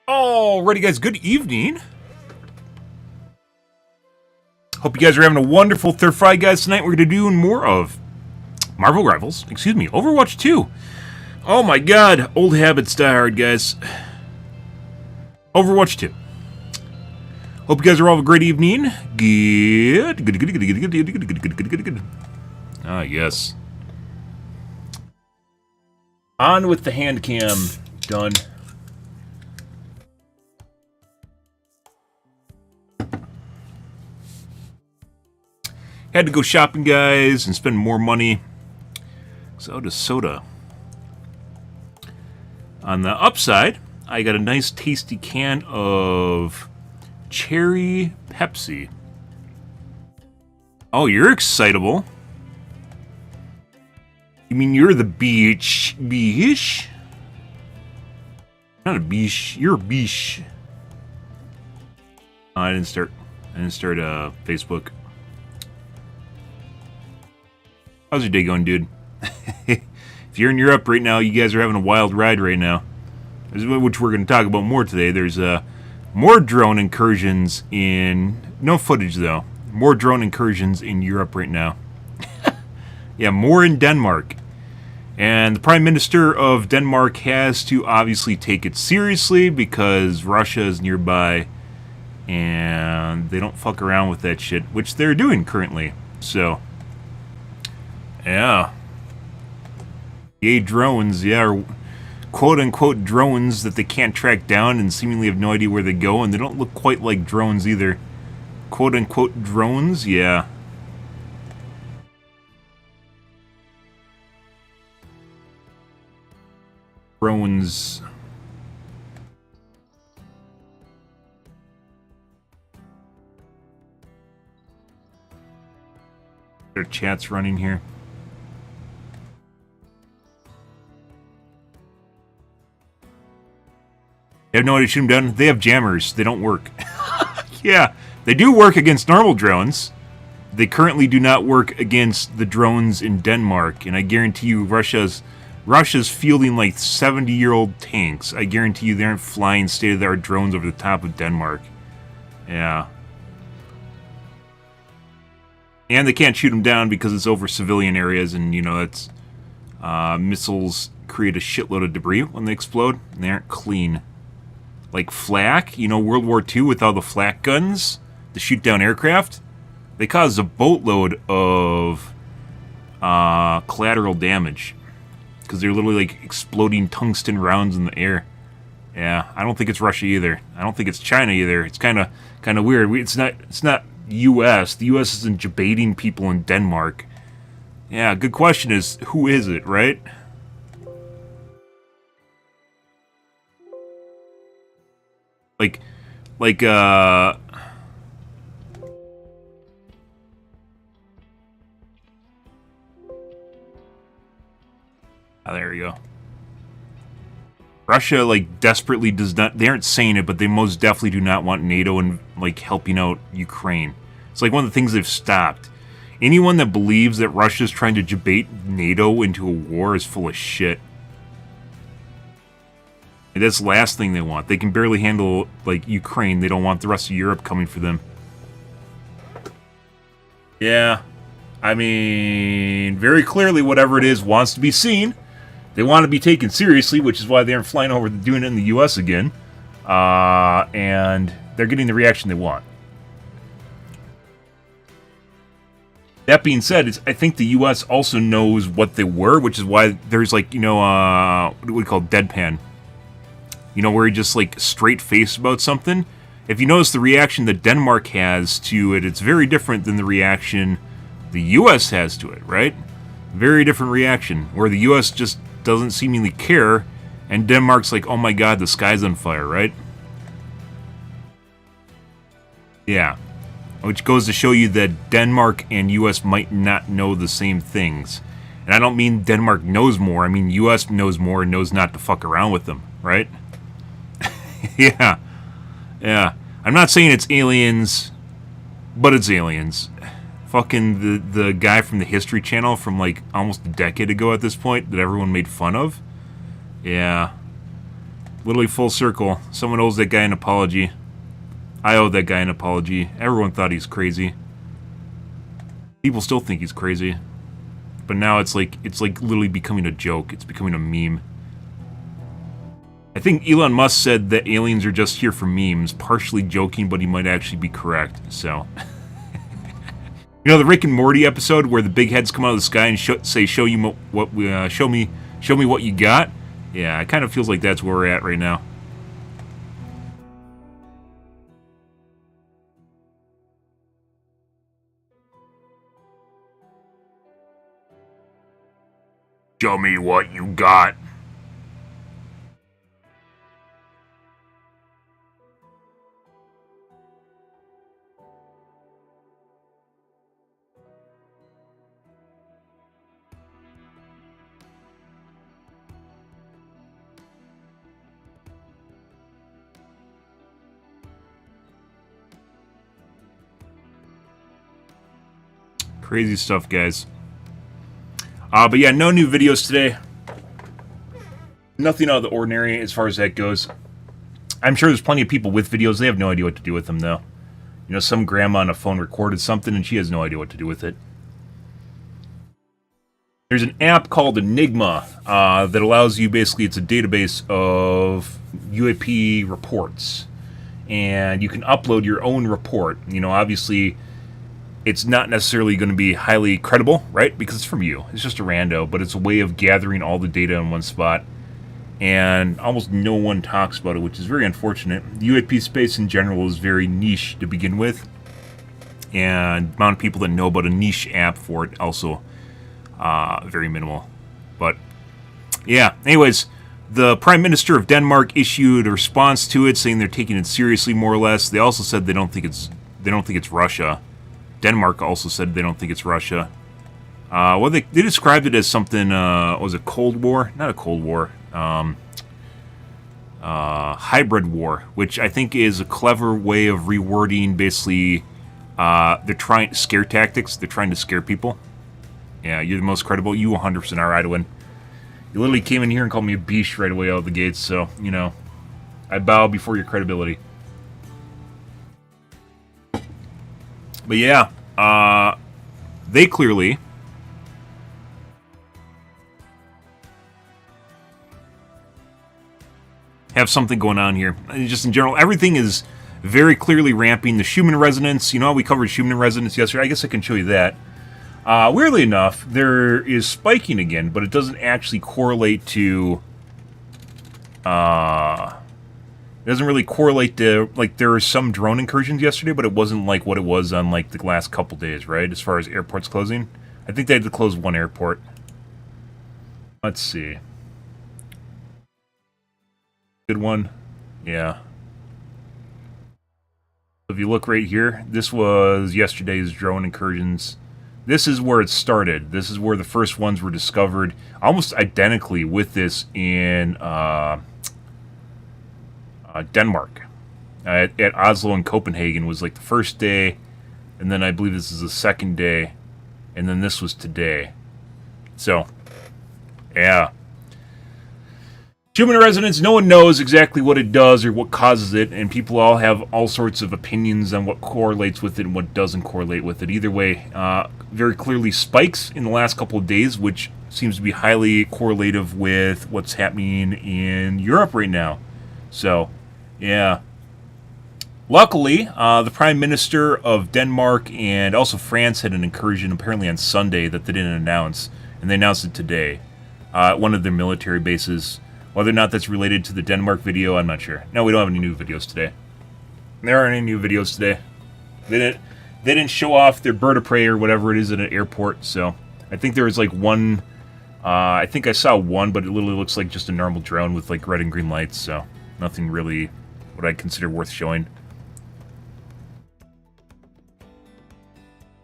Alrighty, guys, good evening. Hope you guys are having a wonderful Third Friday, guys. Tonight we're going to be doing more of Overwatch 2. Oh my god, old habits die hard, guys. Overwatch 2. Hope you guys are all have a great evening. Good. Ah, yes. On with the hand cam. Done. Had to go shopping, guys, and spend more money. Soda. On the upside, I got a nice tasty can of cherry Pepsi. Oh, you're excitable. You mean you're the beach? Beach? Not a beach. You're a beach. Oh, I didn't start Facebook. How's your day going, dude? If you're in Europe right now, you guys are having a wild ride right now. Which we're going to talk about more today. There's more drone incursions in... No footage, though. More drone incursions in Europe right now. Yeah, more in Denmark. And the Prime Minister of Denmark has to obviously take it seriously because Russia is nearby. And they don't fuck around with that shit, which they're doing currently. So... yeah. Yay, drones, yeah, or quote-unquote drones that they can't track down and seemingly have no idea where they go, and they don't look quite like drones either. Quote-unquote drones, yeah. Drones. Their chat's running here. They have no way to shoot them down. They have jammers. They don't work. Yeah, they do work against normal drones. They currently do not work against the drones in Denmark. And I guarantee you Russia's fielding like 70-year-old tanks. I guarantee you they aren't flying state-of-the-art drones over the top of Denmark. Yeah. And they can't shoot them down because it's over civilian areas. And, you know, that's... missiles create a shitload of debris when they explode. And they aren't clean. Like flak, you know, World War II with all the flak guns to shoot down aircraft, they caused a boatload of collateral damage because they're literally like exploding tungsten rounds in the air. Yeah, I don't think it's Russia either. I don't think it's China either. It's kind of weird. It's not U.S. The U.S. isn't debating people in Denmark. Yeah, good question is who is it, right? Oh, there we go. Russia, like, desperately does not... They aren't saying it, but they most definitely do not want NATO and, like, helping out Ukraine. It's like one of the things they've stopped. Anyone that believes that Russia's trying to debate NATO into a war is full of shit. And that's the last thing they want. They can barely handle, like, Ukraine. They don't want the rest of Europe coming for them. Yeah. I mean, very clearly whatever it is wants to be seen. They want to be taken seriously, which is why they aren't flying over doing it in the U.S. again. And they're getting the reaction they want. That being said, I think the U.S. also knows what they were, which is why there's, like, you know, what do we call deadpan? You know, where he just, like, straight-faced about something. If you notice the reaction that Denmark has to it, it's very different than the reaction the U.S. has to it, right? Very different reaction, where the U.S. just doesn't seemingly care, and Denmark's like, oh my god, the sky's on fire, right? Yeah. Which goes to show you that Denmark and U.S. might not know the same things. And I don't mean Denmark knows more, I mean U.S. knows more and knows not to fuck around with them, right? Yeah. Yeah. I'm not saying it's aliens, but it's aliens. Fucking the guy from the History Channel from like almost a decade ago at this point that everyone made fun of. Yeah. Literally full circle. Someone owes that guy an apology. I owe that guy an apology. Everyone thought he's crazy. People still think he's crazy. But now it's like literally becoming a joke. It's becoming a meme. I think Elon Musk said that aliens are just here for memes, partially joking, but he might actually be correct. So, you know the Rick and Morty episode where the big heads come out of the sky and say, "Show you what we show me what you got." Yeah, it kind of feels like that's where we're at right now. Show me what you got. Crazy stuff, guys. But yeah, no new videos today. Nothing out of the ordinary as far as that goes. I'm sure there's plenty of people with videos. They have no idea what to do with them, though. You know, some grandma on a phone recorded something, and she has no idea what to do with it. There's an app called Enigma that allows you, basically, it's a database of UAP reports. And you can upload your own report. You know, obviously, it's not necessarily going to be highly credible, right? Because it's from you. It's just a rando, but it's a way of gathering all the data in one spot. And almost no one talks about it, which is very unfortunate. The UAP space in general is very niche to begin with. And the amount of people that know about a niche app for it also very minimal. But yeah, anyways, the Prime Minister of Denmark issued a response to it, saying they're taking it seriously, more or less. They also said they don't think it's Russia. Denmark also said they don't think it's Russia. Well, they described it as something. Was it Cold War? Not a Cold War. Hybrid war, which I think is a clever way of rewording. Basically, they're trying scare tactics. They're trying to scare people. Yeah, you're the most credible. You 100% are, Idwin. You literally came in here and called me a biche right away out of the gates. So you know, I bow before your credibility. But yeah, they clearly have something going on here. And just in general, everything is very clearly ramping. The Schumann resonance, you know, we covered Schumann resonance yesterday. I guess I can show you that. Weirdly enough, there is spiking again, but it doesn't actually correlate to... it doesn't really correlate to... Like, there were some drone incursions yesterday, but it wasn't like what it was on, like, the last couple days, right? As far as airports closing. I think they had to close one airport. Let's see. Good one. Yeah. If you look right here, this was yesterday's drone incursions. This is where it started. This is where the first ones were discovered, almost identically with this in Denmark. At Oslo and Copenhagen was like the first day, and then I believe this is the second day, and then this was today. So, yeah. Human resonance, no one knows exactly what it does or what causes it, and people all have all sorts of opinions on what correlates with it and what doesn't correlate with it. Either way, very clearly spikes in the last couple of days, which seems to be highly correlative with what's happening in Europe right now. So, yeah. Luckily, the Prime Minister of Denmark and also France had an incursion apparently on Sunday that they didn't announce, and they announced it today at one of their military bases. Whether or not that's related to the Denmark video, I'm not sure. No, we don't have any new videos today. There aren't any new videos today. They didn't show off their bird of prey or whatever it is at an airport, so I think there was like one, I think I saw one, but it literally looks like just a normal drone with like red and green lights, so nothing really what I'd consider worth showing.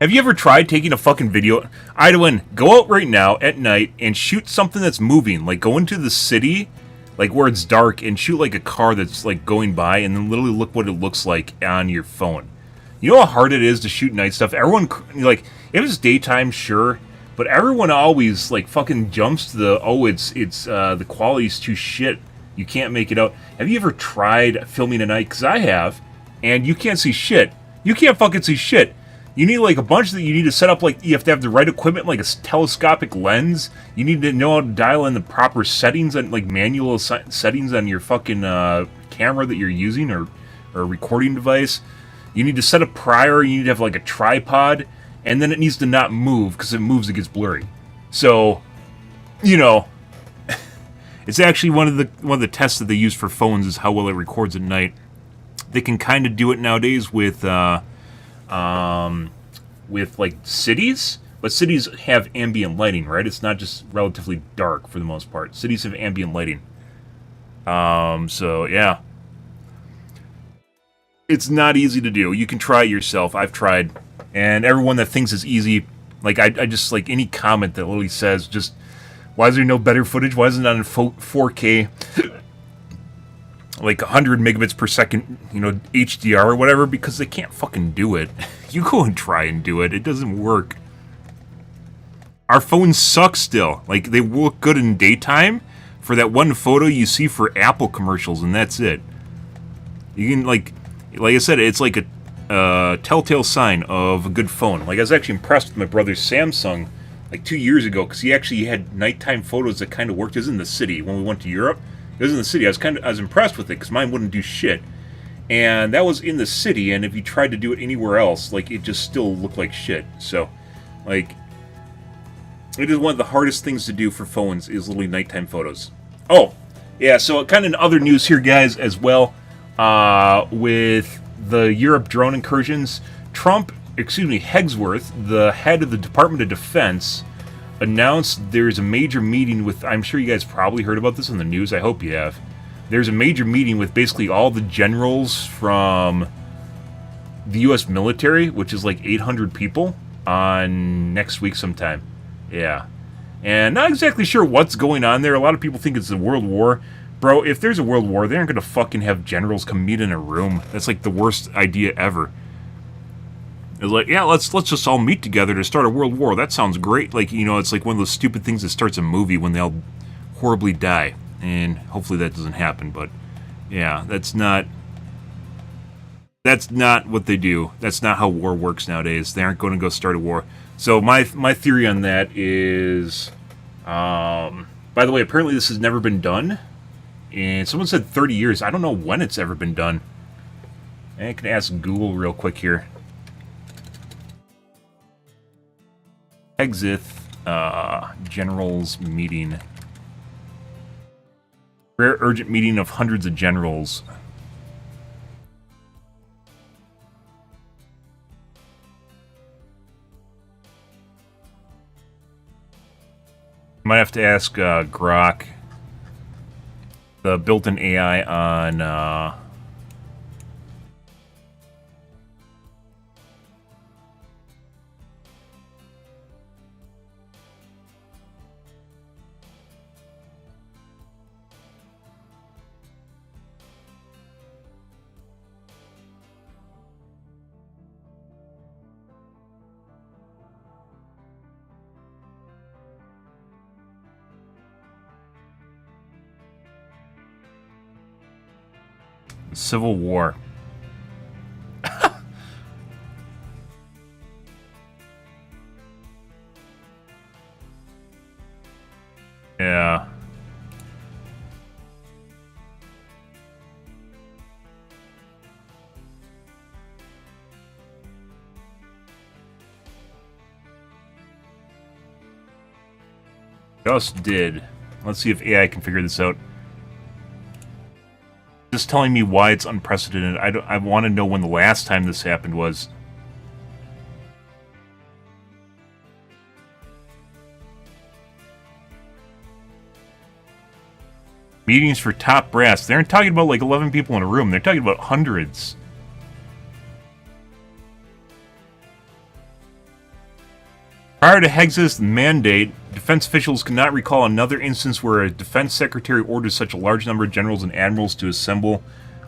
Have you ever tried taking a fucking video? Idwin, go out right now at night and shoot something that's moving. Like, go into the city, like, where it's dark, and shoot, like, a car that's, like, going by, and then literally look what it looks like on your phone. You know how hard it is to shoot night stuff? Everyone, like, if it's daytime, sure, but everyone always, like, fucking jumps to the, oh, it's the quality's too shit. You can't make it out. Have you ever tried filming at night? Because I have, and you can't see shit. You can't fucking see shit. You need like a bunch that you need to set up, like you have to have the right equipment, like a telescopic lens. You need to know how to dial in the proper settings and like manual settings on your fucking camera that you're using or recording device. You need to set up prior. You need to have like a tripod, and then it needs to not move because if it moves, it gets blurry. So, you know, it's actually one of the tests that they use for phones is how well it records at night. They can kind of do it nowadays with like cities, but cities have ambient lighting, right? It's not just relatively dark for the most part. Cities have ambient lighting. So yeah. It's not easy to do. You can try it yourself. I've tried. And everyone that thinks it's easy, like, I just, like, any comment that literally says, just, why is there no better footage? Why isn't it on 4K? Like, 100 megabits per second, you know, HDR or whatever, because they can't fucking do it. You go and try and do it. It doesn't work. Our phones suck still. Like, they look good in daytime for that one photo you see for Apple commercials, and that's it. You can, like I said, it's like a telltale sign of a good phone. Like, I was actually impressed with my brother's Samsung like 2 years ago because he actually had nighttime photos that kind of worked. It was in the city when we went to Europe. It was in the city. I was impressed with it because mine wouldn't do shit. And that was in the city, and if you tried to do it anywhere else, like, it just still looked like shit. So, like, it is one of the hardest things to do for phones is literally nighttime photos. Oh, yeah, so kind of in other news here, guys, as well. With the Europe drone incursions, Hegsworth, the head of the Department of Defense, announced there's a major meeting with, I'm sure you guys probably heard about this in the news, I hope you have. There's a major meeting with basically all the generals from the U.S. military, which is like 800 people, on next week sometime. Yeah. And not exactly sure what's going on there. A lot of people think it's a world war. Bro, if there's a world war, they aren't going to fucking have generals come meet in a room. That's like the worst idea ever. It's like, yeah, let's just all meet together to start a world war. That sounds great. Like, you know, it's like one of those stupid things that starts a movie when they all horribly die. And hopefully that doesn't happen, but yeah, that's not what they do. That's not how war works nowadays. They aren't going to go start a war. So my theory on that is, by the way, apparently this has never been done. And someone said 30 years. I don't know when it's ever been done. I can ask Google real quick here. Exith generals meeting. Rare urgent meeting of hundreds of generals. Might have to ask Grok, the built-in AI on Civil War. Yeah. Just did. Let's see if AI can figure this out. Just telling me why it's unprecedented. I want to know when the last time this happened was. Meetings for top brass. They aren't talking about like 11 people in a room. They're talking about hundreds. Prior to Hegs's mandate, defense officials could not recall another instance where a defense secretary orders such a large number of generals and admirals to assemble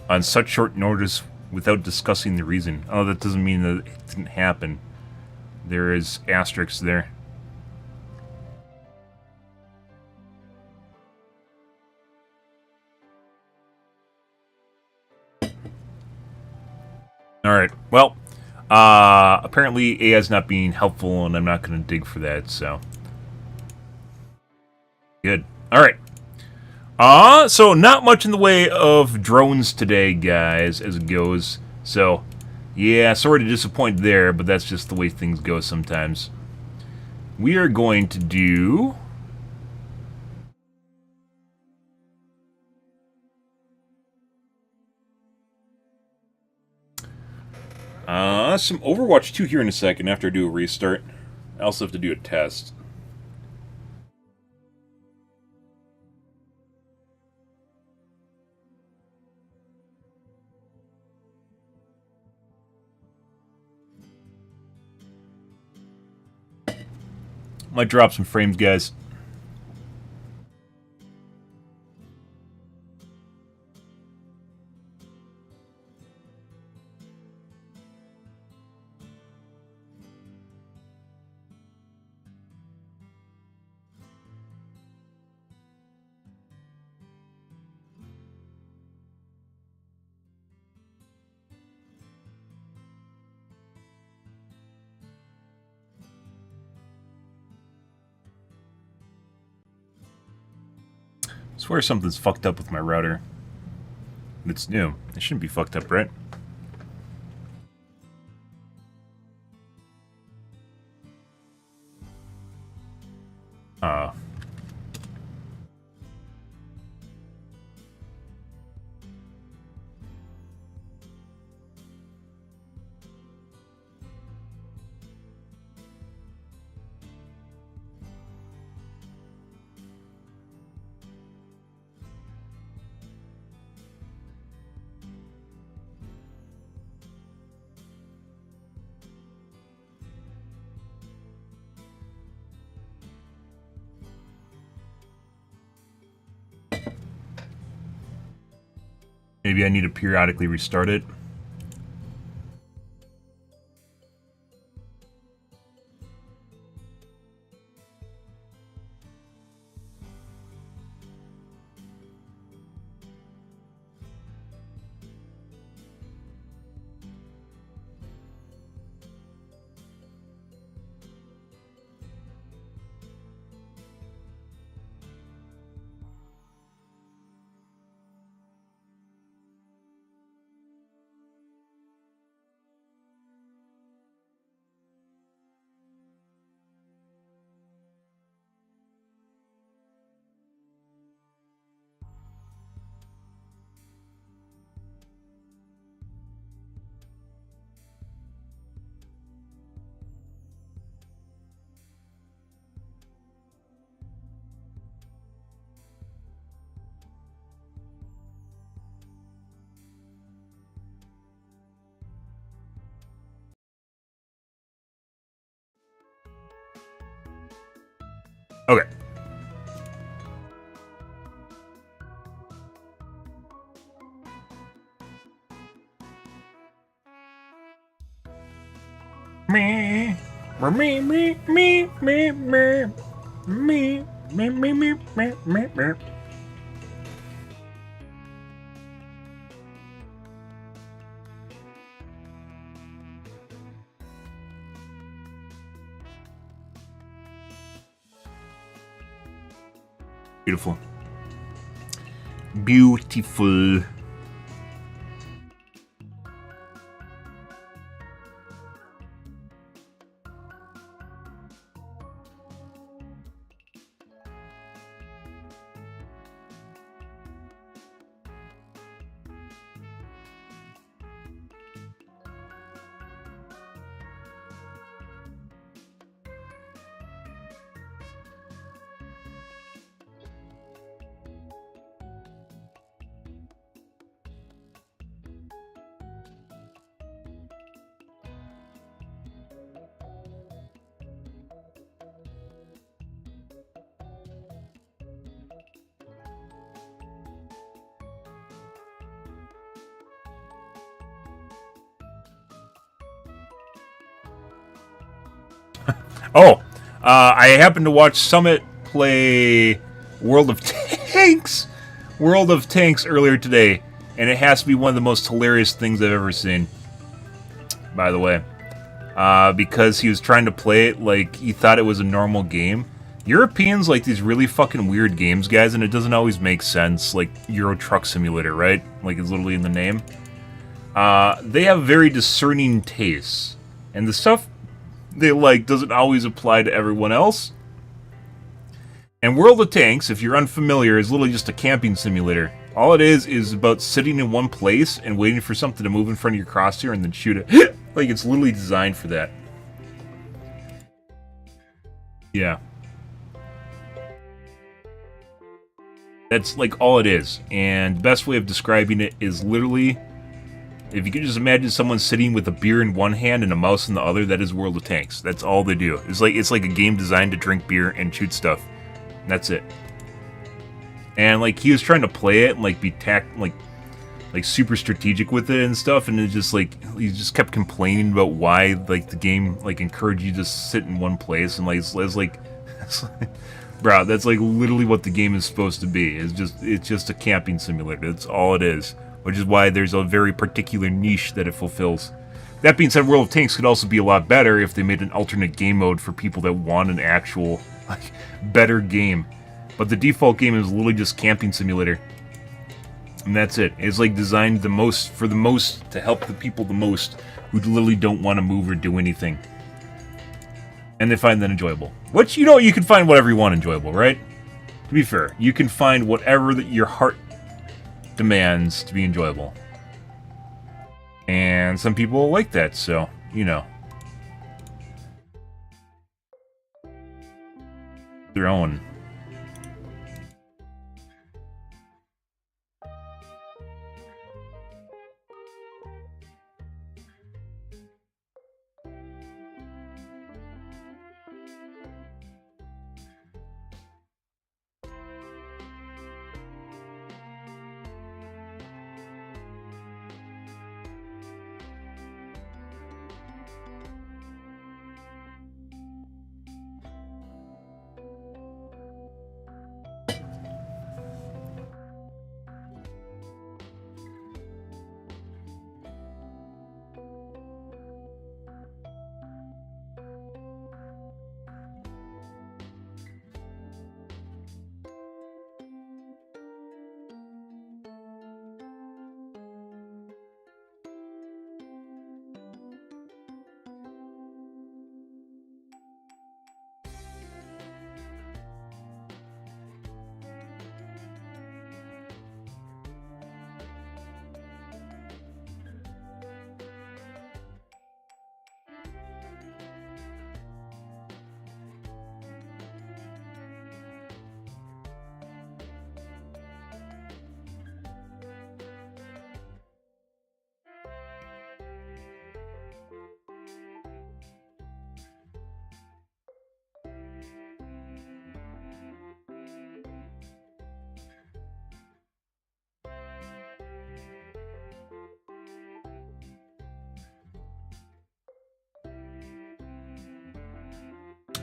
on such short notice without discussing the reason. Oh, that doesn't mean that it didn't happen. There is asterisks there. Alright, well, apparently AI's not being helpful, and I'm not going to dig for that, so. Good. Alright. So not much in the way of drones today, guys, as it goes. So, yeah, sorry to disappoint there, but that's just the way things go sometimes. We are going to do... some Overwatch 2 here in a second after I do a restart. I also have to do a test. Might drop some frames, guys. I swear something's fucked up with my router. It's new. It shouldn't be fucked up, right? Maybe I need to periodically restart it. Okay. Me, me, me, me, me, me, me, me, me, me, me, me, me. Beautiful. Beautiful. Oh, I happened to watch Summit play World of Tanks earlier today, and it has to be one of the most hilarious things I've ever seen. by the way. Because he was trying to play it like he thought it was a normal game. Europeans like these really fucking weird games, guys, and it doesn't always make sense, like Euro Truck Simulator, right? Like it's literally in the name. They have very discerning tastes, and the stuff they like doesn't always apply to everyone else. And World of Tanks, if you're unfamiliar, is literally just a camping simulator. All it is about sitting in one place and waiting for something to move in front of your crosshair and then shoot it. Like, it's literally designed for that. Yeah. That's, like, all it is. And the best way of describing it is literally, if you could just imagine someone sitting with a beer in one hand and a mouse in the other, that is World of Tanks. That's all they do. It's like a game designed to drink beer and shoot stuff. And that's it. And, like, he was trying to play it and, like, be like super strategic with it and stuff, and it just, like, he just kept complaining about why, like, the game, like, encouraged you to sit in one place, and, like, it's like bro, that's, like, literally what the game is supposed to be. It's just a camping simulator. That's all it is. Which is why there's a very particular niche that it fulfills. That being said, World of Tanks could also be a lot better if they made an alternate game mode for people that want an actual, like, better game. But the default game is literally just camping simulator. And that's it. It's like designed to help the people the most who literally don't want to move or do anything. And they find that enjoyable. Which, you know, you can find whatever you want enjoyable, right? To be fair, you can find whatever that your heart demands to be enjoyable. And some people like that, so, you know. Their own.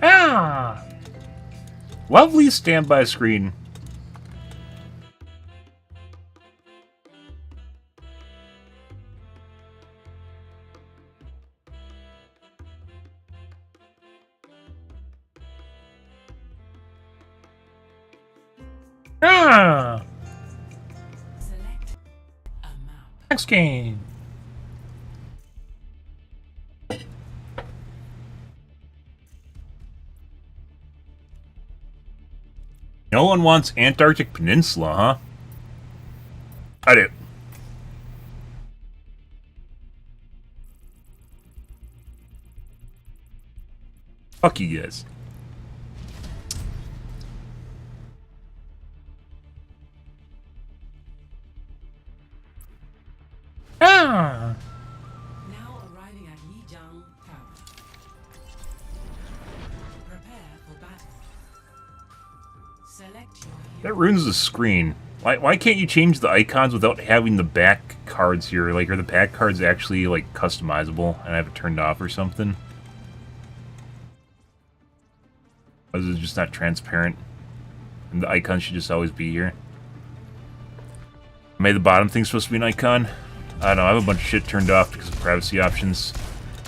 Ah! Lovely standby screen. Ah! Next game. No one wants Antarctic Peninsula, huh? I do. Fuck you guys. Ah! Now arriving at Lijiang Tower. Prepare for battle. Select your hero. That ruins the screen. Why can't you change the icons without having the back cards here? Like, are the back cards actually, like, customizable and I have it turned off or something? Or is it just not transparent? And the icon should just always be here? Maybe the bottom thing's supposed to be an icon? I don't know, I have a bunch of shit turned off because of privacy options.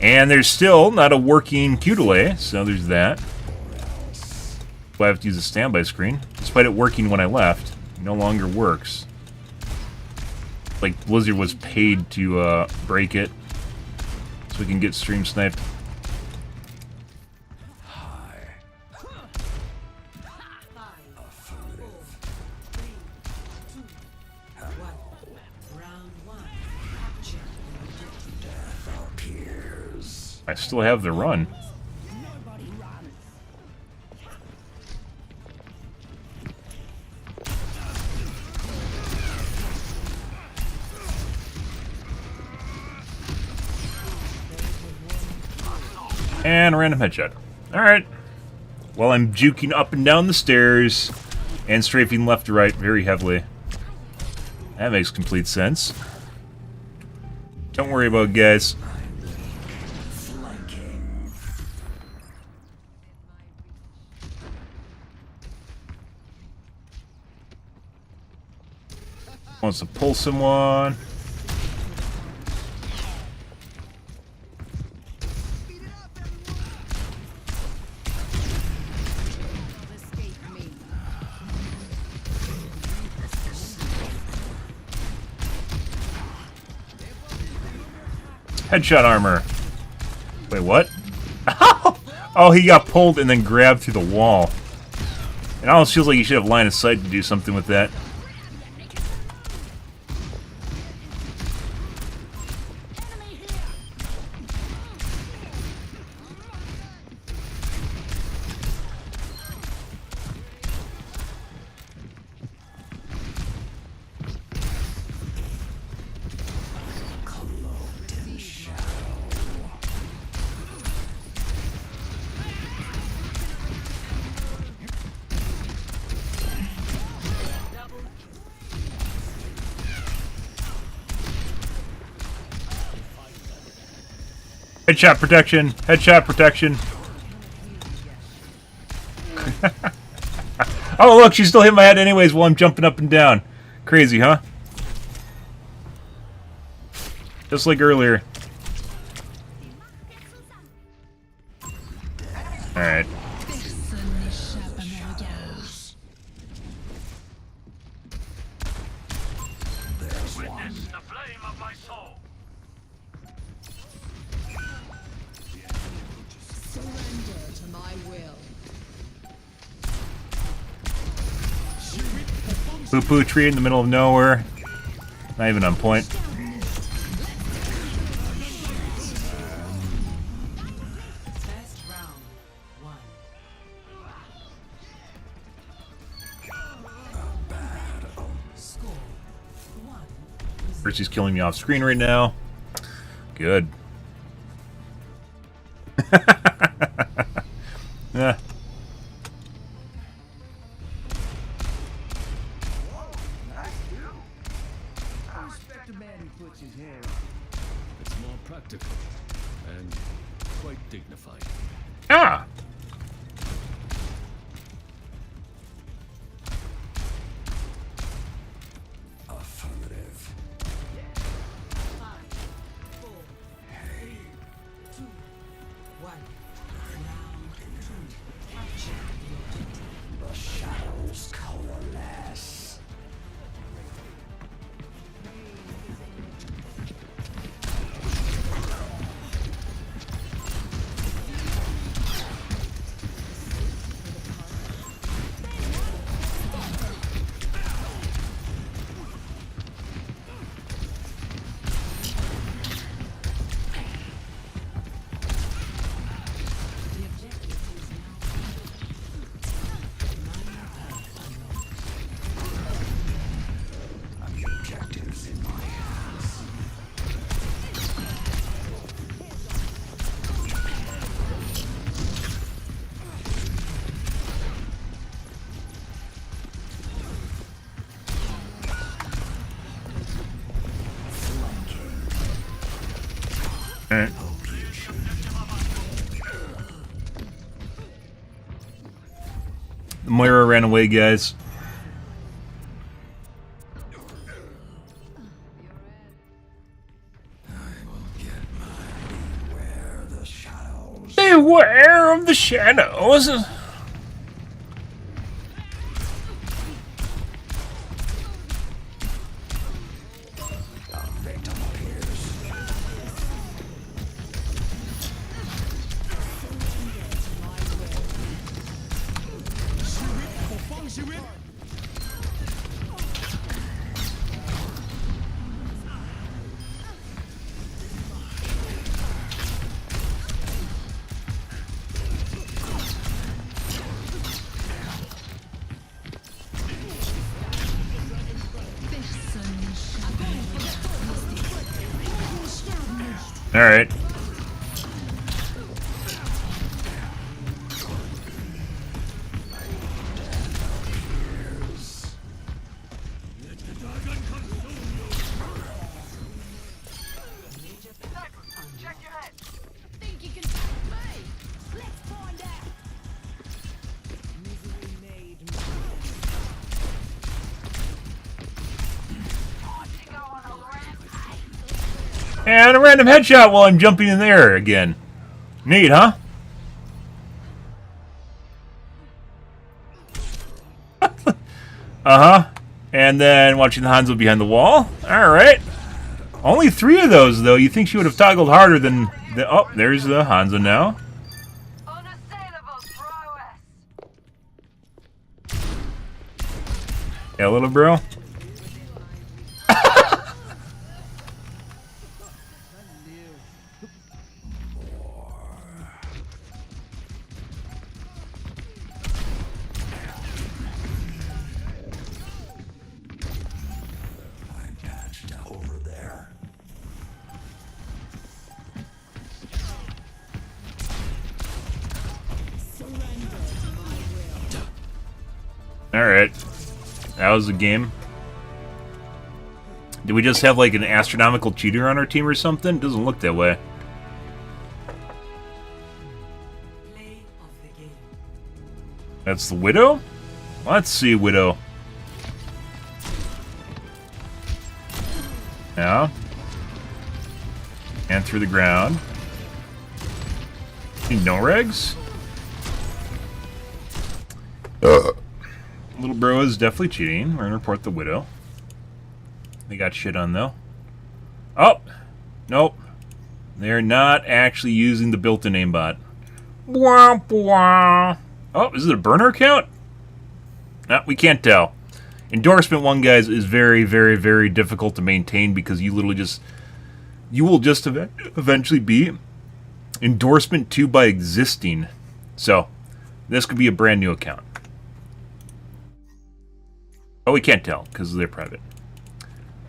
And there's still not a working Q delay, so there's that. So I have to use a standby screen. Despite it working when I left, it no longer works. Like Blizzard was paid to break it so we can get stream sniped. I still have the run. And a random headshot. Alright. Well, I'm juking up and down the stairs and strafing left to right very heavily. That makes complete sense. Don't worry about it, guys. Wants to pull someone. Headshot armor. Wait, what? Oh, he got pulled and then grabbed through the wall. It almost feels like you should have line of sight to do something with that. Headshot protection! Headshot protection! Oh look, she still hit my head anyways while I'm jumping up and down. Crazy, huh? Just like earlier. Alright. Poo-poo tree in the middle of nowhere. Not even on point. Best round, 1. Score, 1. Percy's killing me off screen right now. Good. Yeah. It's more practical and quite dignified. Ah! Affirmative. 5, 4, 3, 2, 1. Round 2. Capture the objective. The shadows coalesce. Objectives in my hands. Alright. The Moira ran away, guys. I will get my beware. beware of the shadows. All right. And a random headshot while I'm jumping in the air again. Neat, huh? Uh-huh. And then watching the Hanzo behind the wall. Alright. Only 3 of those, though. You think she would have toggled harder than... Oh, there's the Hanzo now. Yeah, little bro. Alright. That was the game. Did we just have like an astronomical cheater on our team or something? Doesn't look that way. Play of the game. That's the Widow? Let's see, Widow. Yeah. And through the ground. No regs? Little bro is definitely cheating. We're gonna report the Widow. They got shit on though. Oh! Nope. They're not actually using the built-in aimbot. Bwah, bwah. Oh, is it a burner account? No, we can't tell. Endorsement 1, guys, is very, very, very difficult to maintain because you literally just... You will just eventually be endorsement 2 by existing. So, this could be a brand new account. Oh, we can't tell because they're private.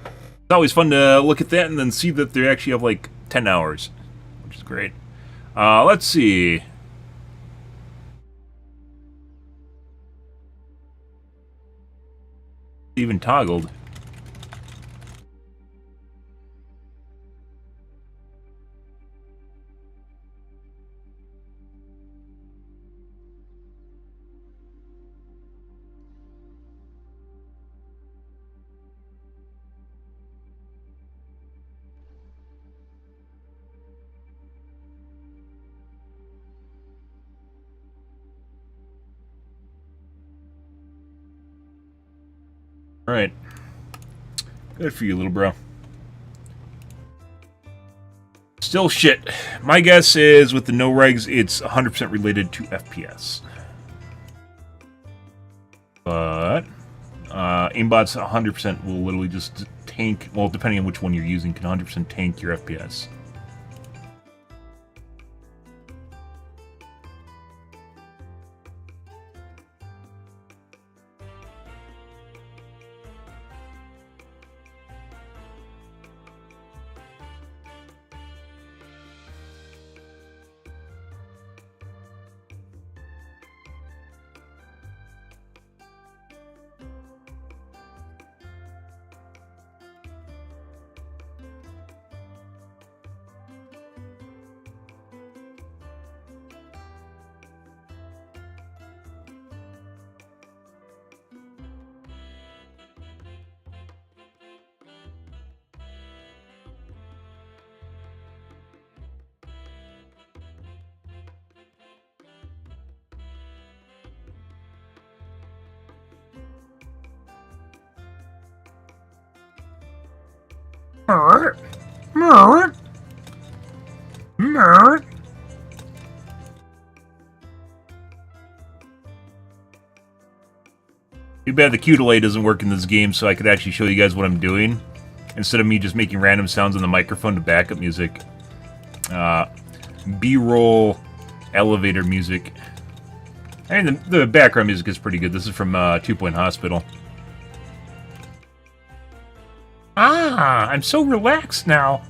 It's always fun to look at that and then see that they actually have like 10 hours, which is great. Let's see. Even toggled. Right. Good for you, little bro. Still shit. My guess is with the no regs, it's 100% related to FPS. But aimbots 100% will literally just tank, well, depending on which one you're using, can 100% tank your FPS. Too bad the Q delay doesn't work in this game, so I could actually show you guys what I'm doing instead of me just making random sounds on the microphone to backup music. B-roll elevator music. I mean, the background music is pretty good. This is from 2 Point Hospital. Ah, I'm so relaxed now.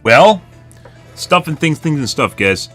Well, stuff and things and stuff, guys.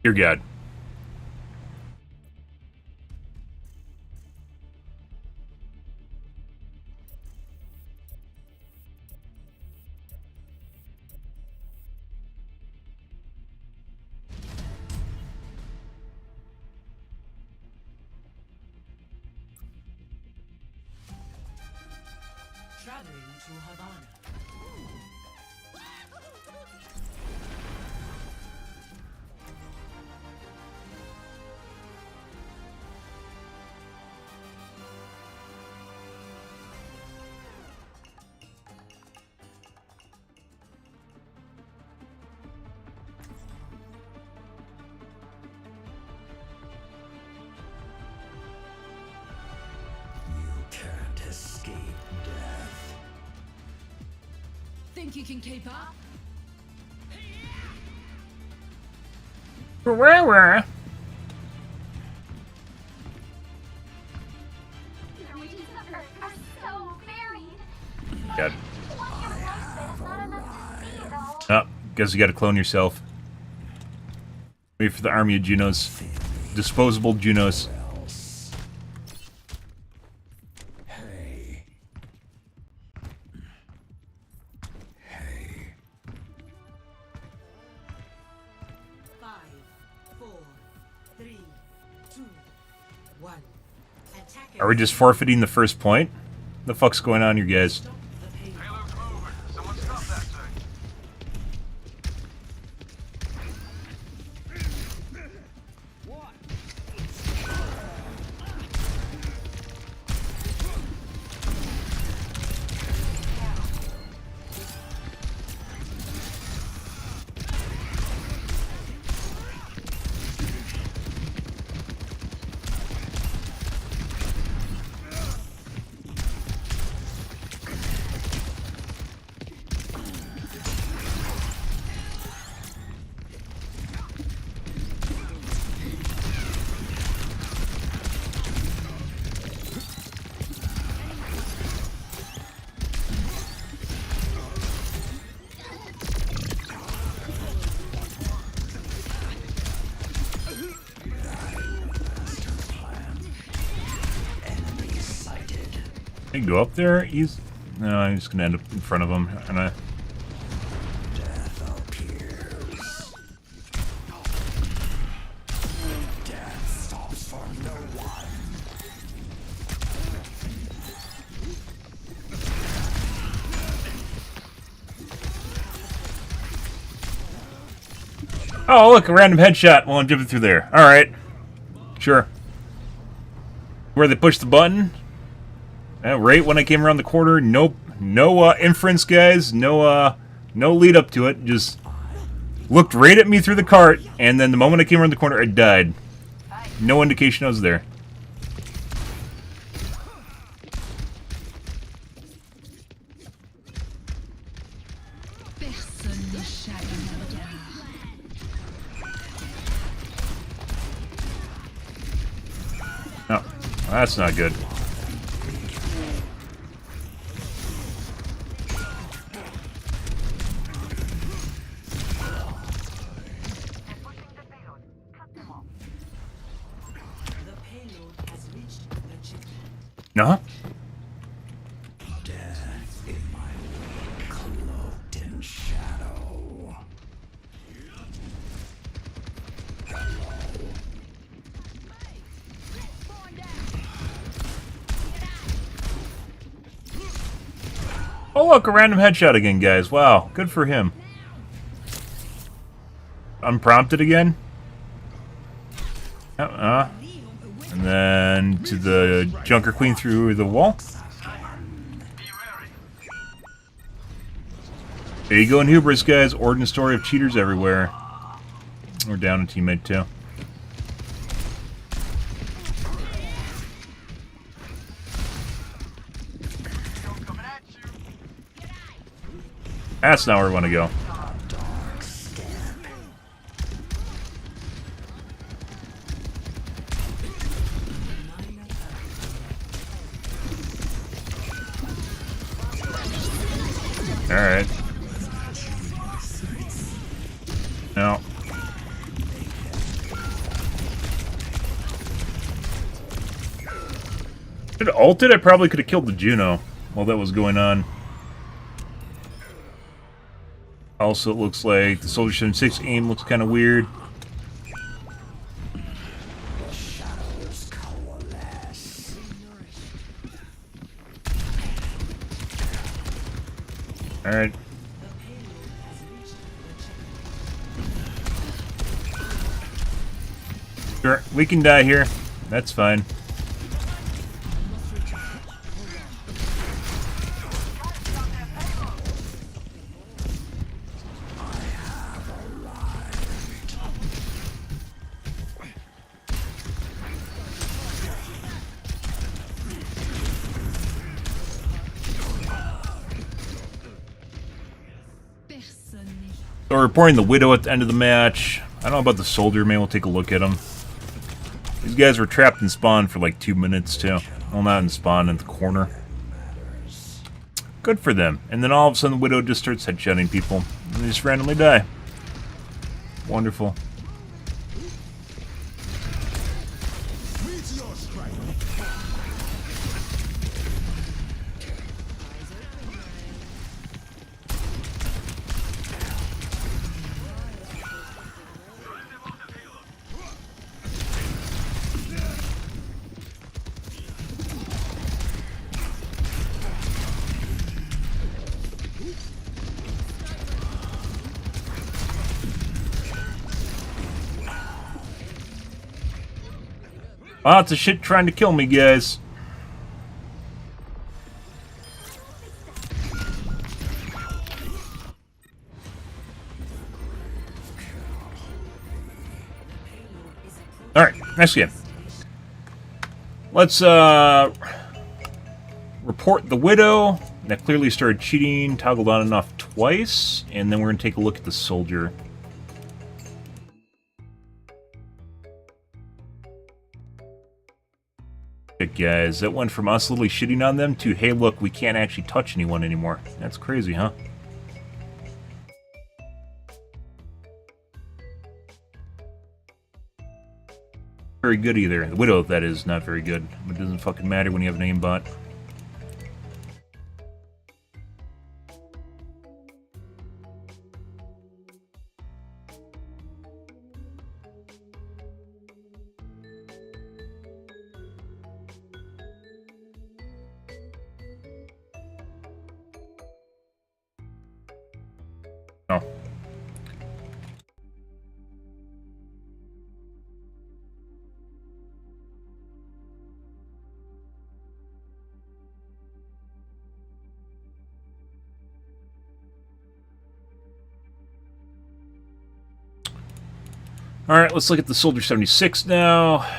Dear God. traveling to Havana. Can't escape death. Think you can keep up? Where? The regions of Earth are so varied. God. One universe is not enough to see, though. Oh, guess you gotta clone yourself. Wait for the army of Junos. Disposable Junos. Hey. Hey. 5, 4, 3, 2, 1. Attackers. Are we just forfeiting the first point? The fuck's going on here, guys? Stop the payload. Payload's moving. Someone stop that thing. Can I go up there? He's... No, I'm just gonna end up in front of him. And I... Death appears. Death stops for no one. Oh, look, a random headshot while I'm jumping through there. Alright. Sure. Where they push the button? Right when I came around the corner. Nope. No inference, guys. No lead up to it. Just looked right at me through the cart, and then the moment I came around the corner, I died. No indication I was there. Personne n'échappe à mon regard. Oh, that's not good. The payload has reached the checkpoint. No? Death in my wake, cloaked in shadow. Oh, look, a random headshot again, guys. Wow, good for him. Unprompted again. And then to the Junker Queen through the wall. Be wary. There you go in Hubris, guys. Origin story of cheaters everywhere. We're down a teammate, too. Coming at you. That's not where we want to go. Dark step. Alright. No. If it ulted, I probably could have killed the Juno while that was going on. Also, it looks like the Soldier 76 aim looks kind of weird. The shadows coalesce. Alright. Sure, we can die here. That's fine. So we're reporting the Widow at the end of the match. I don't know about the Soldier. Maybe we'll take a look at him. These guys were trapped in spawn for like 2 minutes too. Well, not in spawn, in the corner. Good for them. And then all of a sudden the Widow just starts headshotting people. And they just randomly die. Wonderful. Lots of shit trying to kill me, guys. Alright, next game. Let's report the Widow. That clearly started cheating, toggled on and off twice, and then we're going to take a look at the Soldier. Guys, that went from us literally shitting on them to, hey look, we can't actually touch anyone anymore. That's crazy, huh? Very good either. The Widow, that is, not very good. It doesn't fucking matter when you have an aimbot. Oh. Alright, let's look at the Soldier 76 now.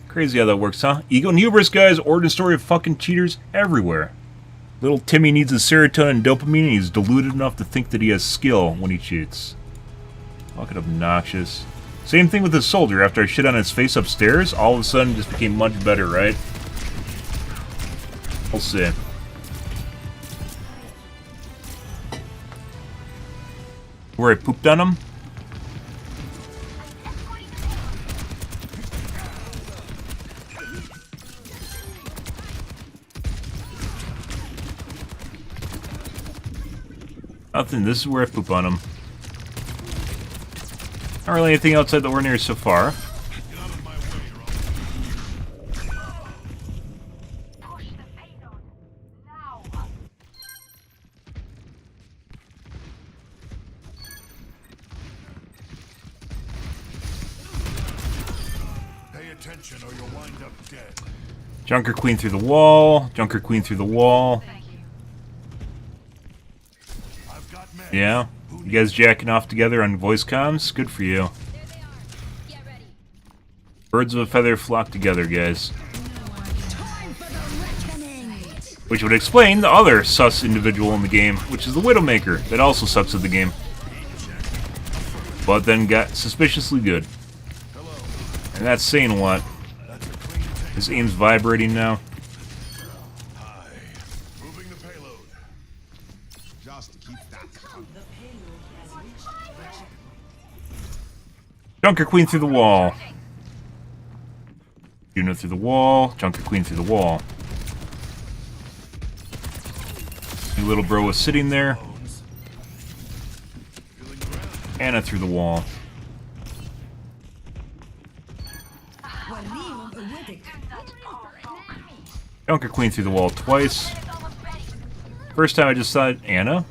Crazy how that works, huh? Ego and hubris, guys. Origin story of fucking cheaters everywhere. Little Timmy needs his serotonin and dopamine, and he's deluded enough to think that he has skill when he cheats. Fucking obnoxious. Same thing with the Soldier. After I shit on his face upstairs, all of a sudden it just became much better, right? We'll see. Where I pooped on him? Nothing. This is where I poop on him. Not really anything outside the ordinary so far. Push the payload. Now. Pay attention or you'll wind up dead. Junker Queen through the wall. Junker Queen through the wall. Yeah? You guys jacking off together on voice comms? Good for you. Birds of a feather flock together, guys. Which would explain the other sus individual in the game, which is the Widowmaker, that also sucks at the game. But then got suspiciously good. And that's saying a lot. His aim's vibrating now. Moving the payload. Just keep that. Junker Queen through the wall. Juno through the wall. Junker Queen through the wall. Your little bro was sitting there. Anna through the wall. Junker Queen through the wall twice. First time I just saw it. Anna?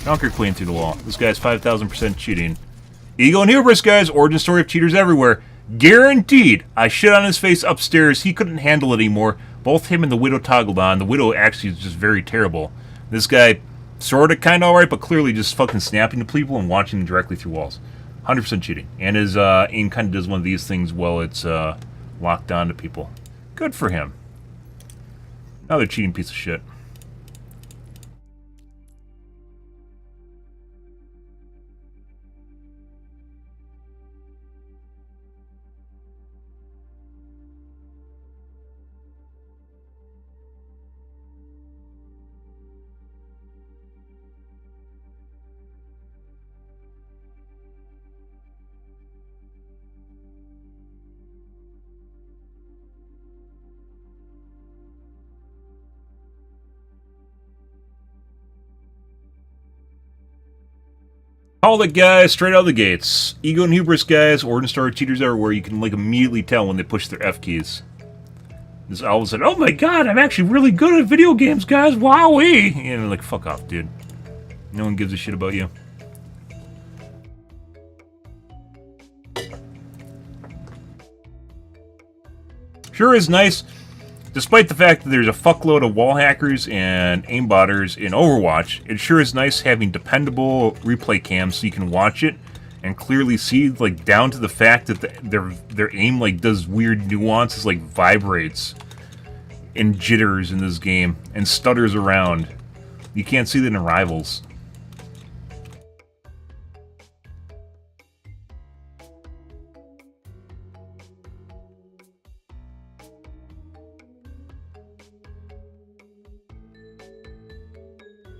Conquer Queen through the wall. This guy's 5,000% cheating. Ego and hubris, guys. Origin story of cheaters everywhere. Guaranteed. I shit on his face upstairs. He couldn't handle it anymore. Both him and the Widow toggled on. The Widow actually is just very terrible. This guy, sorta, kinda alright, but clearly just fucking snapping to people and watching them directly through walls. 100% cheating. And his aim kinda does one of these things while it's locked on to people. Good for him. Another cheating piece of shit. All the guys straight out of the gates. Ego and hubris guys, Origin Star cheaters everywhere. You can like immediately tell when they push their F keys. Just all of a sudden, oh my god, I'm actually really good at video games, guys. Wowee! And like, fuck off, dude. No one gives a shit about you. Sure is nice. Despite the fact that there's a fuckload of wall hackers and aimbotters in Overwatch, it sure is nice having dependable replay cams so you can watch it and clearly see, like, down to the fact that their aim, like, does weird nuances, like, vibrates and jitters in this game and stutters around. You can't see that in Rivals.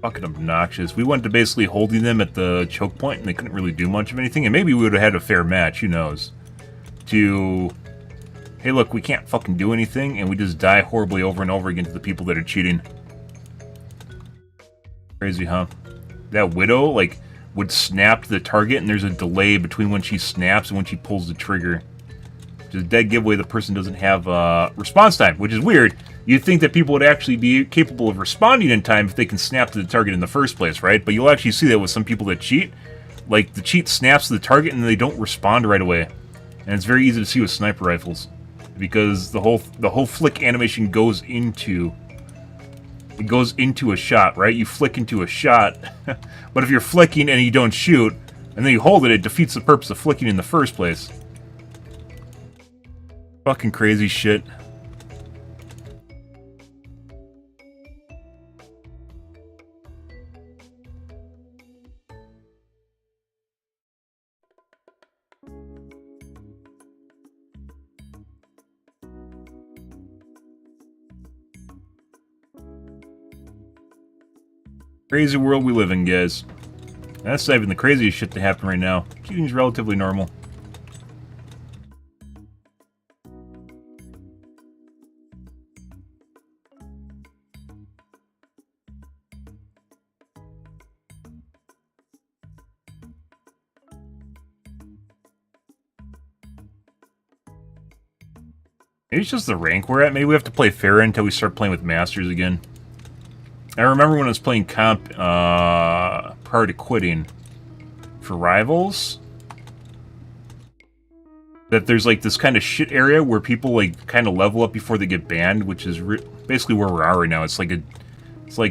Fucking obnoxious. We went to basically holding them at the choke point and they couldn't really do much of anything, and maybe we would have had a fair match, who knows. To, hey look, we can't fucking do anything, and we just die horribly over and over again to the people that are cheating. Crazy, huh? That Widow, like, would snap to the target, and there's a delay between when she snaps and when she pulls the trigger. Just dead giveaway the person doesn't have response time, which is weird. You'd think that people would actually be capable of responding in time if they can snap to the target in the first place, right? But you'll actually see that with some people that cheat. Like, the cheat snaps to the target and they don't respond right away. And it's very easy to see with sniper rifles. Because the whole flick animation goes into... It goes into a shot, right? You flick into a shot. But if you're flicking and you don't shoot, and then you hold it, it defeats the purpose of flicking in the first place. Fucking crazy shit. Crazy world we live in, guys. That's not even the craziest shit to happen right now. Cheating's relatively normal. Maybe it's just the rank we're at. Maybe we have to play fair until we start playing with Masters again. I remember when I was playing comp prior to quitting for Rivals, that there's like this kind of shit area where people like kind of level up before they get banned, which is basically where we are right now. It's like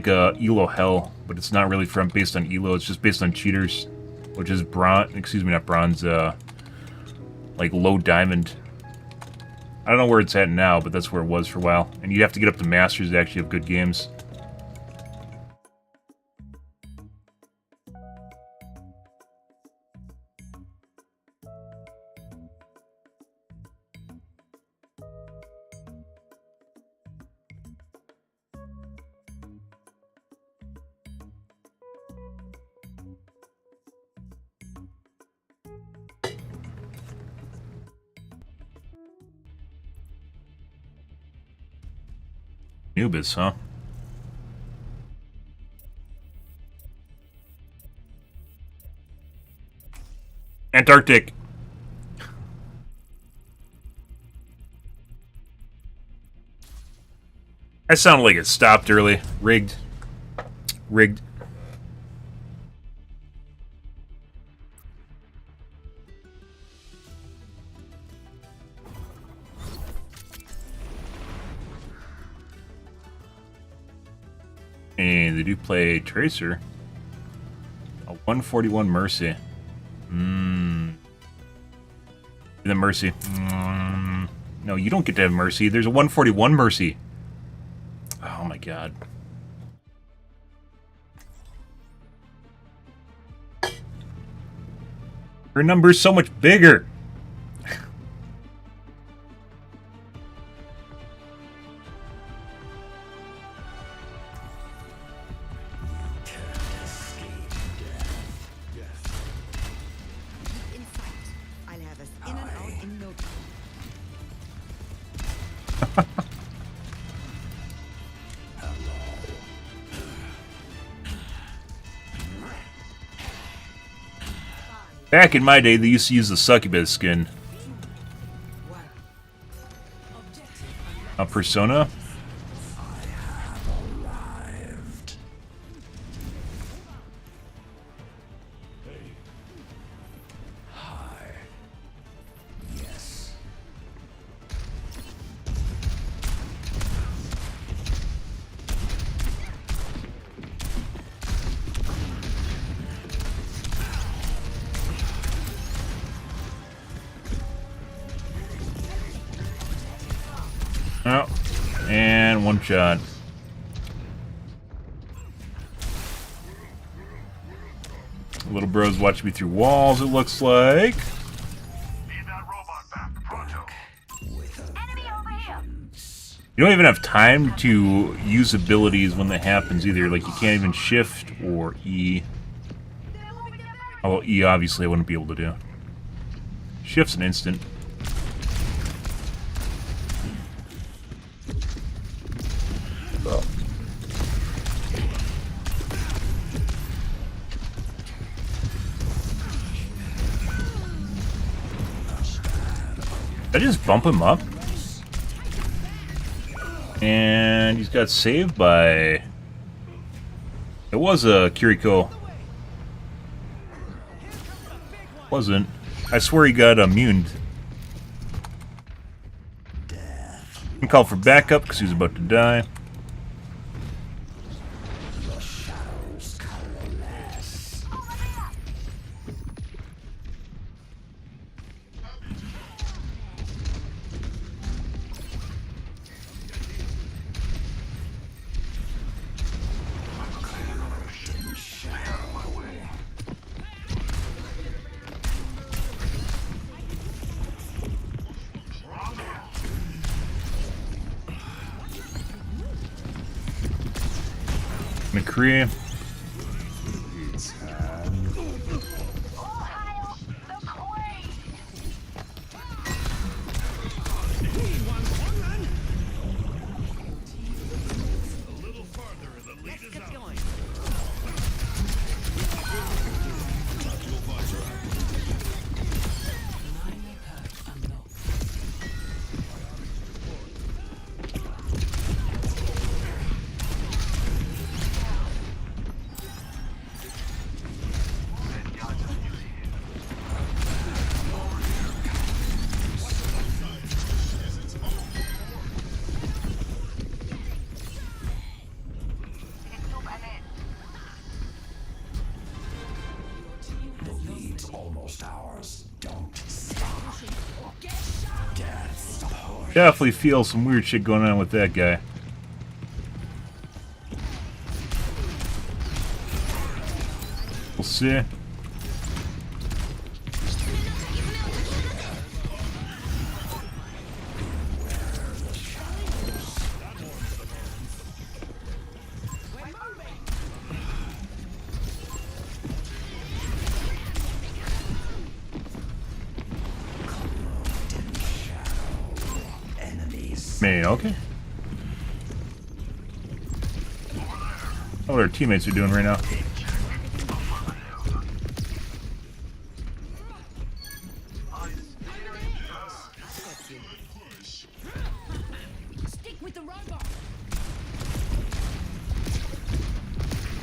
a Elo hell, but it's not really based on Elo. It's just based on cheaters, which is bronze. Excuse me, not bronze. Like low diamond. I don't know where it's at now, but that's where it was for a while. And you have to get up to Masters to actually have good games. Nubis, huh? Antarctic. I sounded like it stopped early. Rigged. Rigged. And they do play Tracer. A 141 Mercy. The Mercy. No, you don't get to have Mercy. There's a 141 Mercy. Oh my god. Her number's so much bigger. In sight. I'll have us in and out in no time. Back in my day, they used to use the succubus skin. A Persona? Arrived. Hi. Yes. Oh, and one shot. Little bro's watching me through walls, it looks like. Need that robot back. Pronto. Enemy over here. You don't even have time to use abilities when that happens either. Like, you can't even shift or E. Although E, obviously, I wouldn't be able to do. Shift's an instant. Did I just bump him up? And he's got saved by... It was a Kiriko. Wasn't. I swear he got immune. He called for backup because he was about to die. McCree. Ohio, the queen. Let's get going. The lead's almost ours. Don't stop. Death's horse. Definitely feel some weird shit going on with that guy. We'll see. Enemies. Me, okay. What our teammates are doing right now. Stick with the robot.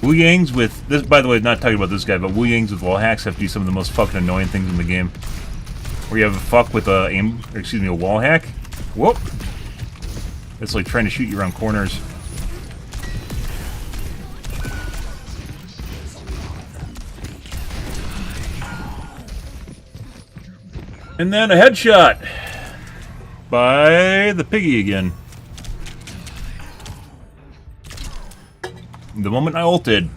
Wu Yangs with this, by the way, not talking about this guy, but Wu Yangs with wall hacks have to do some of the most fucking annoying things in the game. Where you have a fuck with a a wall hack. Whoop! It's like trying to shoot you around corners. And then a headshot by the piggy again. The moment I ulted,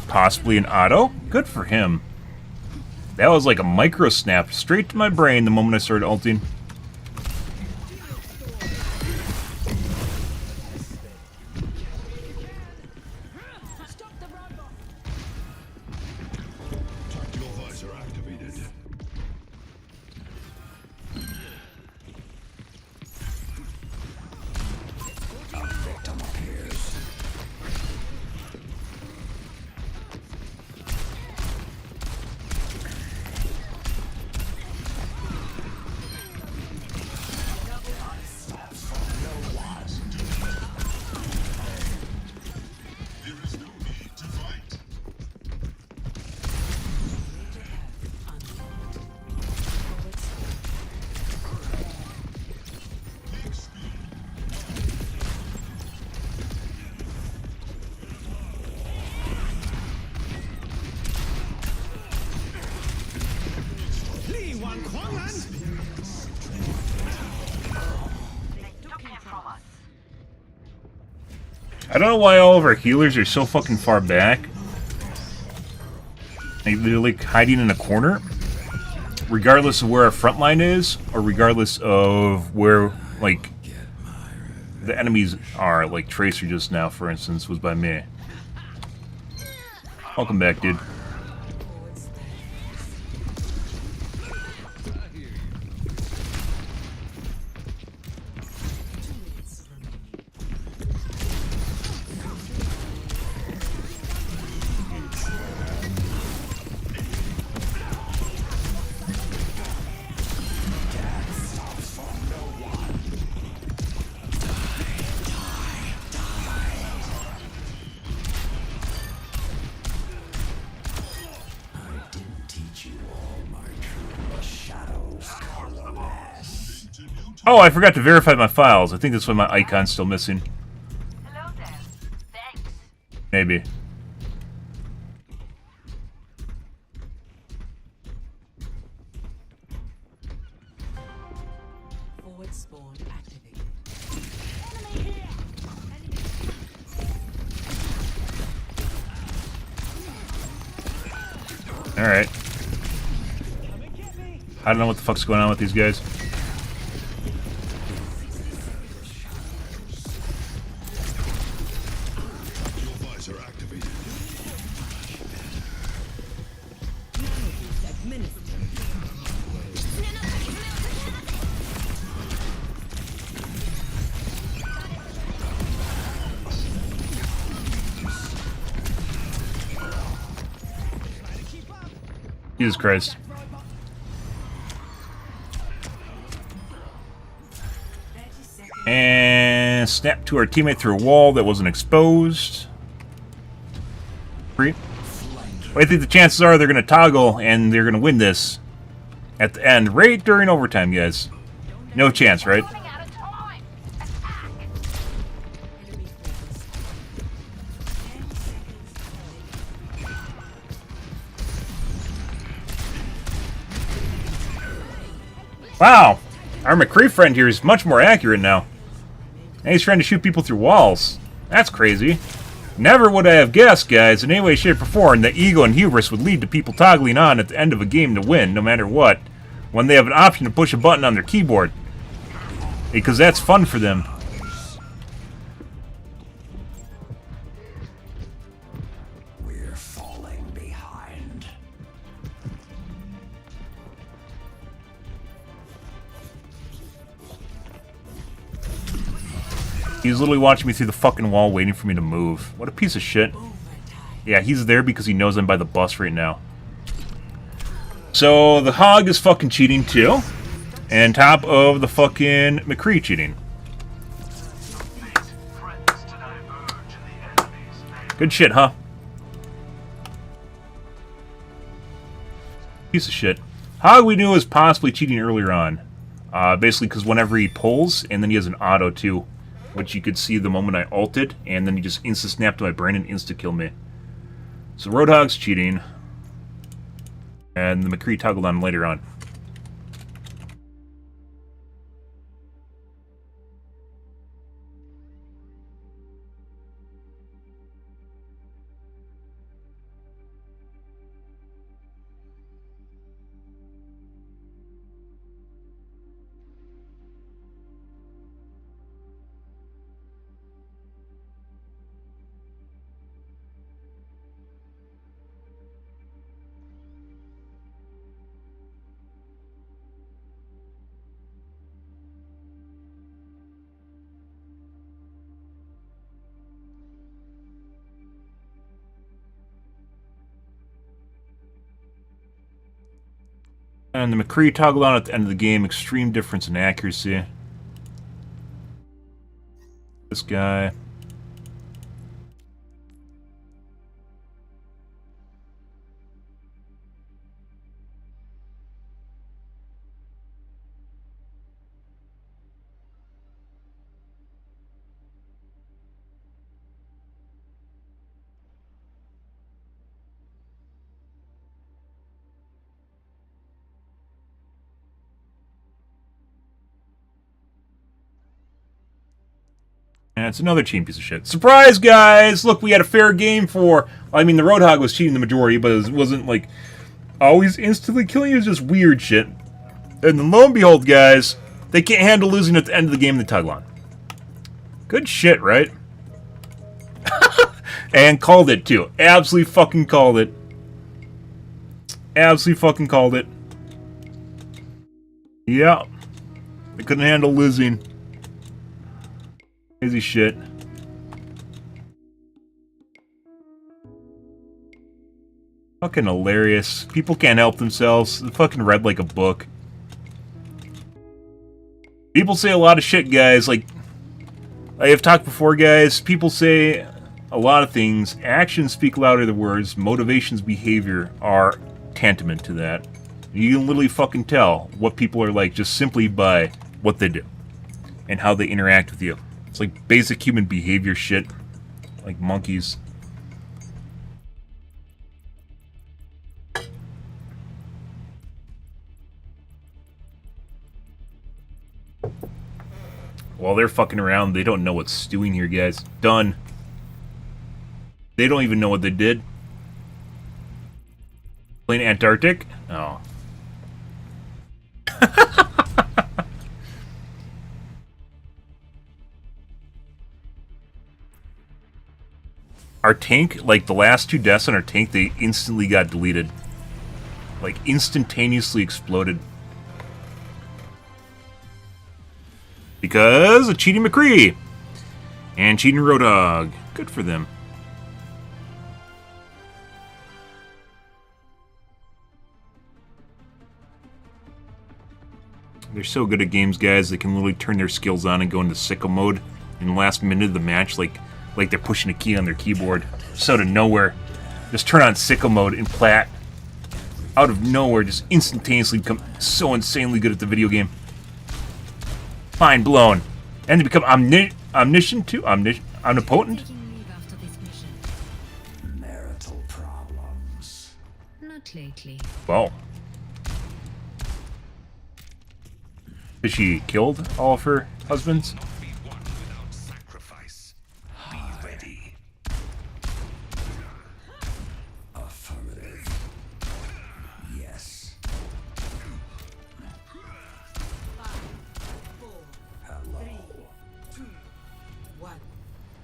possibly an auto. Good for him. That was like a micro snap straight to my brain the moment I started ulting. Tactical visor activated. Victim appears. There is no need to fight. I don't know why all of our healers are so fucking far back. They're like hiding in a corner. Regardless of where our front line is, or regardless of where, like, the enemies are. Like Tracer just now, for instance, was by me. Welcome back, dude. Oh, I forgot to verify my files. I think that's why my icon's still missing. Hello there. Thanks. Maybe. Forward spawn activated. Alright. I don't know what the fuck's going on with these guys. Tactical visor activated. Jesus Christ. And snap to our teammate through a wall that wasn't exposed. Free. Well, I think the chances are they're going to toggle and they're going to win this at the end, right during overtime, guys. No chance, right? Running out of time. Attack. Wow. Our McCree friend here is much more accurate now. And he's trying to shoot people through walls. That's crazy. Never would I have guessed, guys, in any way, shape, or form, that ego and hubris would lead to people toggling on at the end of a game to win, no matter what, when they have an option to push a button on their keyboard. Because that's fun for them. We're falling behind. He's literally watching me through the fucking wall waiting for me to move. What a piece of shit. Yeah, he's there because he knows I'm by the bus right now. So, the hog is fucking cheating too. And top of the fucking McCree cheating. Friends to diverge in the enemy's name. Good shit, huh? Piece of shit. How we knew it was possibly cheating earlier on. Basically, because whenever he pulls, and then he has an auto too, which you could see the moment I ulted, and then he just insta-snapped to my brain and insta-killed me. So Roadhog's cheating. And the McCree toggled on later on. And the McCree toggled on at the end of the game. Extreme difference in accuracy. This guy. And it's another cheating piece of shit. Surprise, guys! Look, we had a fair game for... I mean, the Roadhog was cheating the majority, but it wasn't, like, always instantly killing you. It was just weird shit. And then, lo and behold, guys, they can't handle losing at the end of the game in the toggle on. Good shit, right? And called it, too. Absolutely fucking called it. Absolutely fucking called it. Yeah. They couldn't handle losing. Crazy shit. Fucking hilarious. People can't help themselves. They fucking read like a book. People say a lot of shit, guys. Like I have talked before, guys. People say a lot of things. Actions speak louder than words. Motivations, behavior are tantamount to that. You can literally fucking tell what people are like just simply by what they do and how they interact with you. It's like basic human behavior shit. Like monkeys. While they're fucking around, they don't know what's stewing here, guys. Done. They don't even know what they did. Playing Antarctic? Oh. Our tank, like the last 2 deaths on our tank, they instantly got deleted. Like instantaneously exploded. Because of cheating McCree. And cheating Roadhog. Good for them. They're so good at games, guys. They can literally turn their skills on and go into sicko mode in the last minute of the match, like they're pushing a key on their keyboard. So out of nowhere, just turn on sicko mode and plat. Out of nowhere, just instantaneously become so insanely good at the video game. Mind blown. And they become omniscient too? Omnipotent? Taking leave after this mission. Marital problems. Not lately. Wow. Has she killed all of her husbands? Be won without sacrifice. Be ready. Affirmative. Yes. Hello. 2, 1.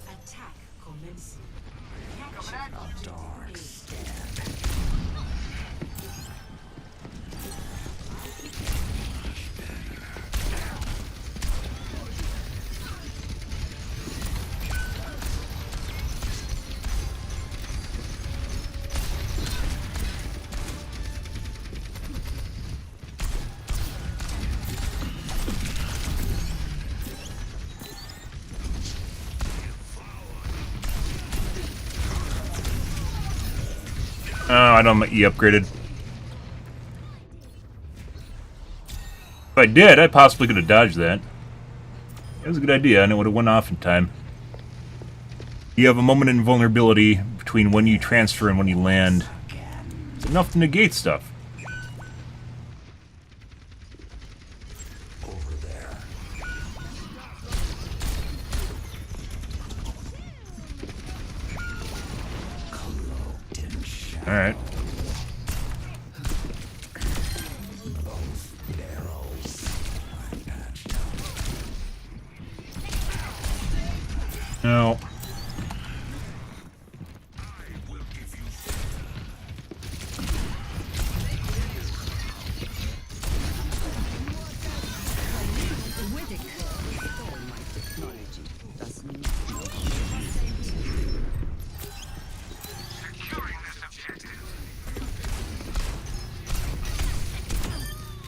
Attack commencing. A dark stab. Oh, I don't have my E upgraded. If I did, I possibly could have dodged that. It was a good idea, and it would have went off in time. You have a moment of invulnerability between when you transfer and when you land. It's enough to negate stuff. Over there. Cloaked in shadow. Alright. Barrels. No.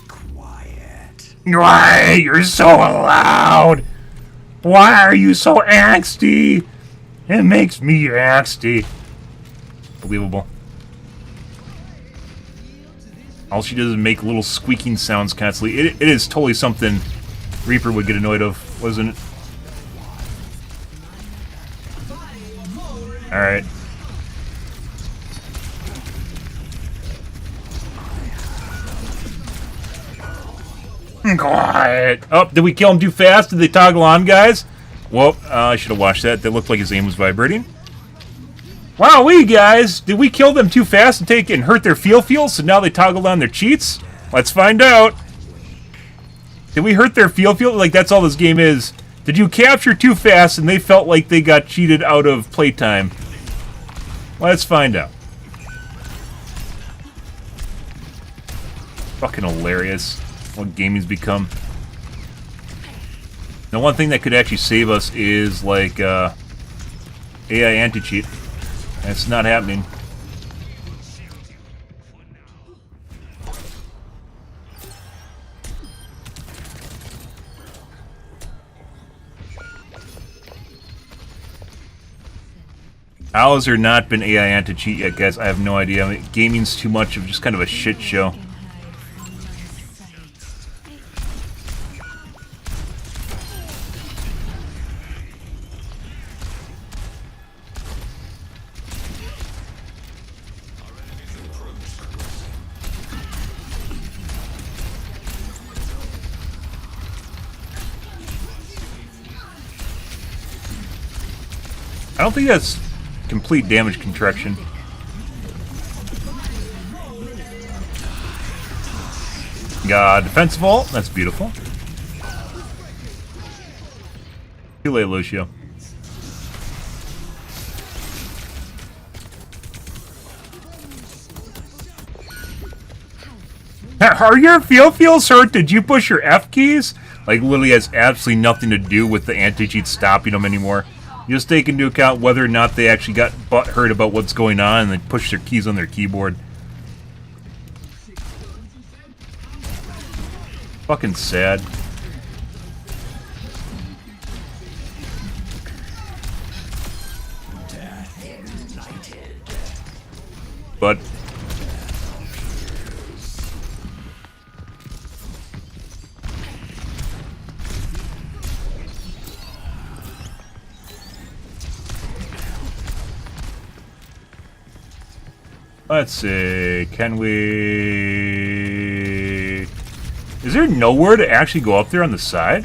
Quiet. Why? You're so loud! Why are you so angsty? It makes me angsty. Believable. All she does is make little squeaking sounds constantly. It is totally something Reaper would get annoyed of, wasn't it? Alright. Quiet. Oh, did we kill him too fast? Did they toggle on, guys? Well, I should have watched that. That looked like his aim was vibrating. Wow, guys, did we kill them too fast and take and hurt their field, so now they toggled on their cheats? Let's find out. Did we hurt their field? Like, that's all this game is. Did you capture too fast and they felt like they got cheated out of playtime? Let's find out. Fucking hilarious. What gaming's become. The one thing that could actually save us is, like, AI anti-cheat. That's not happening. How has there not been AI anti-cheat yet, guys? I have no idea. I mean, gaming's too much of just kind of a shit show. I don't think that's complete damage contraction. Got defensive ult. That's beautiful. Too late, Lucio. Are your fields hurt? Did you push your F keys? Like, literally has absolutely nothing to do with the anti-cheat stopping them anymore. You just take into account whether or not they actually got butthurt about what's going on and they push their keys on their keyboard. Fucking sad. But let's see, can we... Is there nowhere to actually go up there on the side?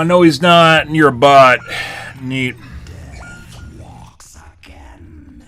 No he's not, you're a bot. Neat. Walks again.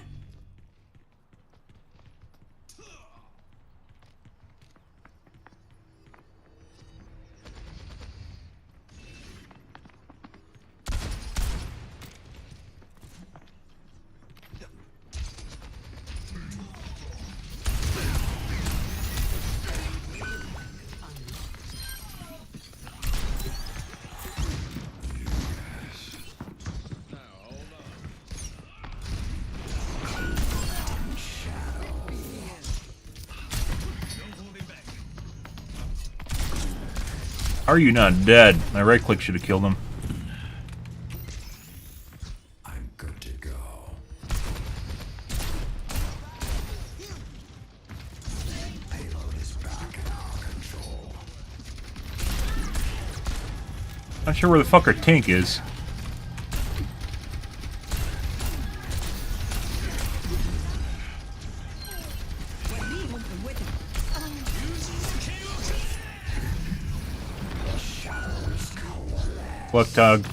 How are you not dead? My right click should have killed him. I'm good to go. Payload is back in our control. Not sure where the fuck our tank is. Look, Tug.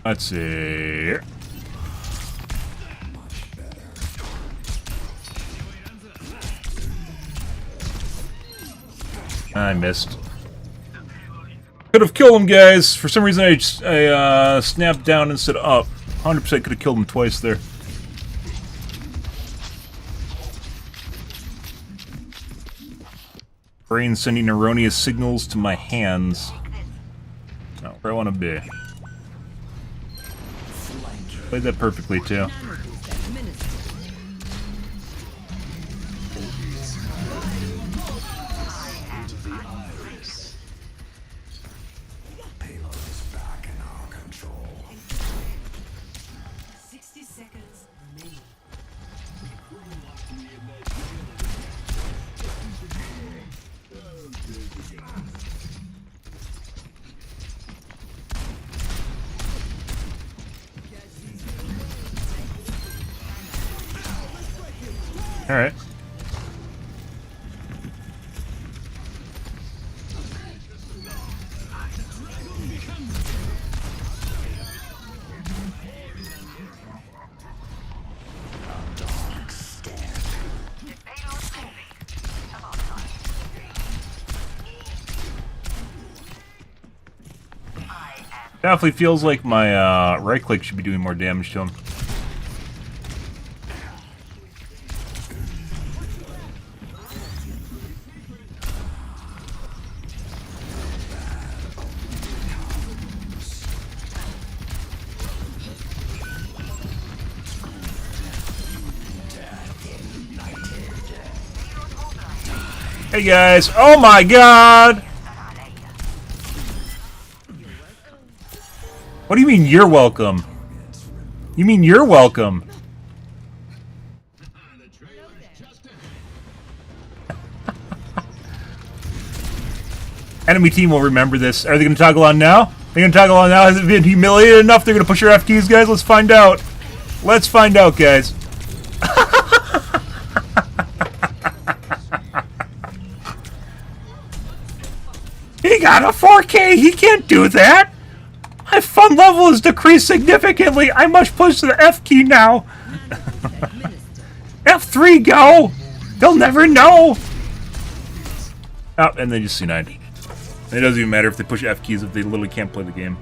Let's see. I missed. Could have killed him, guys. For some reason, I snapped down instead of up. 100% could have killed him twice there. Brain sending erroneous signals to my hands. Not where I want to be. Played that perfectly, too. Payload is back in our control. 60 seconds remaining. Alright. Definitely feels like my right click should be doing more damage to him. Hey guys, oh my god! What do you mean you're welcome? You mean you're welcome? Enemy team will remember this. Are they going to toggle on now? They're going to toggle on now? Has it been humiliated enough? They're going to push your F keys, guys? Let's find out. Let's find out, guys. He got a 4K. He can't do that. My fun level is decreased significantly. I must push the F key now. F3, go. They'll never know. Oh, and they just C9'd. It doesn't even matter if they push F keys if they literally can't play the game.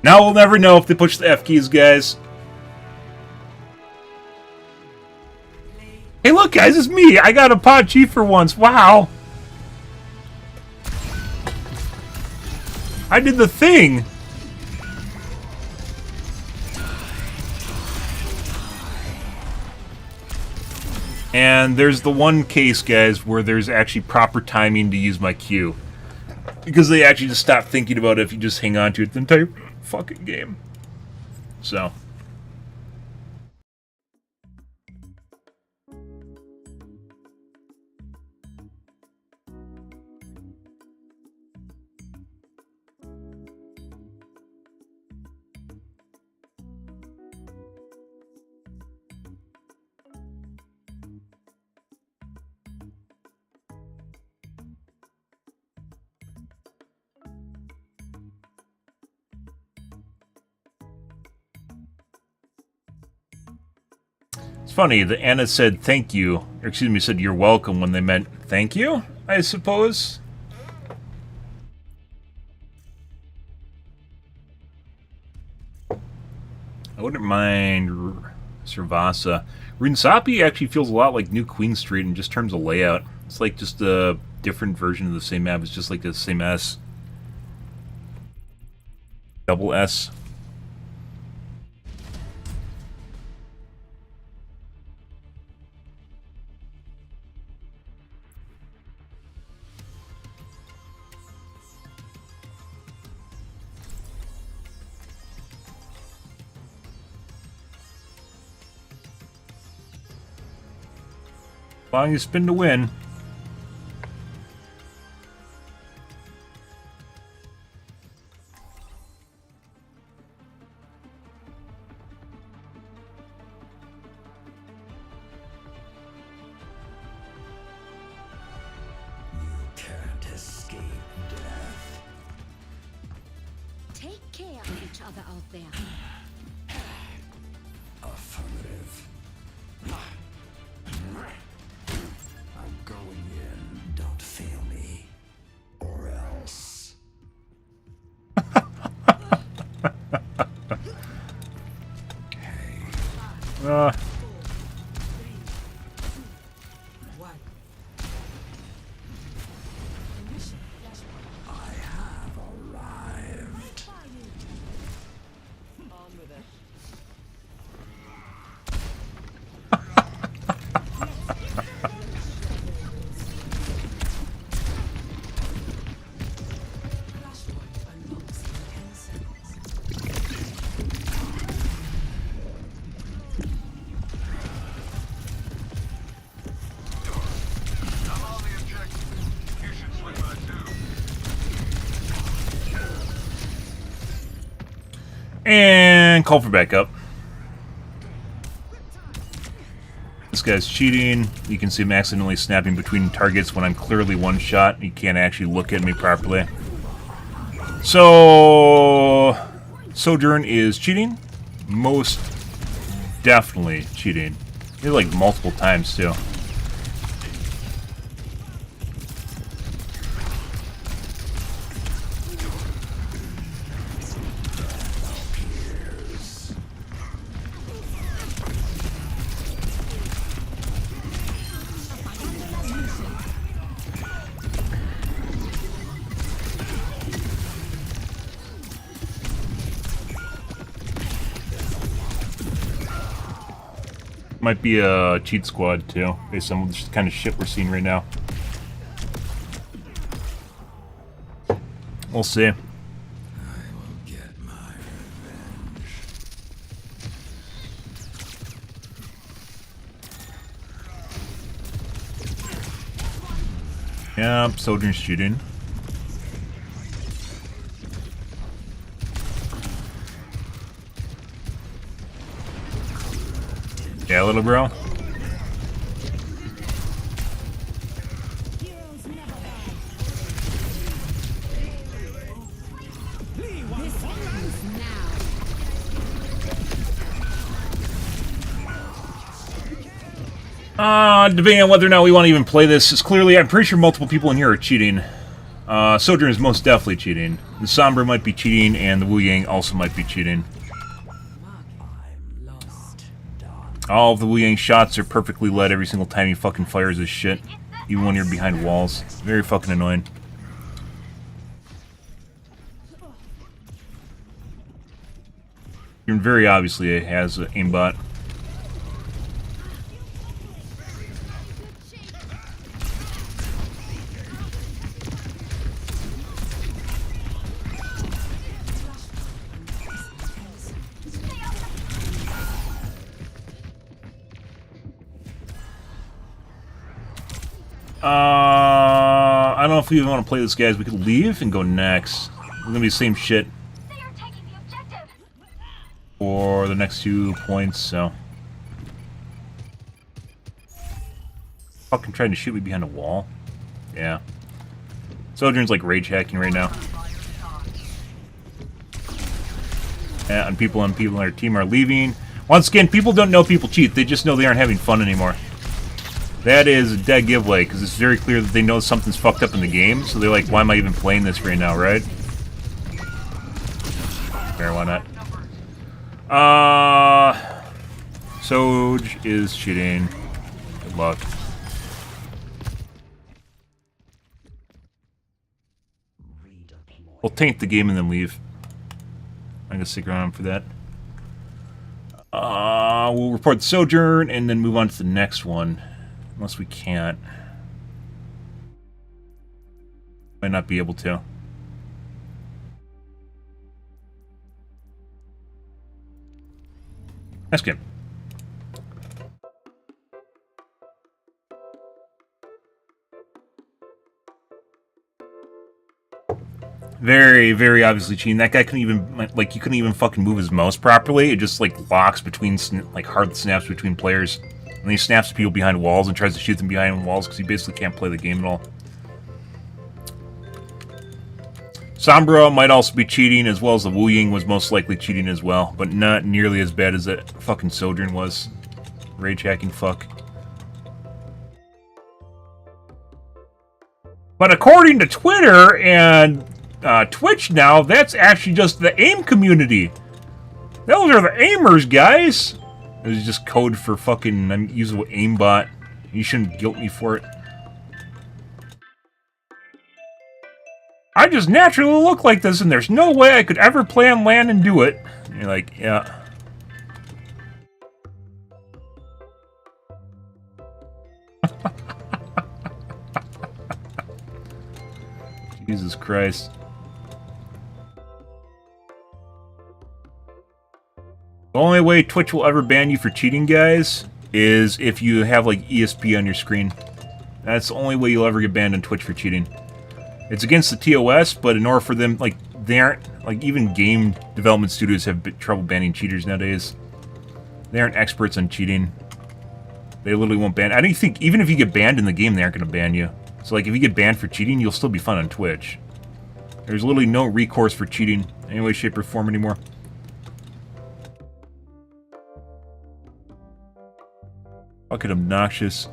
Now we'll never know if they push the F keys, guys. Hey, look, guys, it's me. I got a pod chief for once. Wow. I did the thing. And there's the one case, guys, where there's actually proper timing to use my Q. Because they actually just stop thinking about it if you just hang on to it the entire fucking game. So. It's funny, the Anna said thank you, or excuse me, said you're welcome when they meant thank you, I suppose. I wouldn't mind Servasa. Rinsapi actually feels a lot like New Queen Street in just terms of layout. It's like just a different version of the same map. It's just like the same S. Double S. As long as you spin to win. Can't escape death. Take care of each other out there. Affirmative. I'm going in. Don't fail me. Or else. Uh, I have arrived. I'm on the objective. You should swing by too. and call for backup. This guy's cheating. You can see him accidentally snapping between targets when I'm clearly one shot. He can't actually look at me properly. So, Sojourn is cheating. Most definitely cheating. Maybe like multiple times too. Might be a cheat squad too, based on the kind of shit we're seeing right now. We'll see. I will get my revenge. Yeah, Sojourn's shooting. Yeah, little bro. Debating on whether or not we want to even play this is clearly, I'm pretty sure multiple people in here are cheating. Sojourn is most definitely cheating. The Sombra might be cheating, and the Wu Yang also might be cheating. I'm lost. Done. All of the Wu Yang shots are perfectly led every single time he fucking fires his shit. Even when you're behind walls. Very fucking annoying. You're very obviously has an aimbot. I don't know if we even want to play this, guys. We could leave and go next. We're gonna be the same shit They are taking the objective. for the next 2 points, so. Fucking trying to shoot me behind a wall. Yeah. Sojourn's like rage hacking right now. Yeah, and people on our team are leaving. Once again, people don't know people cheat. They just know they aren't having fun anymore. That is a dead giveaway, because it's very clear that they know something's fucked up in the game, so they're like, why am I even playing this right now, right? Fair, why not? Soj is cheating. Good luck. We'll taint the game and then leave. I'm gonna stick around for that. We'll report the Sojourn and then move on to the next one. Unless we can't. Might not be able to. Nice game. Very, very obviously cheating. That guy couldn't even, like, you couldn't even fucking move his mouse properly. It just, like, locks between, like, hard snaps between players. And he snaps people behind walls and tries to shoot them behind walls because he basically can't play the game at all. Sombra might also be cheating, as well as the Wu Ying was most likely cheating as well, but not nearly as bad as that fucking Sojourn was. Rage hacking fuck. But according to Twitter and Twitch now, that's actually just the AIM community. Those are the aimers, guys. It was just code for fucking unusable aimbot. You shouldn't guilt me for it. I just naturally look like this, and there's no way I could ever play on LAN and do it. And you're like, yeah. Jesus Christ. The only way Twitch will ever ban you for cheating, guys, is if you have, like, ESP on your screen. That's the only way you'll ever get banned on Twitch for cheating. It's against the TOS, but in order for them, like, they aren't, like, even game development studios have trouble banning cheaters nowadays. They aren't experts on cheating. They literally won't ban. I don't think, even if you get banned in the game, they aren't going to ban you. So, like, if you get banned for cheating, you'll still be fun on Twitch. There's literally no recourse for cheating in any way, shape, or form anymore. Fucking obnoxious.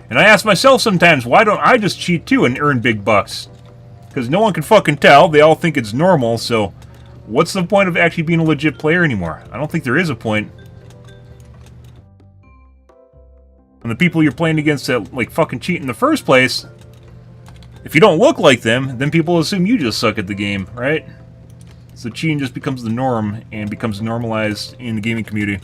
And I ask myself sometimes, why don't I just cheat too and earn big bucks? Because no one can fucking tell. They all think it's normal, so what's the point of actually being a legit player anymore? I don't think there is a point. And the people you're playing against that, like, fucking cheat in the first place, if you don't look like them, then people assume you just suck at the game, right? So cheating just becomes the norm and becomes normalized in the gaming community.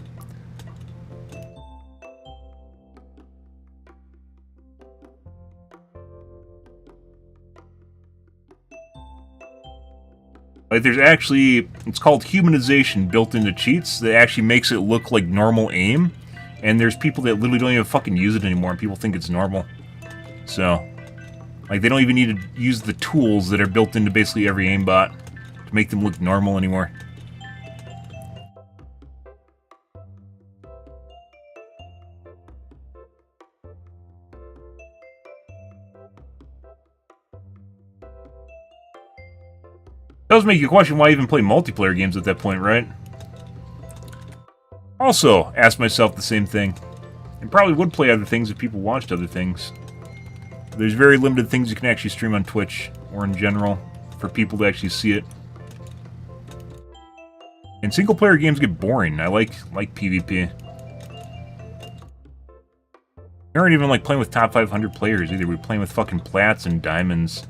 Like, there's actually, it's called humanization built into cheats that actually makes it look like normal aim. And there's people that literally don't even fucking use it anymore, and people think it's normal. So, like, they don't even need to use the tools that are built into basically every aimbot to make them look normal anymore. It does make you question why even play multiplayer games at that point, right? Also, ask myself the same thing. And probably would play other things if people watched other things. There's very limited things you can actually stream on Twitch, or in general, for people to actually see it. And single-player games get boring. I like PvP. We aren't even, like, playing with top 500 players either. We're playing with fucking plats and diamonds.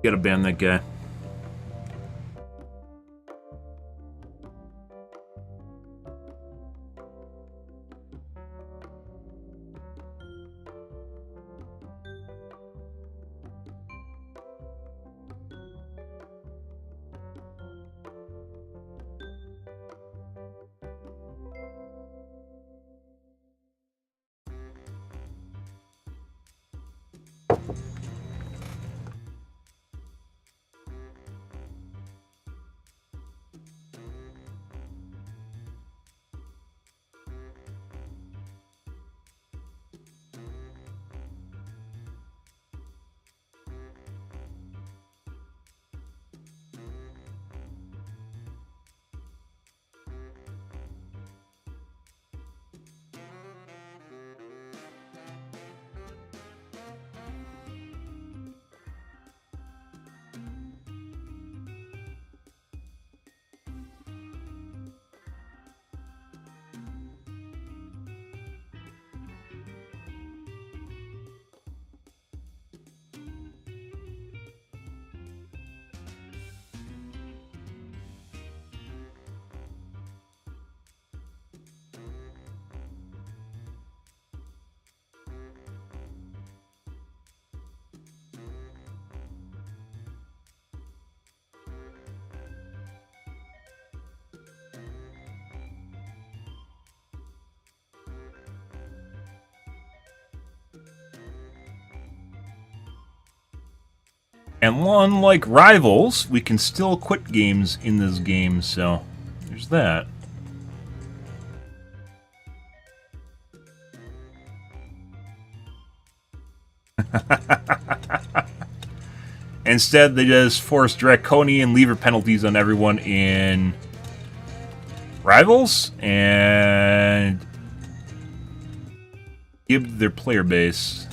Gotta ban that guy. And unlike Rivals, we can still quit games in this game, so there's that. Instead, they just force draconian lever penalties on everyone in Rivals and give their player base.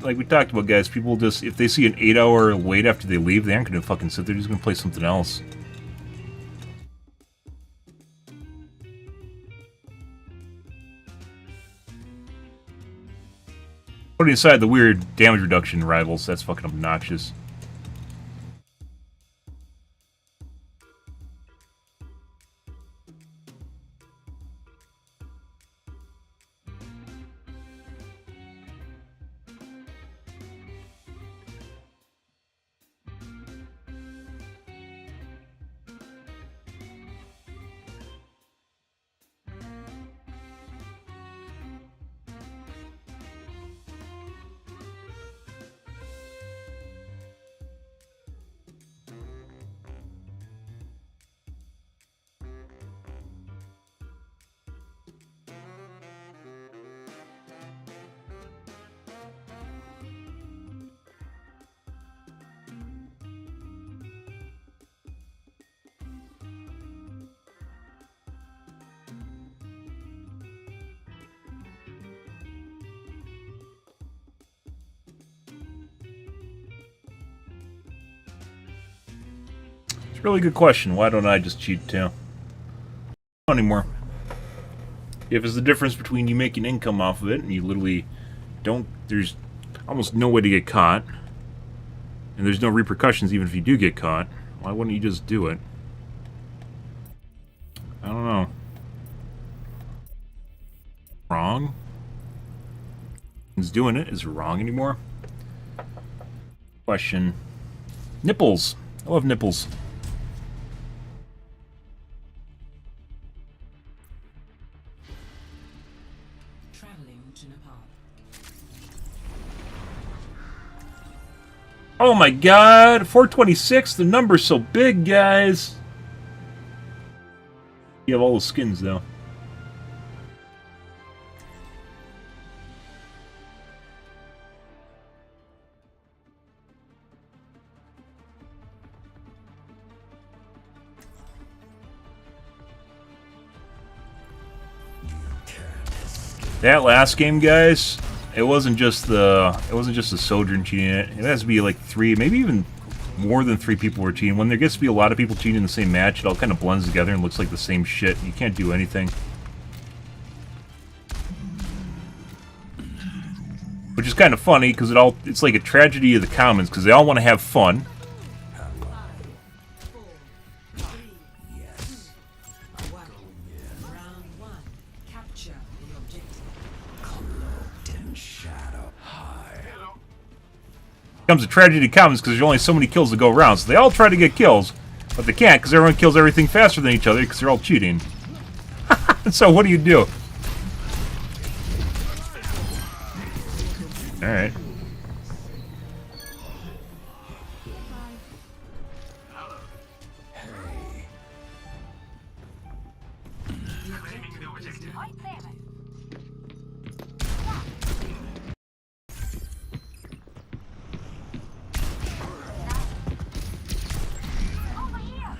Like we talked about, guys, people just, if they see an 8-hour wait after they leave, they aren't going to fucking sit there. They're just going to play something else. Putting aside the weird damage reduction in Rivals, that's fucking obnoxious. It's a really good question. Why don't I just cheat too? Not anymore. If it's the difference between you making income off of it and you literally don't, there's almost no way to get caught, and there's no repercussions even if you do get caught, why wouldn't you just do it? I don't know. Wrong? Who's doing it? Is it wrong anymore? Question. Nipples. I love nipples. Traveling to Nepal. Oh my god! 426, the number's so big, guys! You have all the skins, though. That last game, guys, it wasn't just the Sojourn cheating it. It has to be like 3, maybe even more than 3 people were cheating. When there gets to be a lot of people cheating in the same match, it all kind of blends together and looks like the same shit. You can't do anything. Which is kind of funny because it's like a tragedy of the commons because they all want to have fun. Yes. Round 1. Capture the objective. Cloaked in shadow. High. Becomes a tragedy of commons because there's only so many kills to go around, so they all try to get kills, but they can't because everyone kills everything faster than each other because they're all cheating. So what do you do? Alright. Hey. Right there. Over here.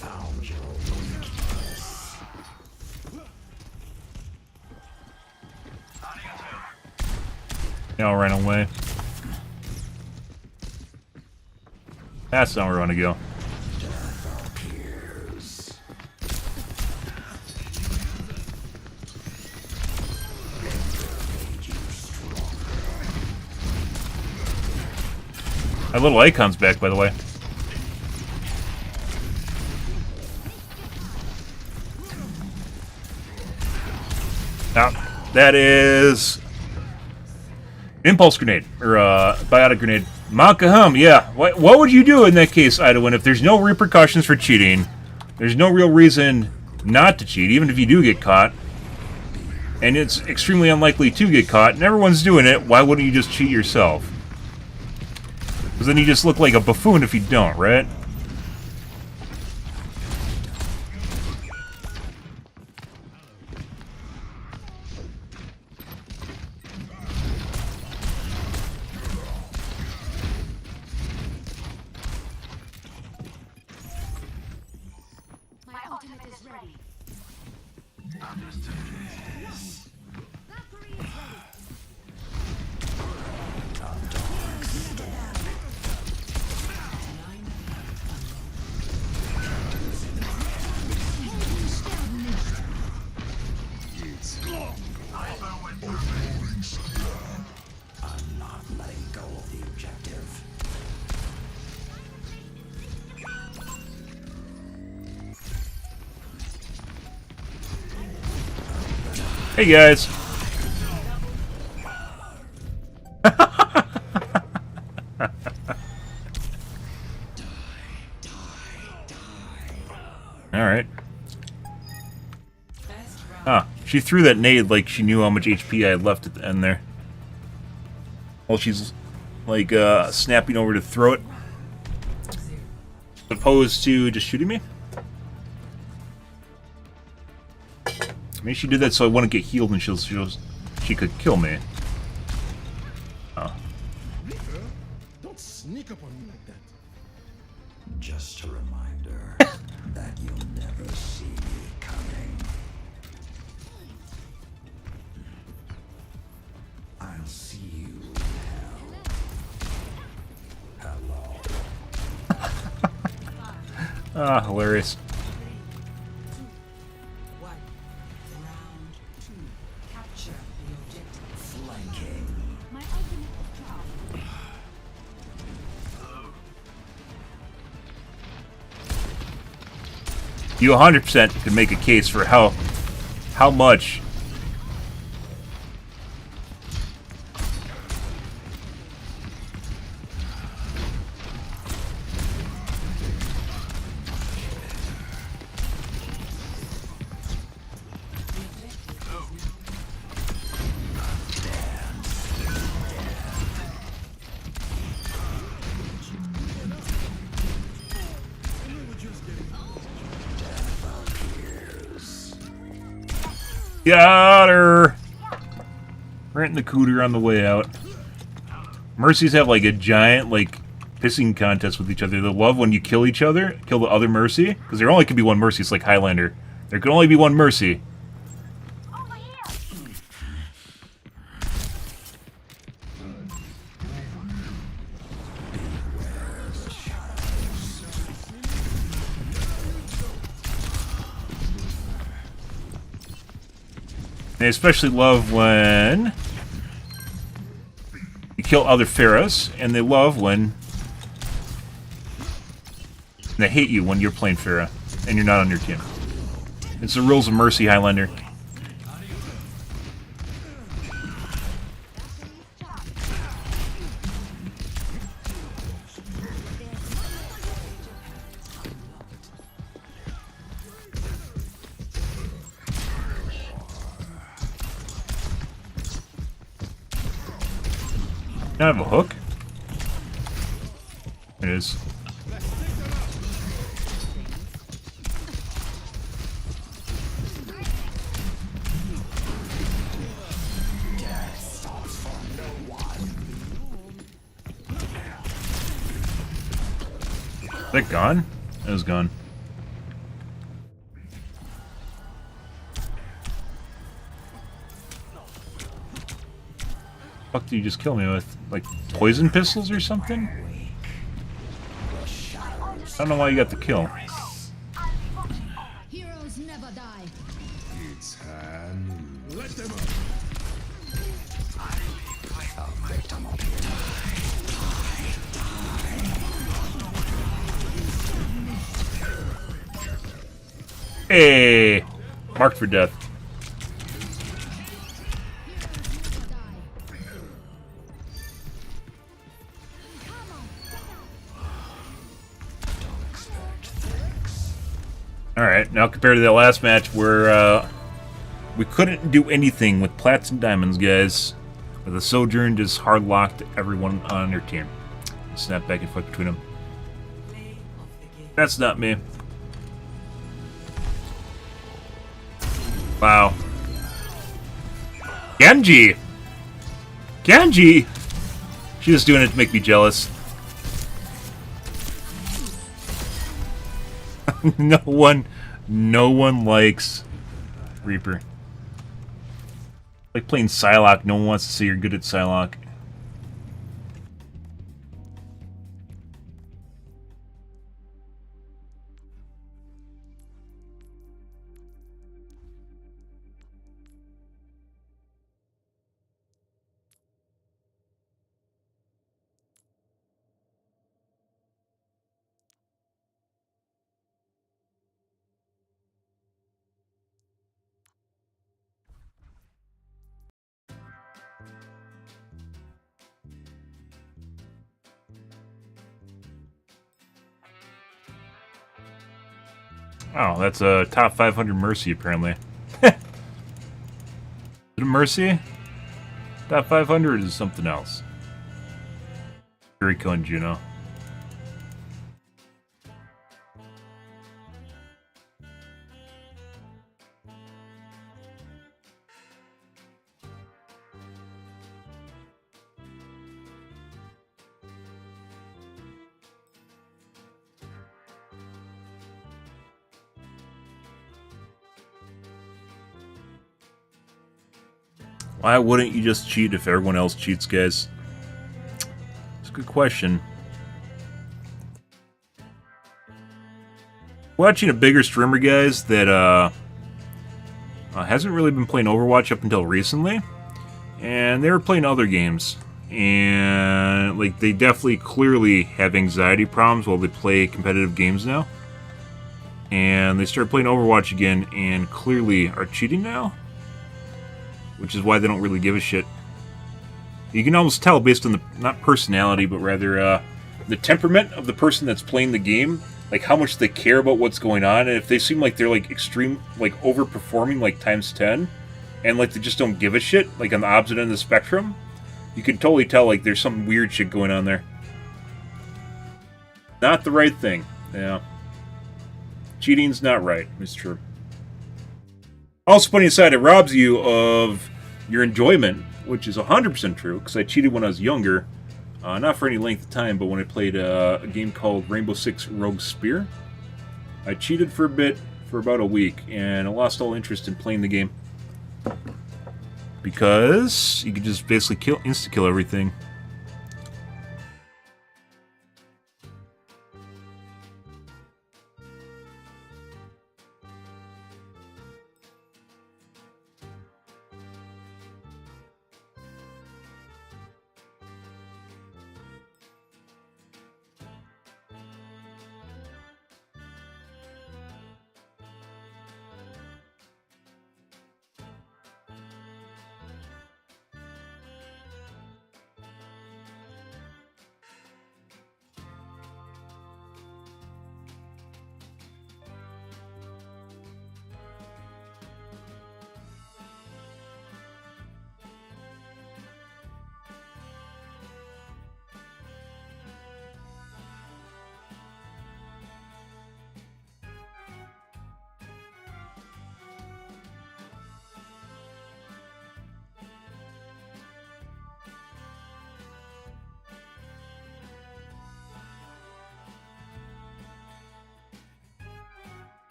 Found your weakness. They all ran away. That's not where we want to go. Appears. My little icon's back, by the way. That is impulse grenade or biotic grenade. Malkahum, yeah. What would you do in that case, Idowin, if there's no repercussions for cheating? There's no real reason not to cheat, even if you do get caught. And it's extremely unlikely to get caught, and everyone's doing it. Why wouldn't you just cheat yourself? Because then you just look like a buffoon if you don't, right? My ultimate is ready. I'm not letting go of the objective. Hey guys. Alright. Ah, she threw that nade like she knew how much HP I had left at the end there. While she's, like, snapping over to throw it. As opposed to just shooting me. Maybe she did that so I wouldn't get healed and she could kill me. Oh. Don't sneak up on me like that. Just a reminder that you'll never see me coming. I'll see you in hell. Hello. Ah, hilarious. One. Round two. Capture the objective. Flanking. My ultimate is drawn. You 100% can make a case for how much got her! Right in the cooter on the way out. Mercies have like a giant, like, pissing contest with each other. They love when you kill each other, kill the other Mercy. Because there only can be one Mercy, it's like Highlander. There can only be one Mercy. Over here. They especially love when you kill other Pharaohs, and they love when they hate you when you're playing Pharaoh and you're not on your team. It's the rules of Mercy, Highlander. Can I have a hook? It is. Is that gone? It was gone. What the fuck did you just kill me with? Like poison pistols or something? I don't know why you got the kill. Heroes never die. It's hand. Let them up. Hey! Marked for death. Alright, now compared to that last match where we couldn't do anything with plats and diamonds, guys. With the Sojourn just hard locked everyone on their team. Snap back and forth between them. That's not me. Wow. Genji! Genji! She's just doing it to make me jealous. No one likes Reaper. Like playing Psylocke, no one wants to say you're good at Psylocke. Oh, that's a top 500 Mercy, apparently. Is it a Mercy? Top 500 is something else. Very con Juno. Why wouldn't you just cheat if everyone else cheats, guys? It's a good question. Watching a bigger streamer, guys, that hasn't really been playing Overwatch up until recently, and they were playing other games, and like they definitely clearly have anxiety problems while they play competitive games now, and they start playing Overwatch again and clearly are cheating now. Which is why they don't really give a shit. You can almost tell based on the, not personality, but rather the temperament of the person that's playing the game, like how much they care about what's going on, and if they seem like they're like extreme, like overperforming like times 10, and like they just don't give a shit, like on the opposite end of the spectrum, you can totally tell like there's some weird shit going on there. Not the right thing, yeah. Cheating's not right, it's true. Also, putting aside, it robs you of your enjoyment, which is 100% true, because I cheated when I was younger. Not for any length of time, but when I played a game called Rainbow Six Rogue Spear. I cheated for a bit, for about a week, and I lost all interest in playing the game. Because you could just basically insta-kill everything.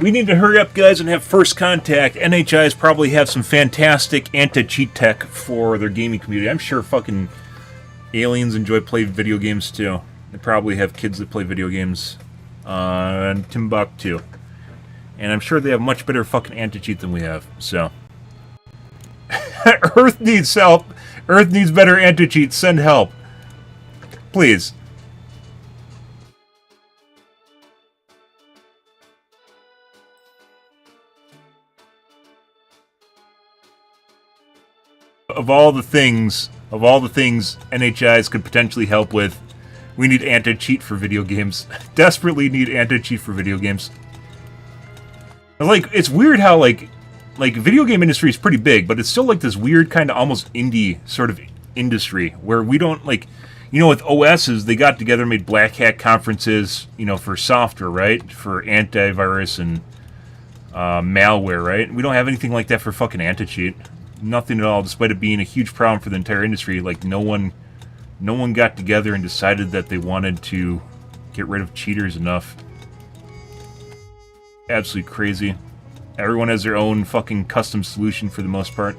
We need to hurry up, guys, and have first contact. NHIs probably have some fantastic anti-cheat tech for their gaming community. I'm sure fucking aliens enjoy playing video games, too. They probably have kids that play video games. And Timbuktu. And I'm sure they have much better fucking anti-cheat than we have, so. Earth needs help. Earth needs better anti-cheat. Send help. Please. Of all the things NHIs could potentially help with, we need anti-cheat for video games. Desperately need anti-cheat for video games. Like, it's weird how, like, video game industry is pretty big, but it's still, like, this weird kind of almost indie sort of industry where we don't, like, you know, with OSs, they got together and made black hat conferences, you know, for software, right? For antivirus and malware, right? We don't have anything like that for fucking anti-cheat. Nothing at all, despite it being a huge problem for the entire industry. Like, no one got together and decided that they wanted to get rid of cheaters enough. Absolutely crazy. Everyone has their own fucking custom solution for the most part.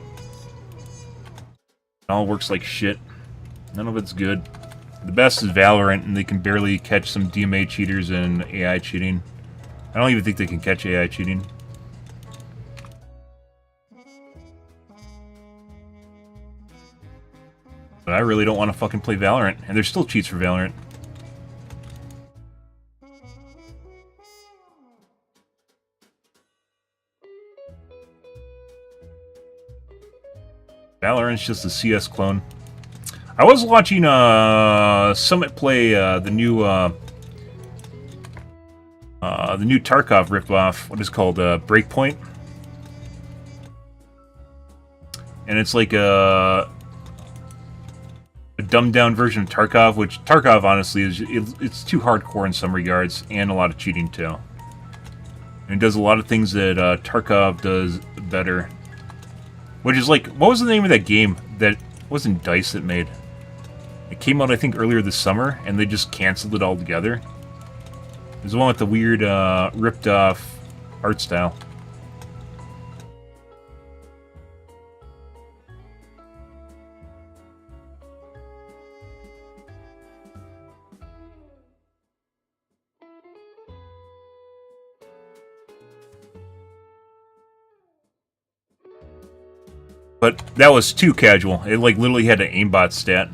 It all works like shit. None of it's good. The best is Valorant, and they can barely catch some DMA cheaters and AI cheating. I don't even think they can catch AI cheating. But I really don't want to fucking play Valorant, and there's still cheats for Valorant. Valorant's just a CS clone. I was watching Summit play the new Tarkov ripoff. What is it called? Breakpoint, and it's like a dumbed down version of Tarkov, which Tarkov honestly is it's too hardcore in some regards and a lot of cheating too. And it does a lot of things that Tarkov does better. Which is like, what was the name of that game that wasn't DICE that made? It came out, I think, earlier this summer, and they just canceled it altogether. There's the one with the weird, ripped-off art style. But that was too casual. It, like, literally had an aimbot stat.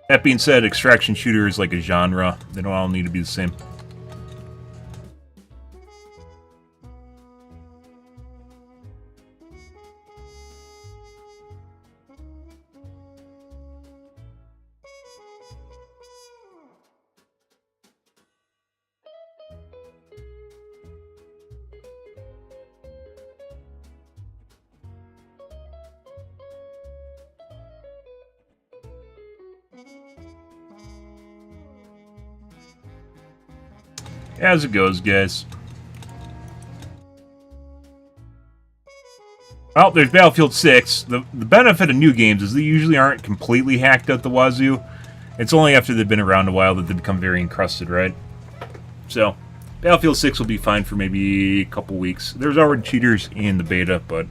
That being said, extraction shooter is like a genre. They don't all need to be the same. As it goes, guys. Well, there's Battlefield 6. The benefit of new games is they usually aren't completely hacked out the wazoo. It's only after they've been around a while that they become very encrusted, right? So, Battlefield 6 will be fine for maybe a couple weeks. There's already cheaters in the beta, but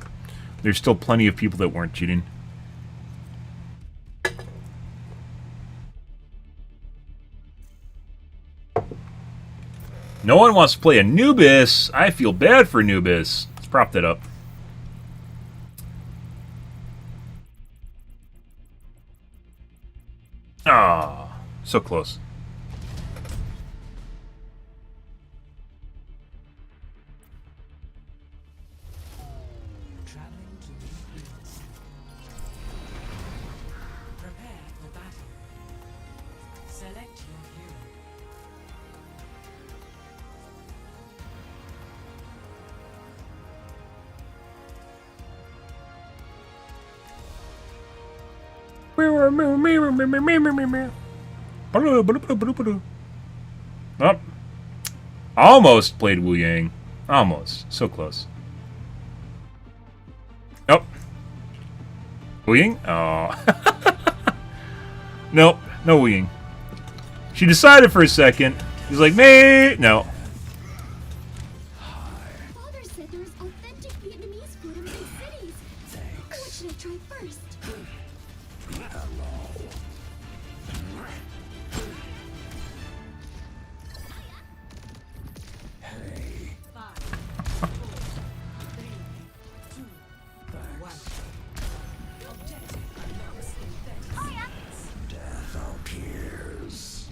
there's still plenty of people that weren't cheating. No one wants to play Anubis. I feel bad for Anubis. Let's prop that up. Ah, so close. Traveling to new places. Prepare for battle. Select your hero. Oh, almost played Wu Yang. Almost. So close. Nope. Wu Yang? Oh. Nope. No Wu Yang. She decided for a second. He's like, mate. No. Father said there is authentic Vietnamese food in big cities. What should I try first? Death appears.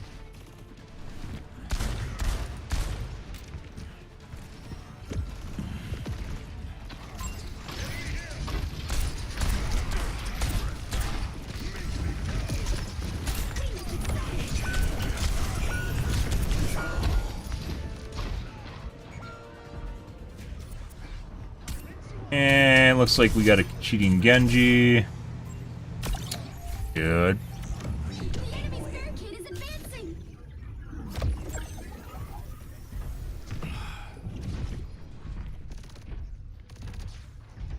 And looks like we got a cheating Genji. Good. The enemy's barricade is advancing.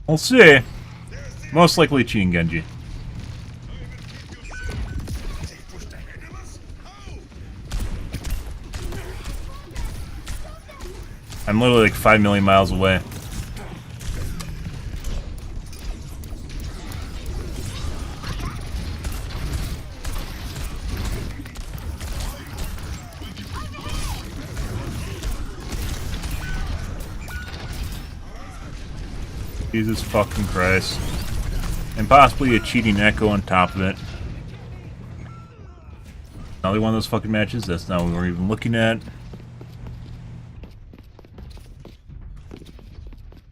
We'll see. Most likely cheating Genji. I'm literally like 5 million miles away. Jesus fucking Christ. And possibly a cheating echo on top of it. Another one of those fucking matches? That's not what we're even looking at.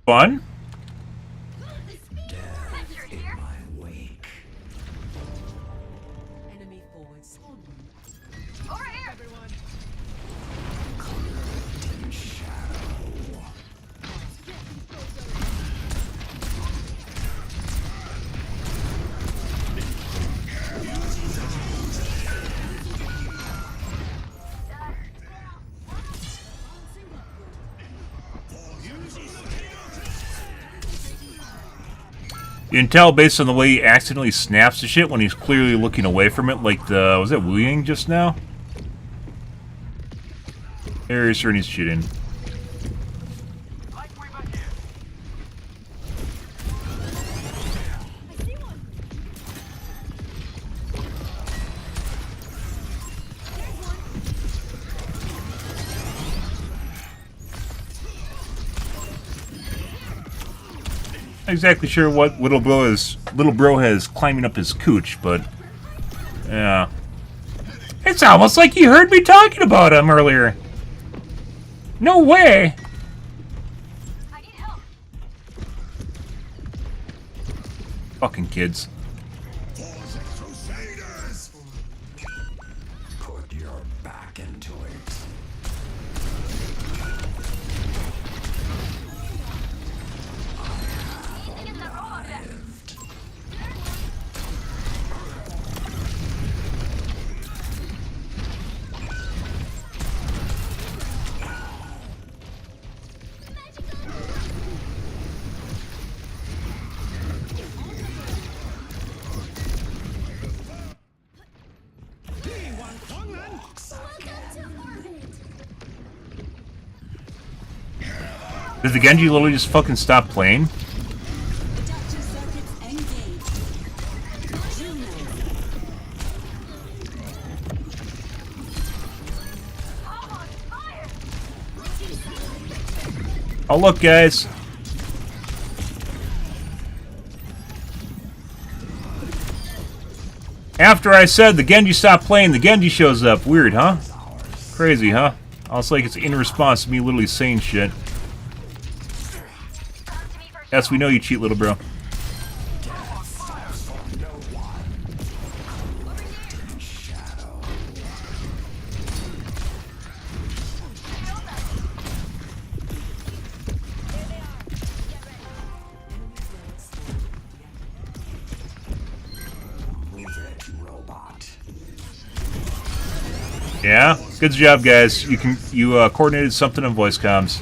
Fun? Death in my wake. Enemy forward spawn. In shadow. You can tell based on the way he accidentally snaps the shit when he's clearly looking away from it, like the... was that Wu Ying just now? Ares Cerny's shooting. Not exactly sure what little bro has climbing up his cooch, but yeah. It's almost like you heard me talking about him earlier. No way. I need help. Fucking kids. Crusaders! Put your back into it. Did the Genji literally just fucking stop playing? Oh look, guys. After I said the Genji stopped playing, the Genji shows up. Weird, huh? Crazy, huh? Almost like it's in response to me literally saying shit. Yes, we know you cheat, little bro. Yeah, good job, guys. You coordinated something on voice comms.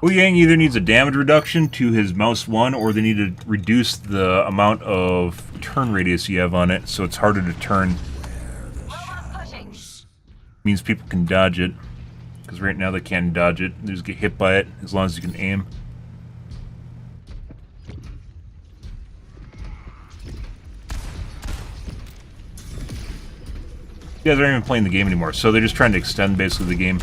Wu Yang either needs a damage reduction to his mouse 1, or they need to reduce the amount of turn radius you have on it, so it's harder to turn. Means people can dodge it, because right now they can't dodge it. They just get hit by it as long as you can aim. You guys aren't even playing the game anymore, so they're just trying to extend basically the game.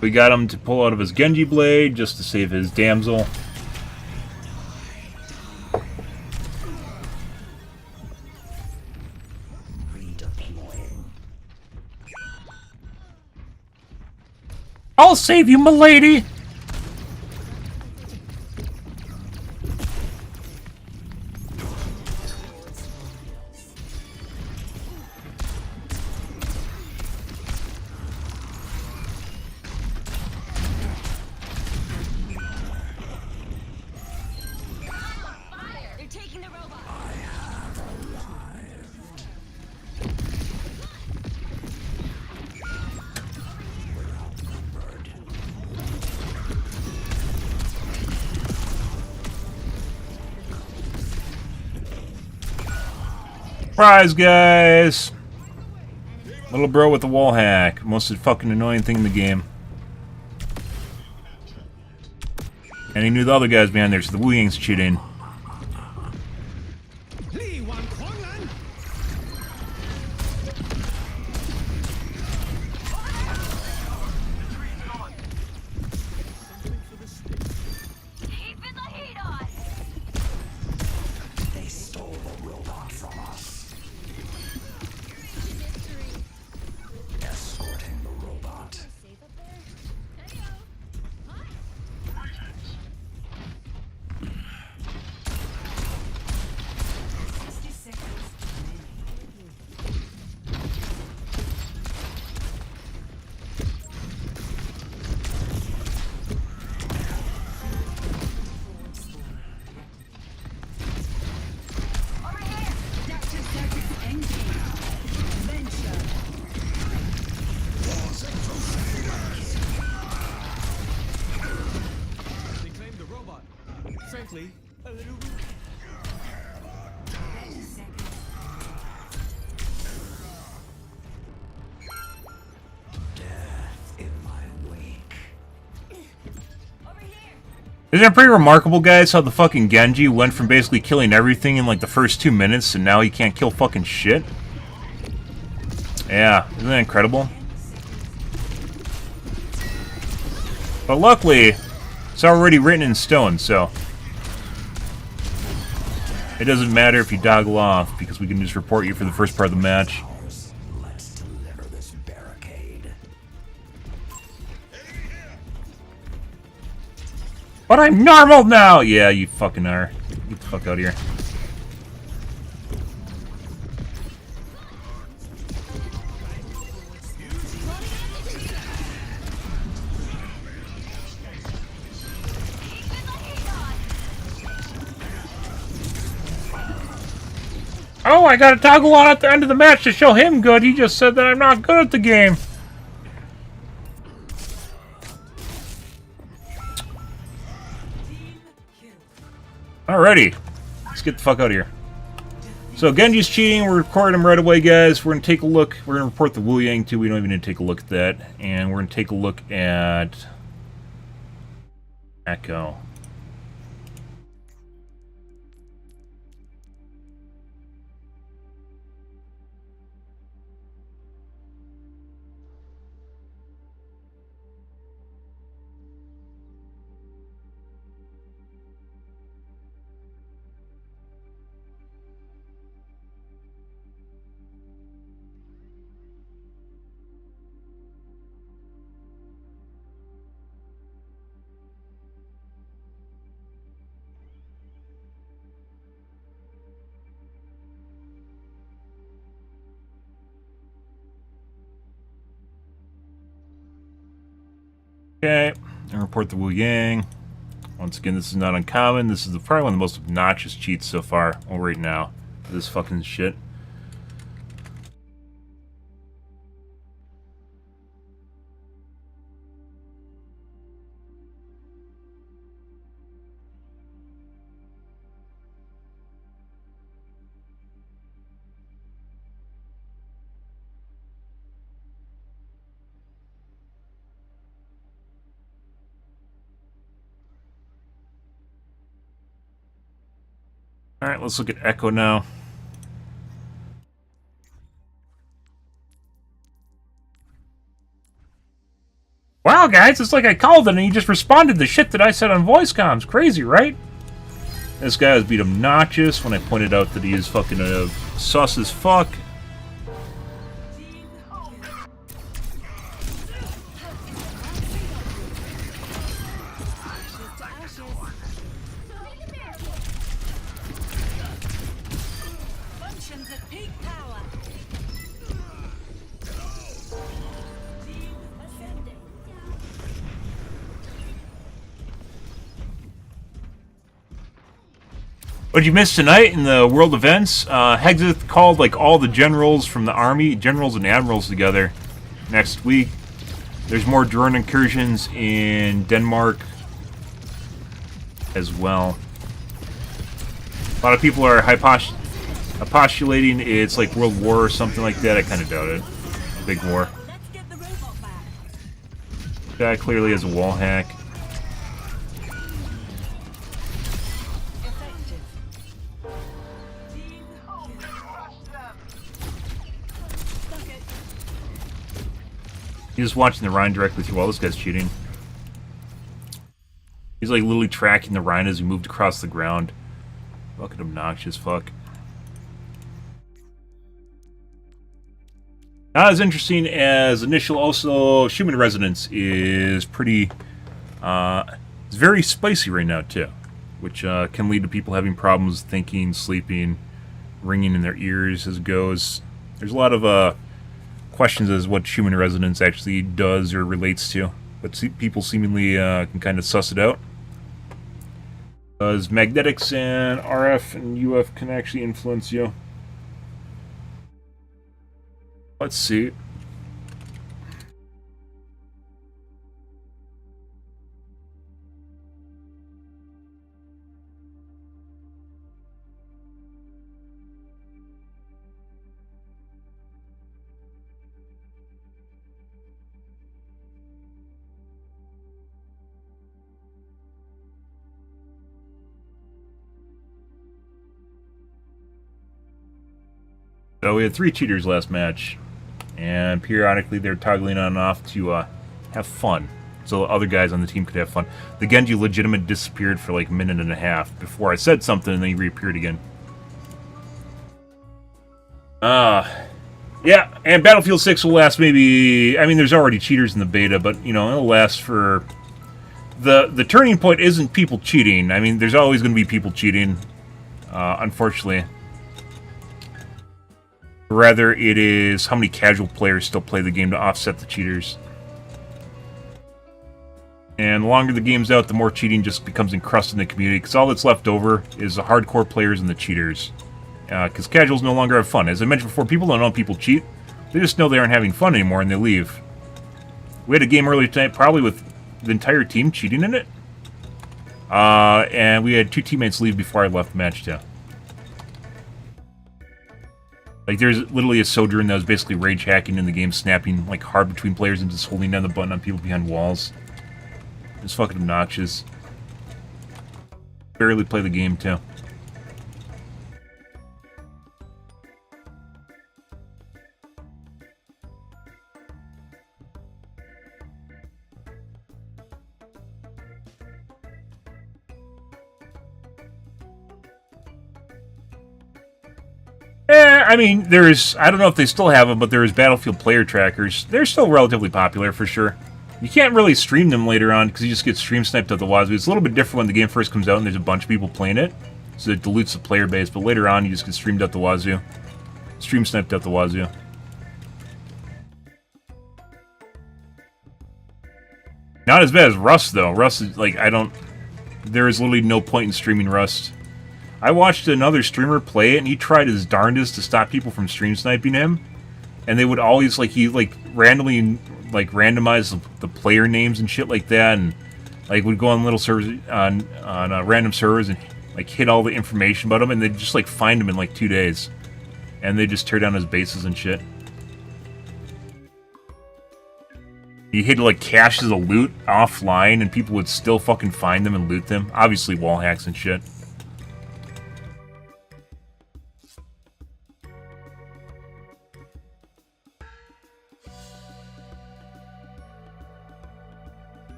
We got him to pull out of his Genji blade just to save his damsel. Redeploying. I'll save you, milady! They're taking the robot. Surprise, guys! Little bro with the wall hack. Most fucking annoying thing in the game. And he knew the other guys behind there, so the Wu Yang's cheating. Keeping the heat on. They stole the robot from us. Escorting the robot. They claimed the robot. Frankly, a little rude. Death in my wake. Isn't it pretty remarkable, guys, how the fucking Genji went from basically killing everything in like the first 2 minutes, and now he can't kill fucking shit? Yeah, isn't that incredible? But luckily, it's already written in stone, so it doesn't matter if you doggle off, because we can just report you for the first part of the match. Let's deliver this barricade. But I'm normal now! Yeah, you fucking are. Get the fuck out of here. Oh, I gotta toggle on at the end of the match to show him good. He just said that I'm not good at the game. Alrighty. Let's get the fuck out of here. So Genji's cheating. We're recording him right away, guys. We're gonna take a look. We're gonna report the Wu Yang too. We don't even need to take a look at that. And we're gonna take a look at Echo. Okay, and report the Wu Yang. Once again, this is not uncommon. This is probably one of the most obnoxious cheats so far. Oh, right now. This fucking shit. Alright, let's look at Echo now. Wow, guys, it's like I called it and he just responded to the shit that I said on voice comms. Crazy, right? This guy was beat obnoxious when I pointed out that he is fucking sus as fuck. Functions at peak power. What'd you miss tonight in the world events? Hexith called like all the generals from the army, generals and admirals together next week. There's more drone incursions in Denmark as well. A lot of people are postulating it's like World War or something like that. I kind of doubt it. Big war. Let's get the robot back. Guy clearly has a wall hack. Effective. He's just watching the Rhine directly through. Well, this guy's cheating. He's like literally tracking the Rhine as he moved across the ground. Fucking obnoxious fuck. Not as interesting as initial. Also, human resonance is pretty. It's very spicy right now too, which can lead to people having problems thinking, sleeping, ringing in their ears as it goes. There's a lot of questions as what human resonance actually does or relates to, but people seemingly can kind of suss it out. Because magnetics and RF and UF can actually influence you. Let's see. So we had 3 cheaters last match, and periodically they're toggling on and off to have fun, so other guys on the team could have fun. The Genji legitimate disappeared for like a minute and a half before I said something, and then he reappeared again. Yeah, and Battlefield 6 will last maybe. I mean, there's already cheaters in the beta, but you know it'll last for. The turning point isn't people cheating. I mean, there's always going to be people cheating, unfortunately. Rather, it is how many casual players still play the game to offset the cheaters. And the longer the game's out, the more cheating just becomes encrusted in the community, because all that's left over is the hardcore players and the cheaters. Because casuals no longer have fun. As I mentioned before, people don't know people cheat. They just know they aren't having fun anymore, and they leave. We had a game earlier tonight, probably with the entire team cheating in it. And we had 2 teammates leave before I left the match, too. Like, there's literally a Sojourn that was basically rage hacking in the game, snapping, like, hard between players and just holding down the button on people behind walls. It's fucking obnoxious. Barely play the game, too. I mean, there's... I don't know if they still have them, but there's Battlefield player trackers. They're still relatively popular, for sure. You can't really stream them later on, because you just get stream sniped at the wazoo. It's a little bit different when the game first comes out and there's a bunch of people playing it. So it dilutes the player base, but later on you just get streamed at the wazoo. Stream sniped at the wazoo. Not as bad as Rust, though. Rust is, like, I don't... There is literally no point in streaming Rust. I watched another streamer play it, and he tried his darndest to stop people from stream sniping him. And they would always, like, he, like, randomly, like, randomize the player names and shit like that, and, like, would go on little servers, on random servers and, like, hit all the information about him, and they'd just, like, find him in, like, 2 days. And they'd just tear down his bases and shit. He had to, like, cache as a loot offline, and people would still fucking find them and loot them. Obviously, wall hacks and shit.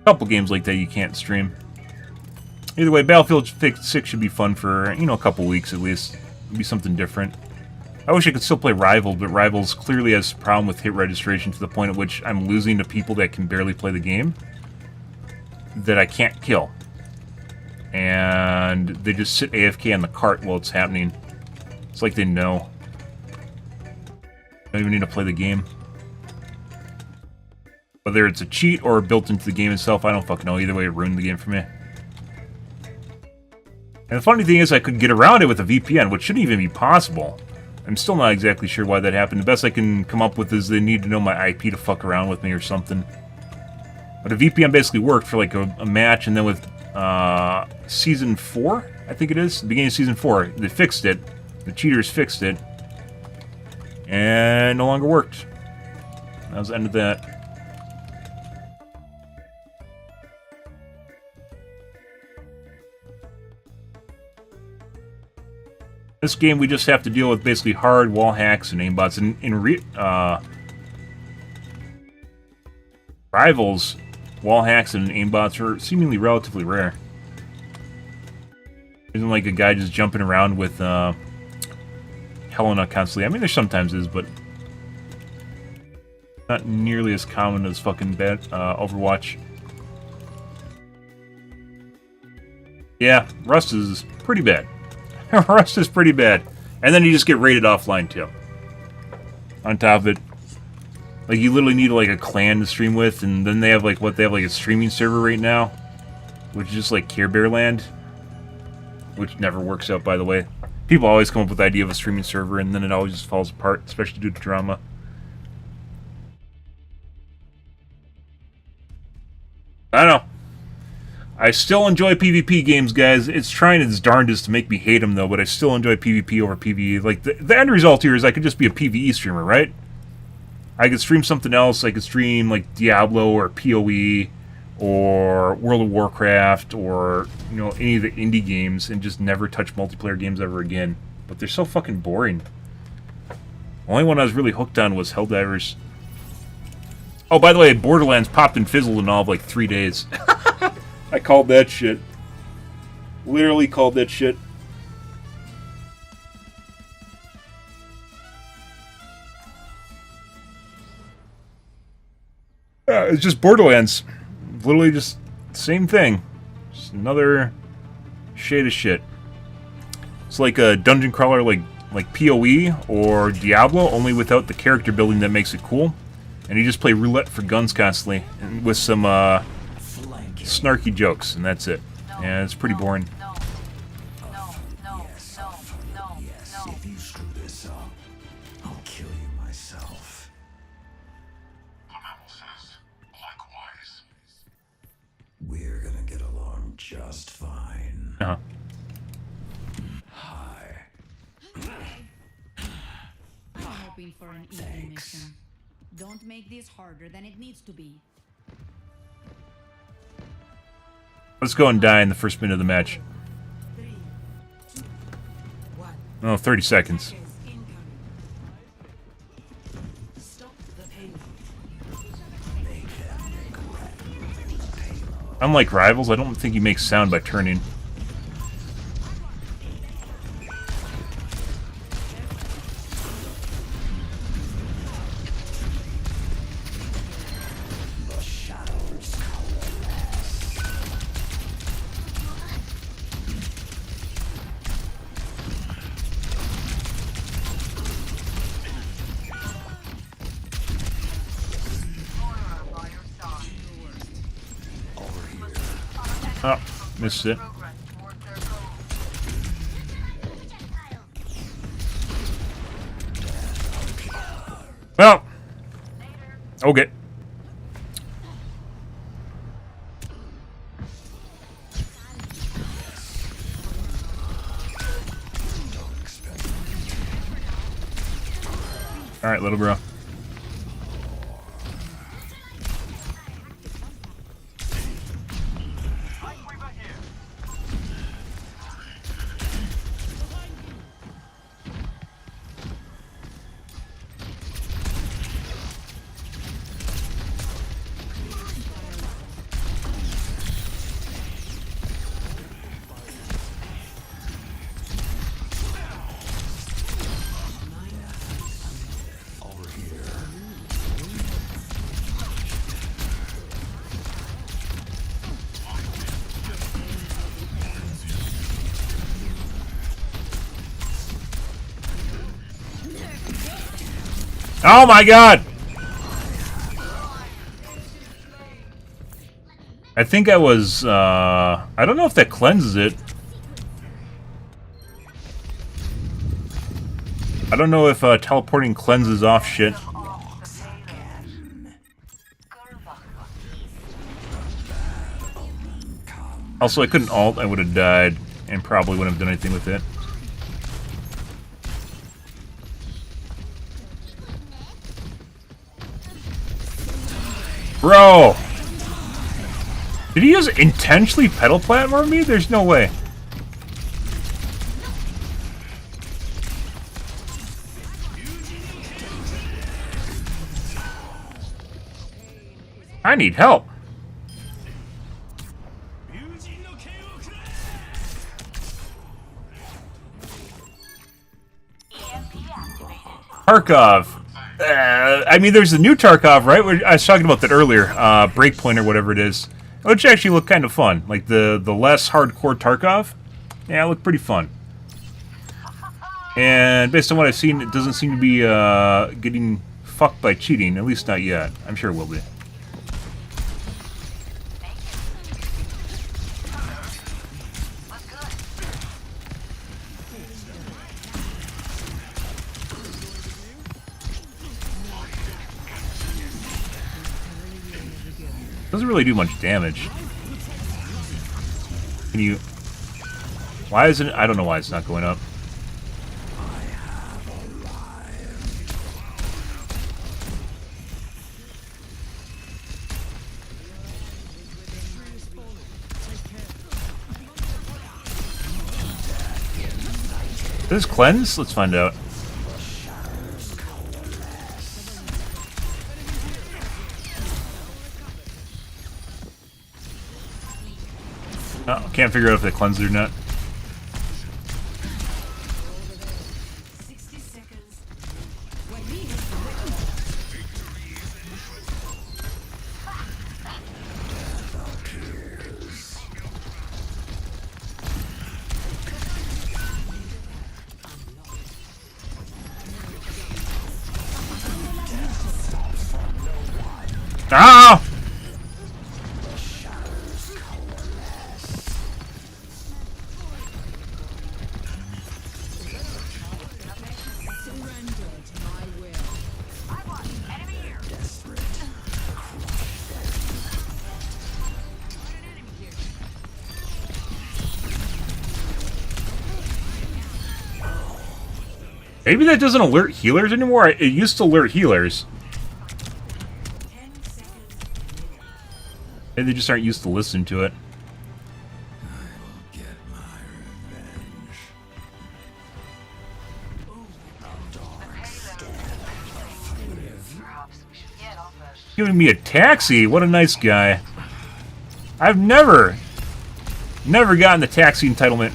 couple games like that you can't stream. Either way, Battlefield 6 should be fun for, you know, a couple weeks at least. It'd be something different. I wish I could still play Rivals, but Rivals clearly has a problem with hit registration to the point at which I'm losing to people that can barely play the game that I can't kill. And they just sit AFK on the cart while it's happening. It's like they know. Don't even need to play the game. Whether it's a cheat or built into the game itself, I don't fucking know. Either way, it ruined the game for me. And the funny thing is, I could get around it with a VPN, which shouldn't even be possible. I'm still not exactly sure why that happened. The best I can come up with is they need to know my IP to fuck around with me or something. But a VPN basically worked for like a match, and then with Season 4, I think it is, the beginning of Season 4, they fixed it. The cheaters fixed it. And no longer worked. That was the end of that. This game, we just have to deal with basically hard wall hacks and aimbots. In Rivals, wall hacks and aimbots are seemingly relatively rare. Isn't like a guy just jumping around with Helena constantly. I mean, there sometimes is, but not nearly as common as fucking Overwatch. Yeah, Rust is pretty bad. Rust is pretty bad. And then you just get rated offline, too. On top of it. Like, you literally need, like, a clan to stream with, and then they have, like, what? They have, like, a streaming server right now, which is just, like, Care Bear Land, which never works out, by the way. People always come up with the idea of a streaming server, and then it always just falls apart, especially due to drama. I don't know. I still enjoy PvP games, guys. It's trying its darndest to make me hate them, though, but I still enjoy PvP over PvE. Like, the end result here is I could just be a PvE streamer, right? I could stream something else. I could stream, like, Diablo or PoE or World of Warcraft or, you know, any of the indie games and just never touch multiplayer games ever again. But they're so fucking boring. The only one I was really hooked on was Helldivers. Oh, by the way, Borderlands popped and fizzled in all of, like, 3 days. I called that shit. Literally called that shit. It's just Borderlands. Literally just same thing. Just another shade of shit. It's like a dungeon crawler like PoE or Diablo, only without the character building that makes it cool. And you just play roulette for guns constantly, and with some snarky jokes, and that's it. And it's pretty boring. Yes, if you screw this up, I'll kill you myself. Likewise. We're gonna get along just fine. Uh-huh. Hi. I'm hoping for an easy mission. Don't make this harder than it needs to be. Let's go and die in the first minute of the match. 3, 2, 1. Oh, 30 seconds. Incoming. Stop the payload. Unlike Rivals, I don't think he makes sound by turning. Oh, missed it. Well, okay. All right, little bro. Oh my god! I think I was, I don't know if that cleanses it. I don't know if teleporting cleanses off shit. Also, I couldn't ult, I would have died, and probably wouldn't have done anything with it. Bro! Did he just intentionally pedal platform me? There's no way. I need help. Tarkov. I mean, there's a new Tarkov, right? I was talking about that earlier. Breakpoint or whatever it is. Which actually looked kind of fun. Like the less hardcore Tarkov. Yeah, it looked pretty fun. And based on what I've seen, it doesn't seem to be getting fucked by cheating. At least not yet. I'm sure it will be. Doesn't really do much damage. Can you... Why isn't it... I don't know why it's not going up. Does this cleanse? Let's find out. Oh, can't figure out if they cleansed it or not. 60 seconds. Ah! Maybe that doesn't alert healers anymore. It used to alert healers. 10 seconds. Maybe they just aren't used to listening to it. Get my revenge. Giving me a taxi. What a nice guy. I've never gotten the taxi entitlement.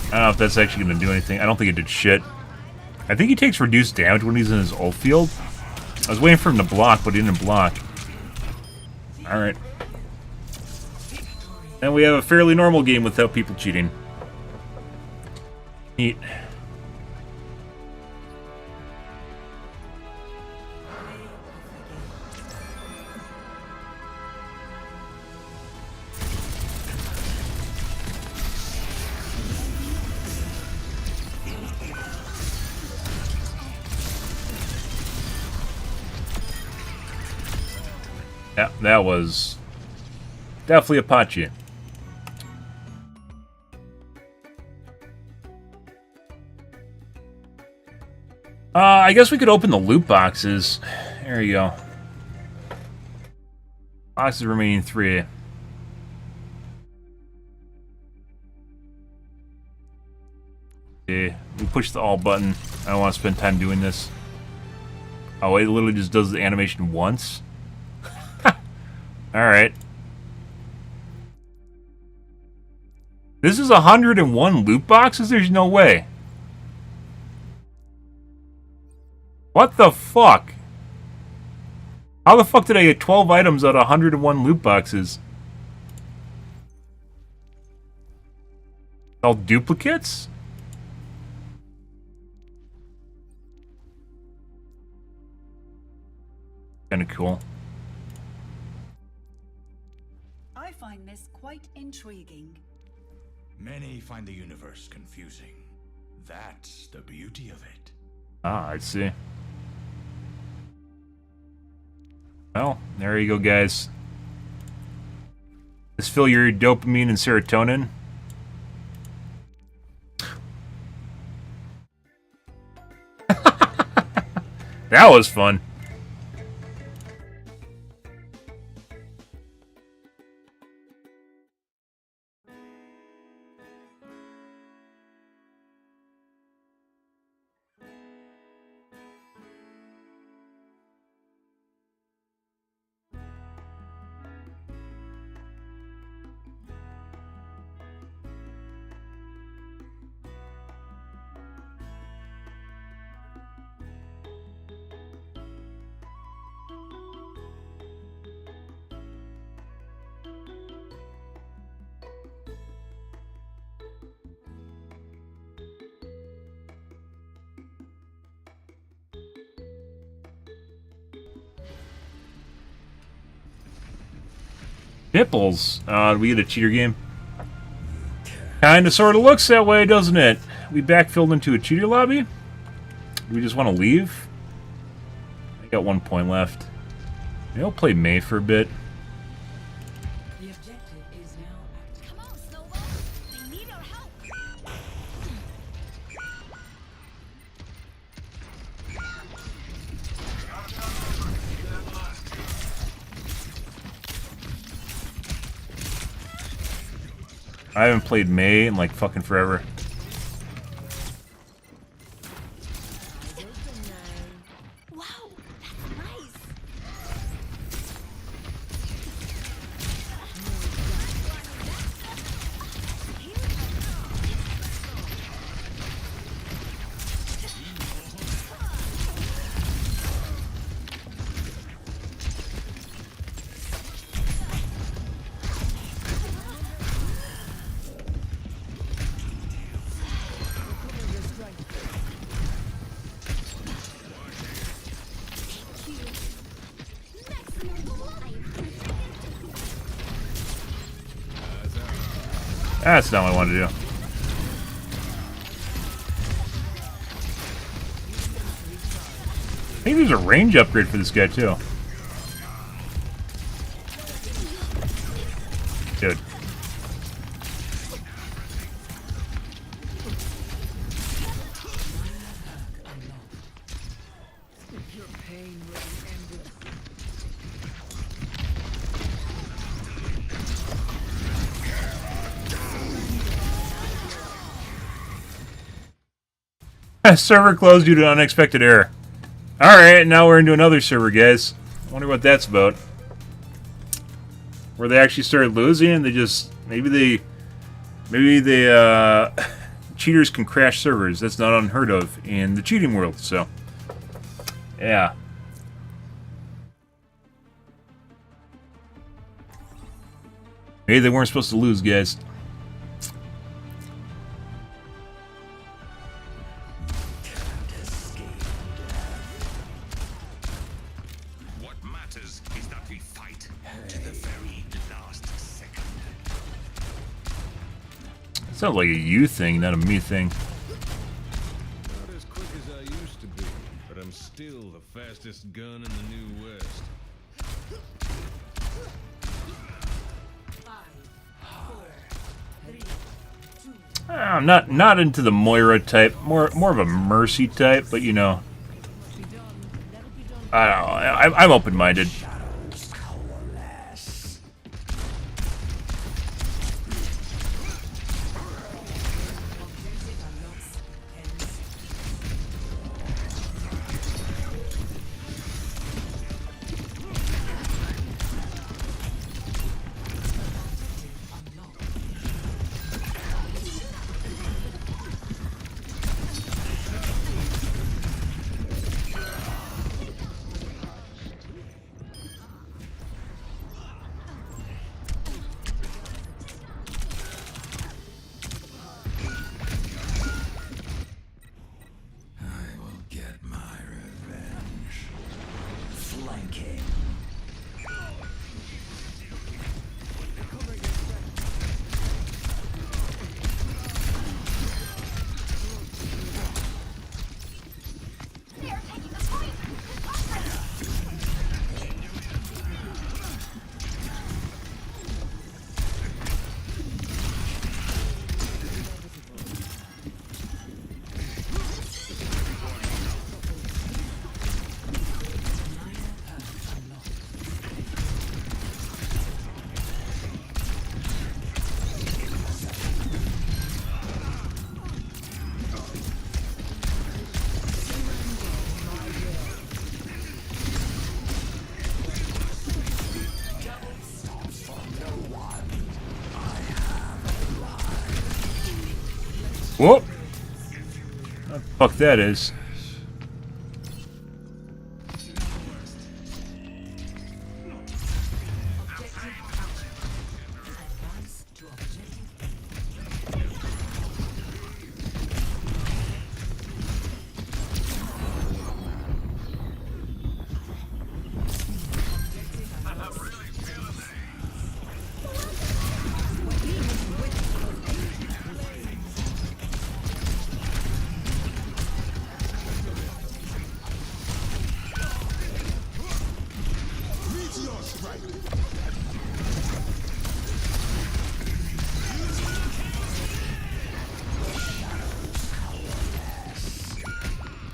I don't know if that's actually going to do anything. I don't think it did shit. I think he takes reduced damage when he's in his ult field. I was waiting for him to block, but he didn't block. Alright. And we have a fairly normal game without people cheating. Neat. Yeah, that was definitely a Pachi. I guess we could open the loot boxes. There you go. Boxes remaining 3. Okay, we push the all button. I don't want to spend time doing this. Oh, it literally just does the animation once? Alright. This is 101 loot boxes? There's no way. What the fuck? How the fuck did I get 12 items out of 101 loot boxes? All duplicates? Kinda cool. I find this quite intriguing. Many find the universe confusing. That's the beauty of it. Ah, I see. Well, there you go, guys. Let's fill your dopamine and serotonin. That was fun. Nipples. Did we get a cheater game? Kinda sorta looks that way, doesn't it? We backfilled into a cheater lobby? Do we just want to leave? I got 1 point left. Maybe I'll play May for a bit. The objective is now active. Come on, Snowball. I need our help. I haven't played May in like fucking forever. Wow, that's nice. That's not what I wanted to do. I think there's a range upgrade for this guy too. Dude. Server closed due to unexpected error. Alright, now we're into another server, guys. I wonder what that's about. Where they actually started losing and they just... Maybe they cheaters can crash servers. That's not unheard of in the cheating world, so... Yeah. Maybe they weren't supposed to lose, guys. Sounds like a you thing, not a me thing. Not as quick as I used to be, but I'm still the fastest gun in the New West. 5, 4, 3, 2. I'm not into the Moira type, more of a Mercy type, but you know, I don't know. I'm open-minded. Whoop! What the fuck that is?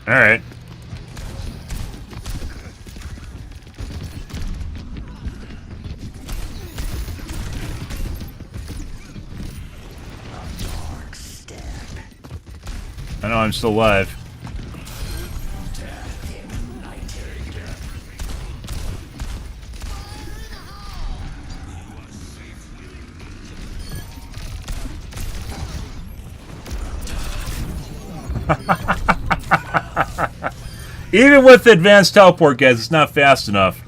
Alright. I know I'm still alive. Even with the advanced teleport, guys, it's not fast enough.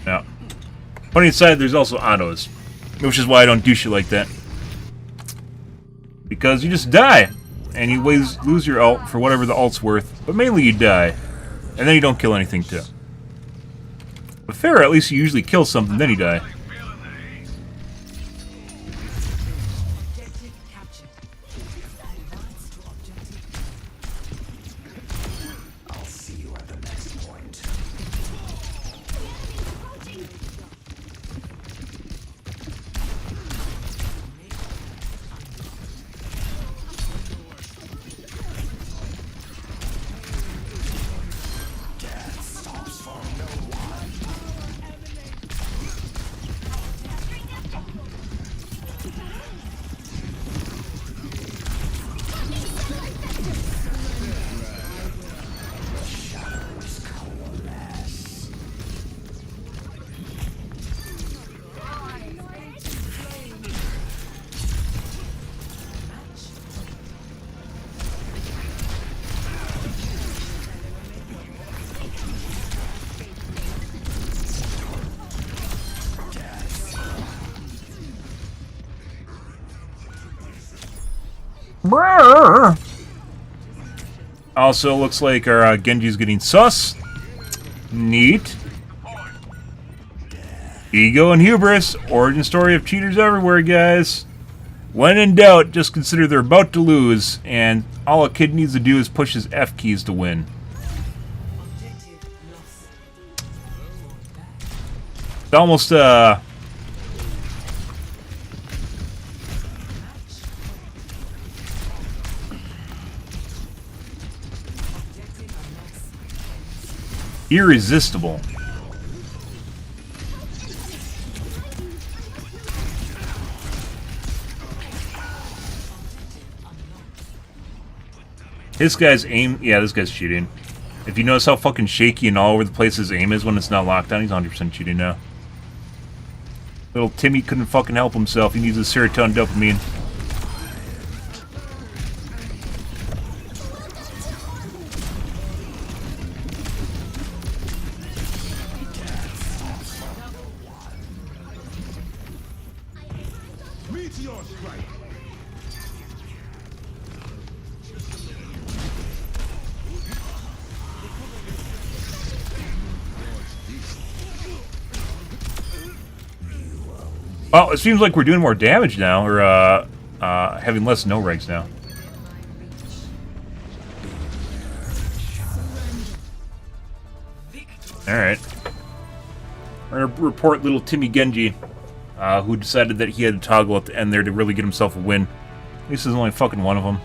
Yeah. Funny aside, there's also autos. Which is why I don't do shit like that. Because you just die. And you lose your ult for whatever the ult's worth. But mainly you die. And then you don't kill anything too. With Pharah, at least you usually kill something, then you die. Also, looks like our Genji's getting sus. Neat. Ego and hubris. Origin story of cheaters everywhere, guys. When in doubt, just consider they're about to lose, and all a kid needs to do is push his F keys to win. It's almost, irresistible. This guy's aim, yeah, this guy's cheating. If you notice how fucking shaky and all over the place his aim is when it's not locked down, he's 100% cheating now. Little Timmy couldn't fucking help himself. He needs a serotonin dopamine. Well, it seems like we're doing more damage now, or having less no-regs now. Alright. We're gonna report little Timmy Genji, who decided that he had to toggle at the end there to really get himself a win. At least there's only fucking one of them.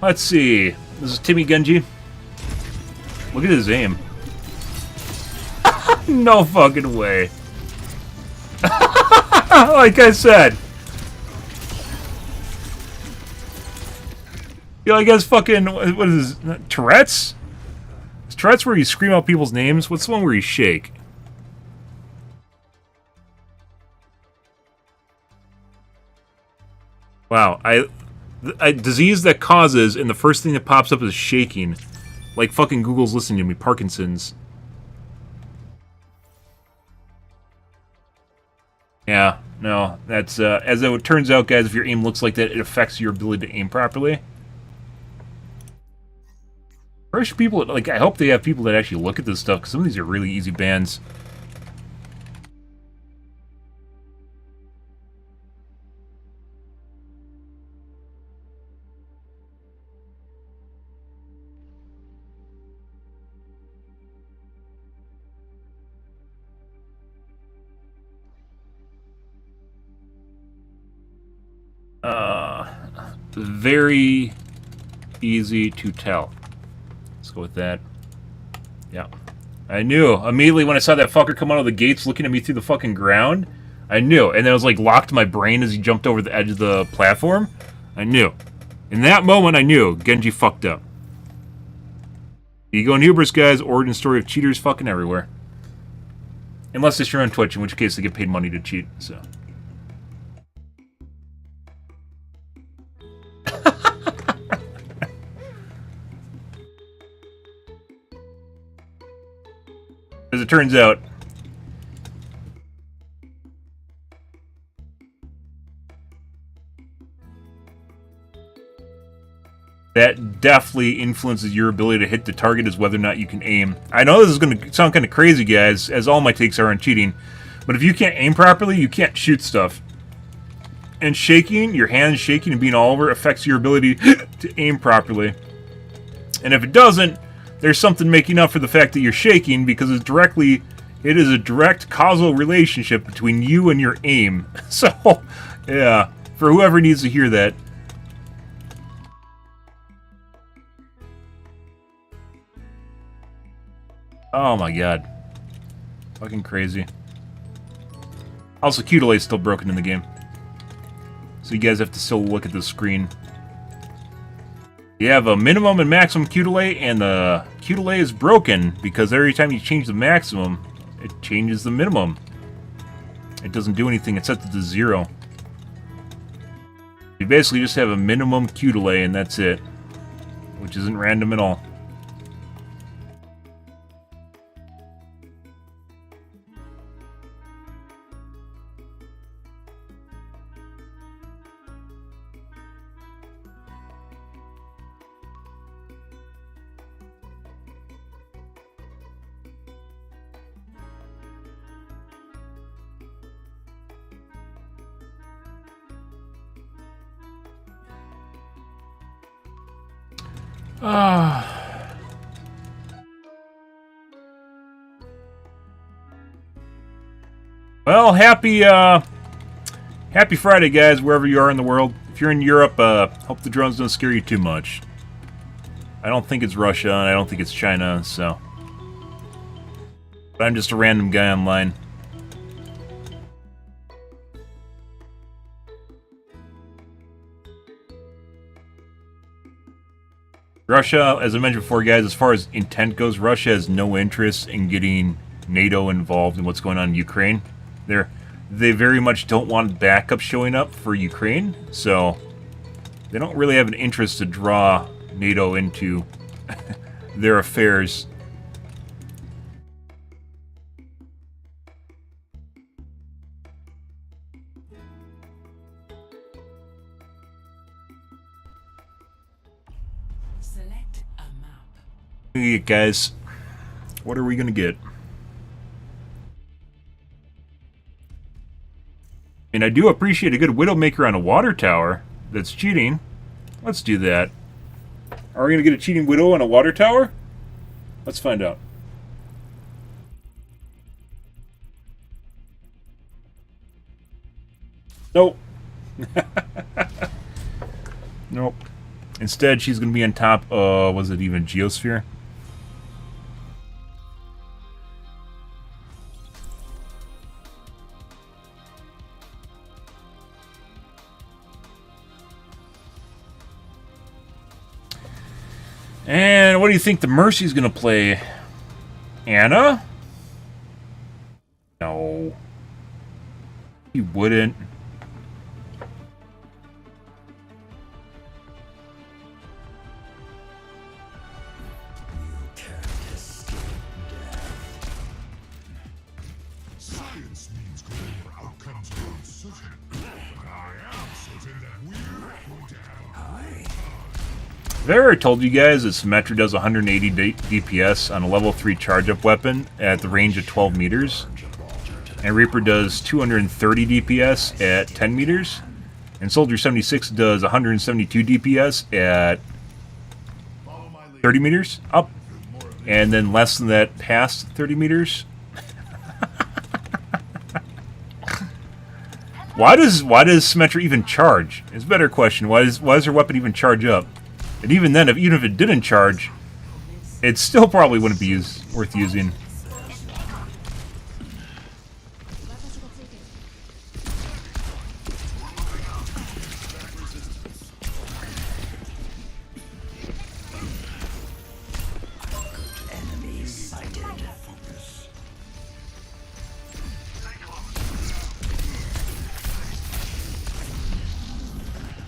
Let's see. This is Timmy Genji. Look at his aim. No fucking way. Like I said. You know, I guess fucking, what is this, Tourette's? Is Tourette's where you scream out people's names? What's the one where you shake? Wow, a disease that causes, and the first thing that pops up is shaking. Like fucking Google's listening to me. Parkinson's. Yeah, no, that's, as it turns out, guys, if your aim looks like that, it affects your ability to aim properly. I wish people, like, I hope they have people that actually look at this stuff, because some of these are really easy bans. Very easy to tell. Let's go with that. Yeah. I knew. Immediately when I saw that fucker come out of the gates looking at me through the fucking ground, I knew. And then it was like locked in my brain as he jumped over the edge of the platform. I knew. In that moment, I knew Genji fucked up. Ego and hubris, guys. Origin story of cheaters fucking everywhere. Unless they stream on Twitch, in which case they get paid money to cheat, so... As it turns out, that definitely influences your ability to hit the target as whether or not you can aim. I know this is going to sound kind of crazy, guys, as all my takes are on cheating, but if you can't aim properly, you can't shoot stuff. And shaking, your hands shaking and being all over, affects your ability to aim properly. And if it doesn't, there's something making up for the fact that you're shaking, because it is a direct causal relationship between you and your aim. So, yeah, for whoever needs to hear that. Oh my god. Fucking crazy. Also, Q delay is still broken in the game. So you guys have to still look at the screen. You have a minimum and maximum Q delay, and the Q delay is broken because every time you change the maximum, it changes the minimum. It doesn't do anything, it's set to 0. You basically just have a minimum Q delay, and that's it. Which isn't random at all. Well, happy Friday, guys, wherever you are in the world. If you're in Europe, hope the drones don't scare you too much. I don't think it's Russia, and I don't think it's China, so... But I'm just a random guy online. Russia, as I mentioned before, guys, as far as intent goes, Russia has no interest in getting NATO involved in what's going on in Ukraine. They very much don't want backup showing up for Ukraine, so they don't really have an interest to draw NATO into their affairs. Select a map. Hey, guys, what are we gonna get? And I do appreciate a good Widowmaker on a water tower. That's cheating. Let's do that. Are we going to get a cheating Widow on a water tower? Let's find out. Nope. Nope. Instead, she's going to be on top of, was it even Geosphere? And what do you think the Mercy's gonna play? Anna? No. He wouldn't. Have I ever told you guys that Symmetra does 180 DPS on a level 3 charge-up weapon at the range of 12 meters? And Reaper does 230 DPS at 10 meters? And Soldier 76 does 172 DPS at 30 meters up? And then less than that past 30 meters? Why does Symmetra even charge? It's a better question. Why does her weapon even charge up? And even then, even if it didn't charge, it still probably wouldn't be worth using.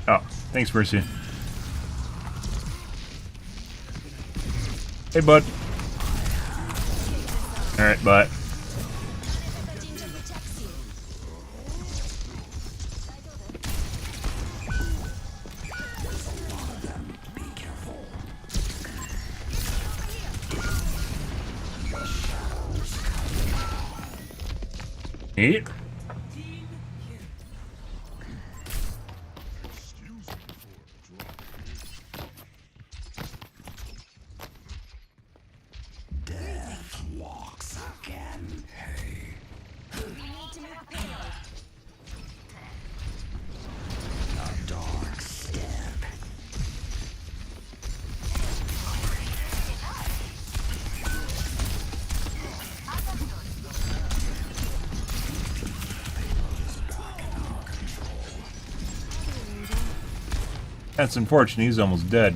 Oh, thanks, Mercy. Hey, bud. Alright, bye. Neat. That's unfortunate, he's almost dead.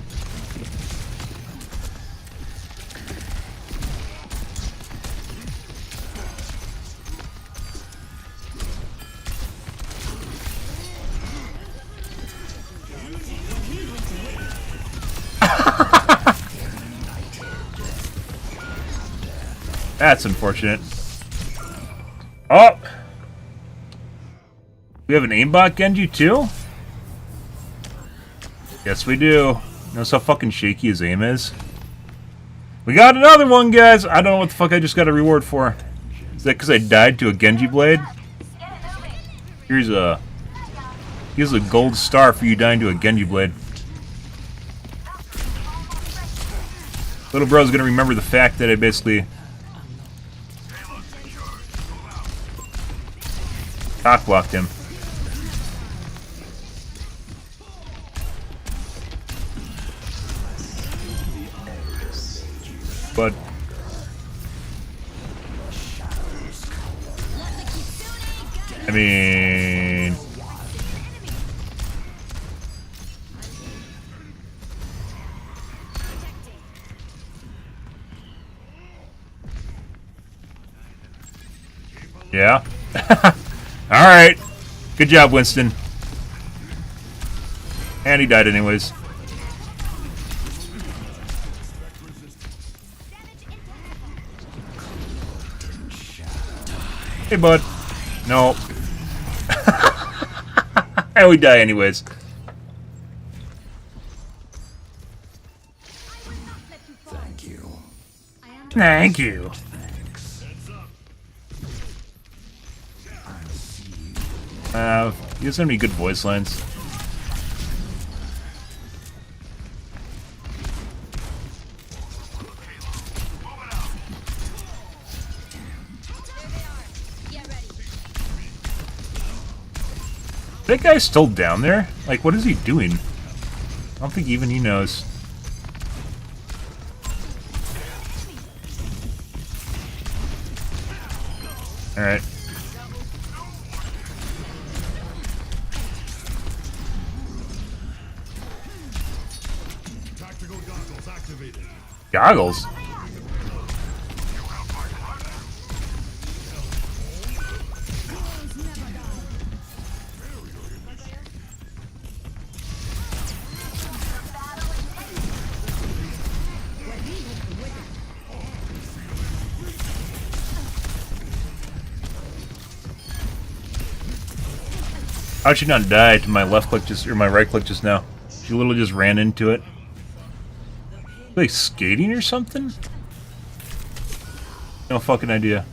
That's unfortunate. Oh! We have an aimbot Genji too? Yes, we do. Notice how fucking shaky his aim is? We got another one, guys! I don't know what the fuck I just got a reward for. Is that because I died to a Genji blade? Here's a gold star for you dying to a Genji blade. Little bro's gonna remember the fact that I basically cock-blocked him. But I mean, yeah. All right. Good job, Winston. And he died anyways. Hey, bud. No. And we die anyways. Thank you. Thank you. He has so many good voice lines. That guy's still down there? Like, what is he doing? I don't think even he knows. Alright. Goggles? How'd she not die to my left click just or my right click just now? She literally just ran into it. Like skating or something? No fucking idea.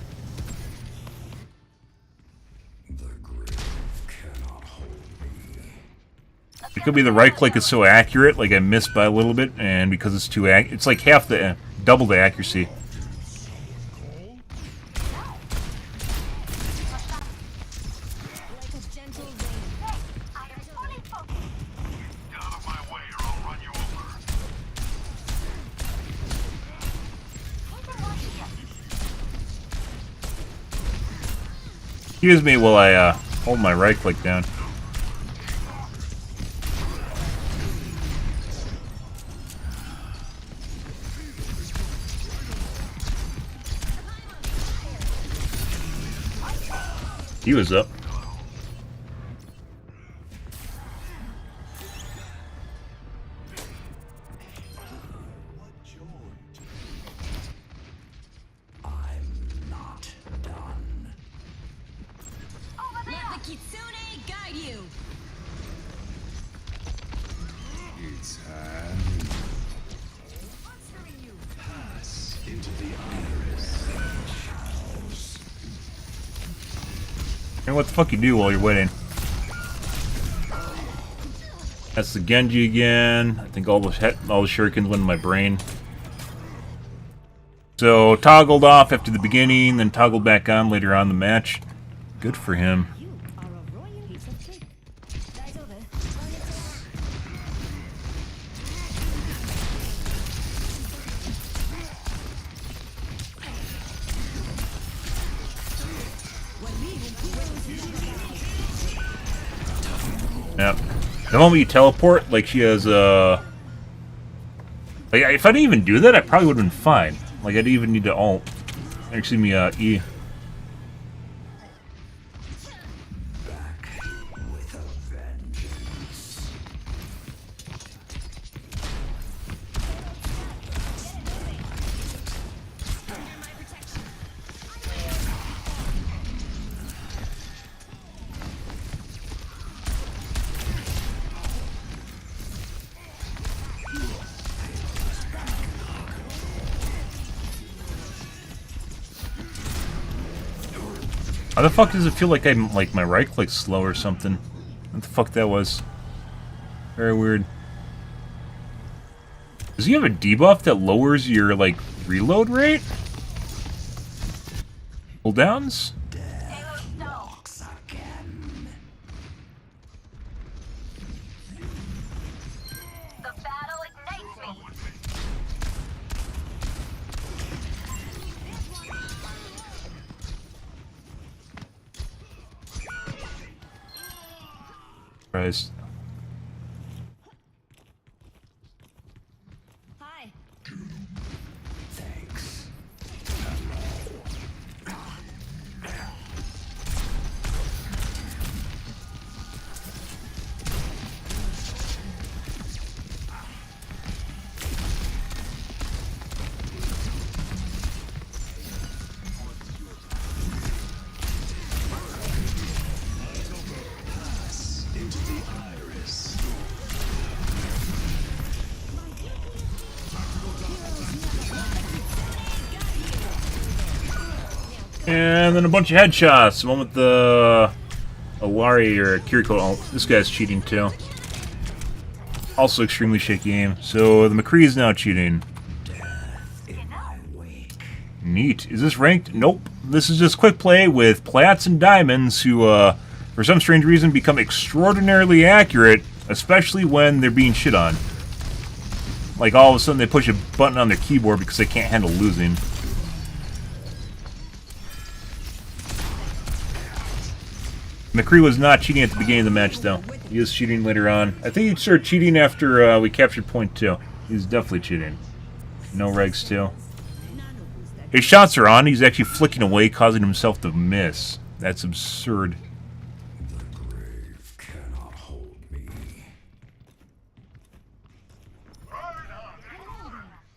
It could be the right click is so accurate, like I missed by a little bit, and because it's too it's like half the double the accuracy. Excuse me while I hold my right click down. He was up. I'm not done. Let the Kitsune guide you. It's time. Pass into the iris. And what the fuck you do while you're waiting? That's the Genji again. I think all the shurikens went in my brain. So toggled off after the beginning, then toggled back on later on in the match. Good for him. Yep. The moment you teleport, like she has like if I didn't even do that, I probably would have been fine. Like I didn't even need to ult. Excuse me, E. With a vengeance. How the fuck does it feel like I'm like my right click's slow or something? What the fuck that was? Very weird. Does he have a debuff that lowers your like reload rate? Cooldowns? Walks again. The battle ignites me. Christ. Hi. Thanks. Into the iris. And then a bunch of headshots. The one with the Alari or Kiriko. Oh, this guy's cheating too. Also extremely shaky aim. So the McCree is now cheating. In my wake. Neat. Is this ranked? Nope. This is just quick play with Plats and Diamonds who, for some strange reason, become extraordinarily accurate, especially when they're being shit on. Like all of a sudden they push a button on their keyboard because they can't handle losing. McCree was not cheating at the beginning of the match, though. He is cheating later on. I think he started cheating after we captured point 2. He's definitely cheating. No regs, too. His shots are on. He's actually flicking away, causing himself to miss. That's absurd. The grave cannot hold me.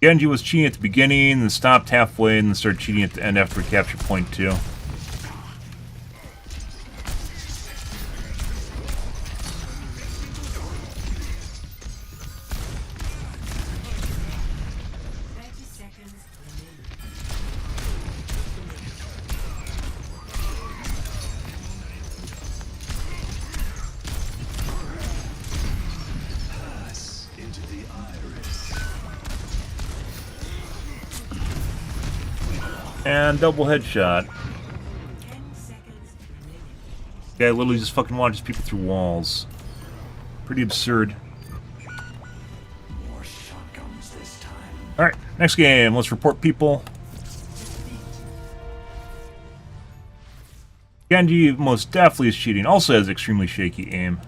Genji was cheating at the beginning, then stopped halfway, and then started cheating at the end after we captured point 2. And double headshot. 10 seconds remaining. Guy literally just fucking launches people through walls. Pretty absurd. More shotguns this time. Alright, next game. Let's report people. Genji most definitely is cheating. Also has extremely shaky aim.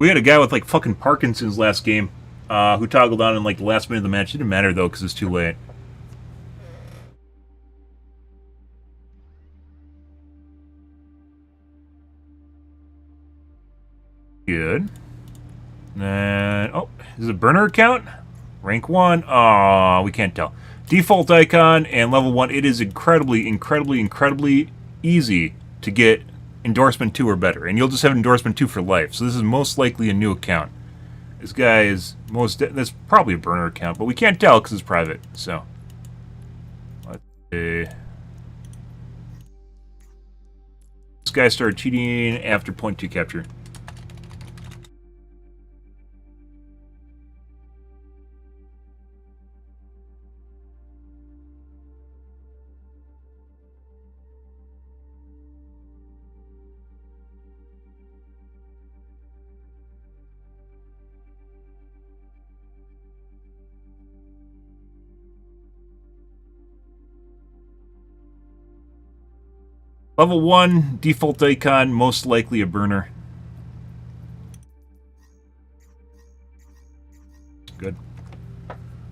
We had a guy with like fucking Parkinson's last game, who toggled on in like the last minute of the match. It didn't matter though, because it's too late. Good. And oh, is it a burner account? Rank 1. Aw, we can't tell. Default icon and level 1. It is incredibly, incredibly, incredibly easy to get endorsement 2 or better, and you'll just have endorsement 2 for life. So this is most likely a new account. This guy is that's probably a burner account, but we can't tell because it's private. So let's see. This guy started cheating after point 2 capture. Level 1, default icon, most likely a burner. Good.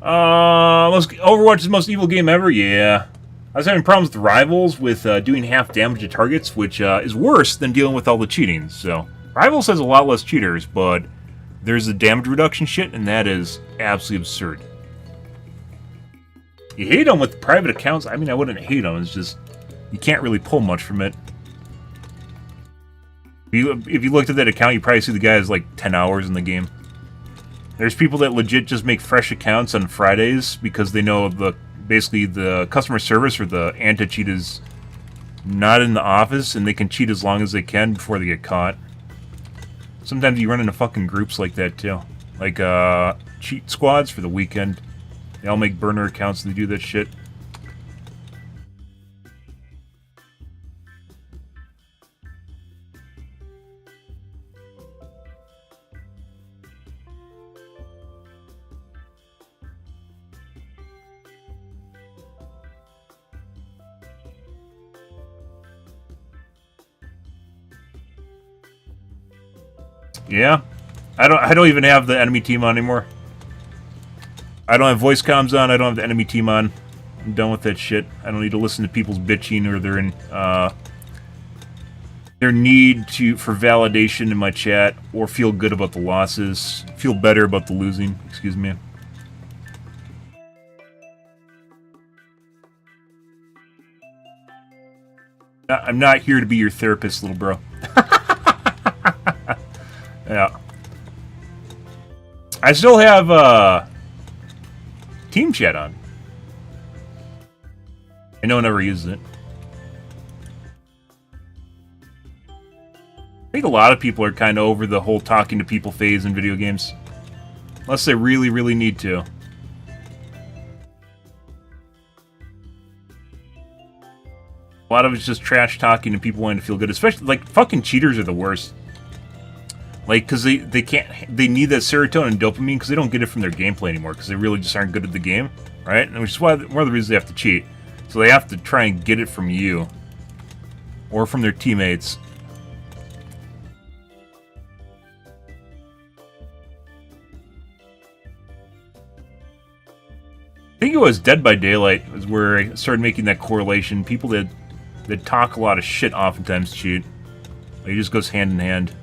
Overwatch is the most evil game ever? Yeah. I was having problems with Rivals with doing half damage to targets, which is worse than dealing with all the cheating. So, Rivals has a lot less cheaters, but there's the damage reduction shit, and that is absolutely absurd. You hate them with private accounts? I mean, I wouldn't hate them, it's just you can't really pull much from it. If you looked at that account, you probably see the guy has like 10 hours in the game. There's people that legit just make fresh accounts on Fridays because they know basically the customer service or the anti-cheat is not in the office, and they can cheat as long as they can before they get caught. Sometimes you run into fucking groups like that too. Like cheat squads for the weekend. They all make burner accounts and they do that shit. Yeah, I don't even have the enemy team on anymore. I don't have voice comms on. I don't have the enemy team on. I'm done with that shit. I don't need to listen to people's bitching or their need for validation in my chat, or feel good about the losses. Feel better about the losing. Excuse me. I'm not here to be your therapist, little bro. Yeah. I still have team chat on. I know one never uses it. I think a lot of people are kind of over the whole talking to people phase in video games. Unless they really, really need to. A lot of it's just trash talking and people wanting to feel good. Especially, like, fucking cheaters are the worst. Like, because they need that serotonin and dopamine because they don't get it from their gameplay anymore because they really just aren't good at the game, right? And which is one of the reasons they have to cheat. So they have to try and get it from you. Or from their teammates. I think it was Dead by Daylight was where I started making that correlation. People that talk a lot of shit oftentimes cheat. It just goes hand in hand.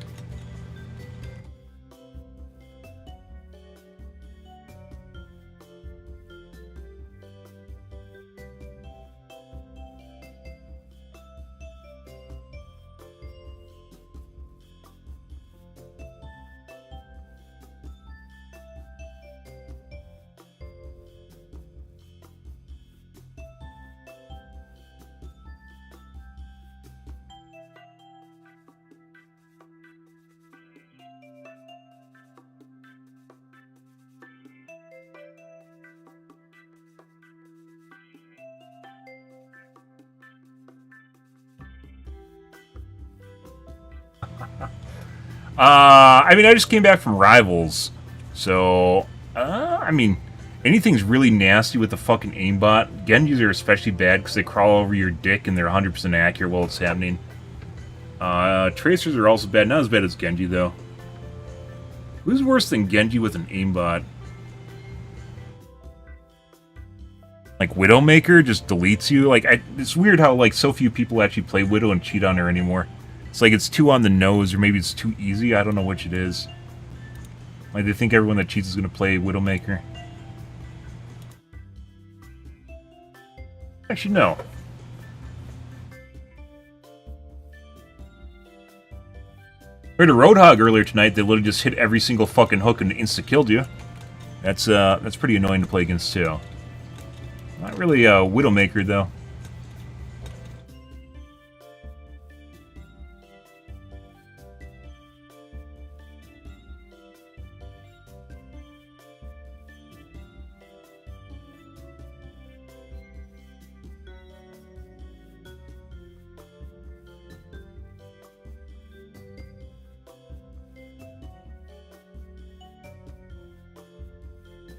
I mean, I just came back from Rivals, so I mean, anything's really nasty with the fucking aimbot. Genjis are especially bad because they crawl over your dick and they're 100% accurate while it's happening. Tracers are also bad, not as bad as Genji though. Who's worse than Genji with an aimbot? Like Widowmaker just deletes you. Like it's weird how like so few people actually play Widow and cheat on her anymore. It's like it's too on the nose, or maybe it's too easy. I don't know which it is. Like they think everyone that cheats is gonna play Widowmaker. Actually, no. We had a Roadhog earlier tonight that literally just hit every single fucking hook and insta-killed you. That's pretty annoying to play against too. Not really a Widowmaker though.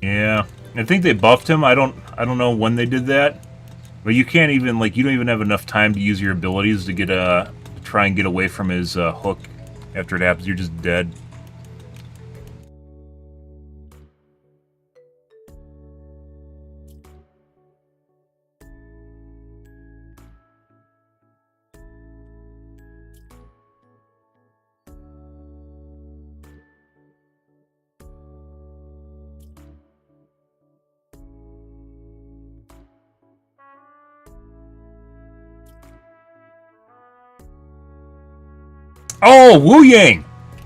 Yeah, I think they buffed him. I don't know when they did that, but you can't even you don't even have enough time to use your abilities to get try and get away from his hook. After it happens, you're just dead. Oh, Wu Yang!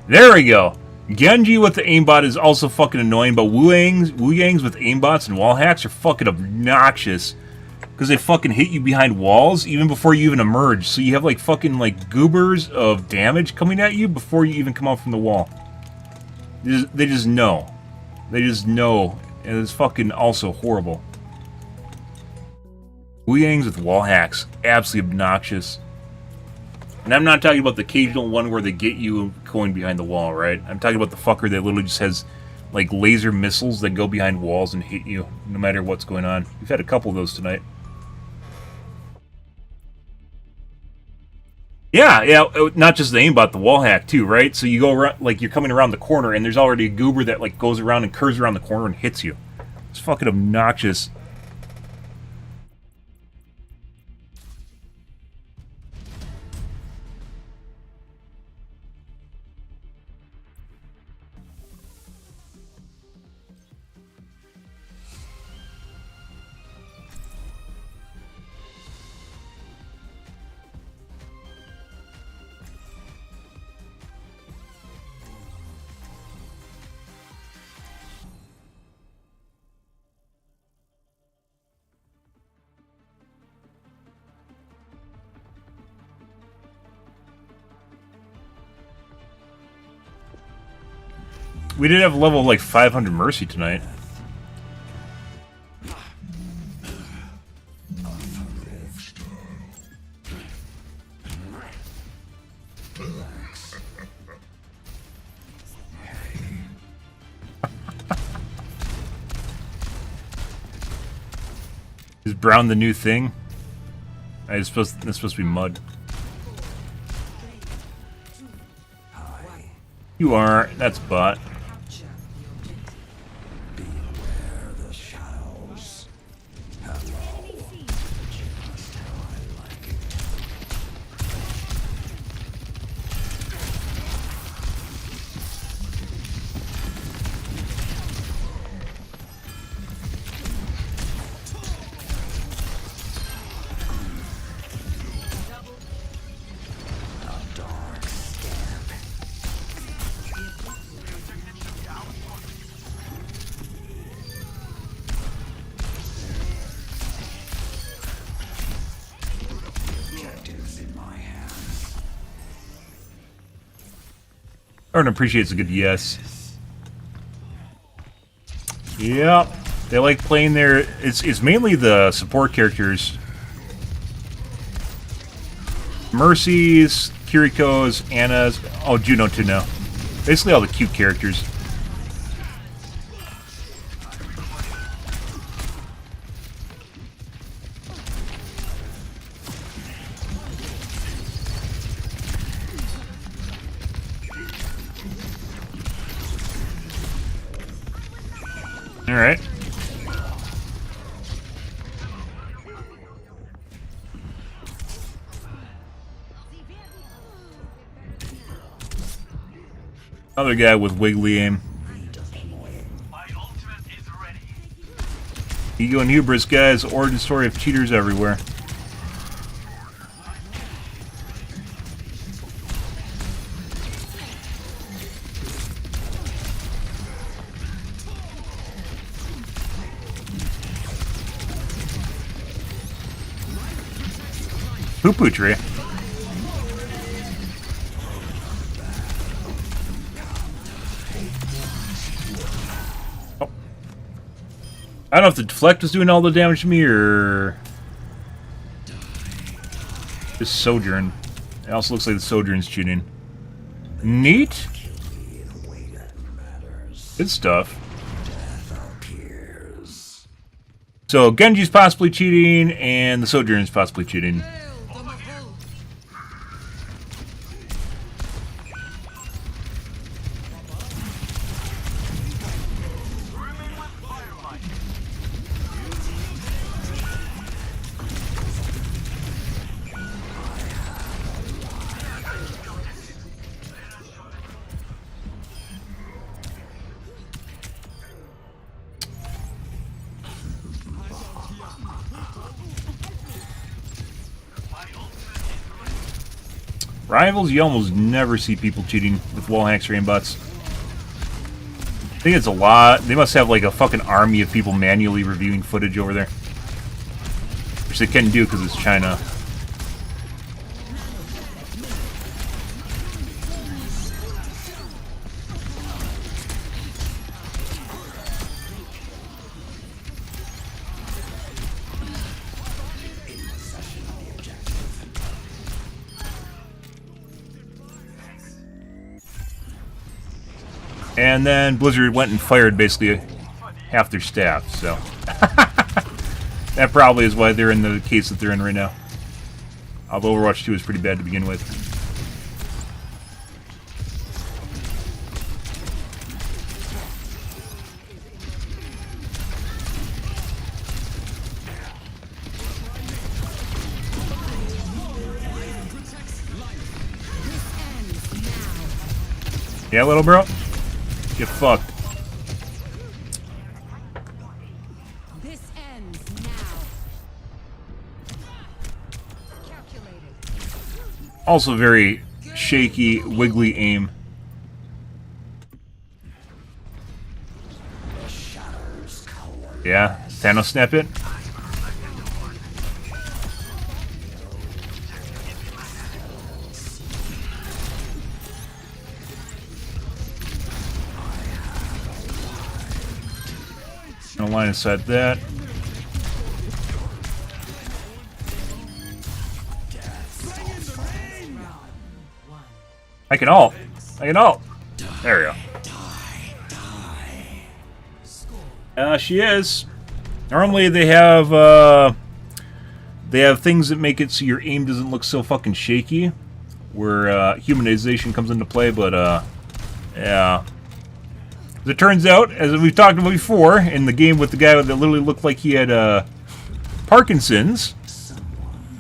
There we go. Genji with the aimbot is also fucking annoying, but Wu Yangs with aimbots and wall hacks are fucking obnoxious. Because they fucking hit you behind walls even before you even emerge. So you have like fucking goobers of damage coming at you before you even come out from the wall. They just know. They just know. And it's fucking also horrible. Wu Yangs with wall hacks. Absolutely obnoxious. And I'm not talking about the occasional one where they get you going behind the wall, right? I'm talking about the fucker that literally just has, laser missiles that go behind walls and hit you, no matter what's going on. We've had a couple of those tonight. Yeah, not just the aimbot, the wall hack, too, right? So you go around, you're coming around the corner, and there's already a goober that, goes around and curves around the corner and hits you. It's fucking obnoxious. We did have a level of 500 Mercy tonight. Is brown the new thing? That's supposed to be mud. You are. That's bot. Beware the shadows. Hello. Just how I like it. A dark scamp. Objectives in my hands. Everyone appreciates a good yes. Yep. They like playing their... It's mainly the support characters. Mercy's, Kiriko's, Anna's. Oh, Juno too now. Basically all the cute characters. All right. Another guy with wiggly aim. Ego and hubris, guys. Origin story of cheaters everywhere. Poo-poo tree. Oh. I don't know if the deflect was doing all the damage to me or this Sojourn. It also looks like the Sojourn's cheating. Neat. Good stuff. So Genji's possibly cheating, and the Sojourn's possibly cheating. Rivals, you almost never see people cheating with wall hacks or aimbots. I think it's a lot. They must have like a fucking army of people manually reviewing footage over there. Which they can do because it's China. And then Blizzard went and fired basically half their staff, so that probably is why they're in the case that they're in right now. Although Overwatch 2 is pretty bad to begin with. Yeah, little bro? Get fucked. This ends now. Calculated. Also very shaky, wiggly aim. Yeah, Thanos snap it. Gonna line aside that. I can ult. I can ult. There we go. She is. Normally they have things that make it so your aim doesn't look so fucking shaky, where humanization comes into play. But yeah. As it turns out, as we've talked about before, in the game with the guy that literally looked like he had Parkinson's,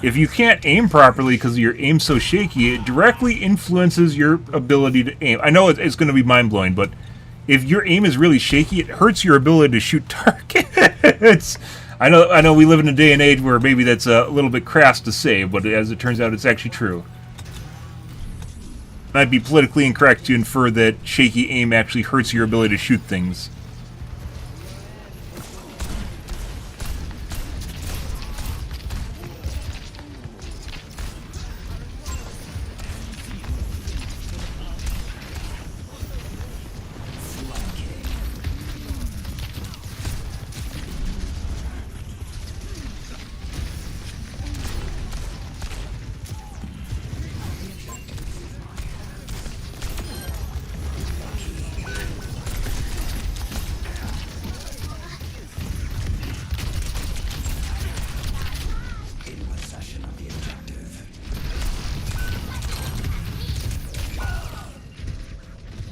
if you can't aim properly because your aim's so shaky, it directly influences your ability to aim. I know it's going to be mind-blowing, but if your aim is really shaky, it hurts your ability to shoot targets. I know we live in a day and age where maybe that's a little bit crass to say, but as it turns out, it's actually true. It might be politically incorrect to infer that shaky aim actually hurts your ability to shoot things.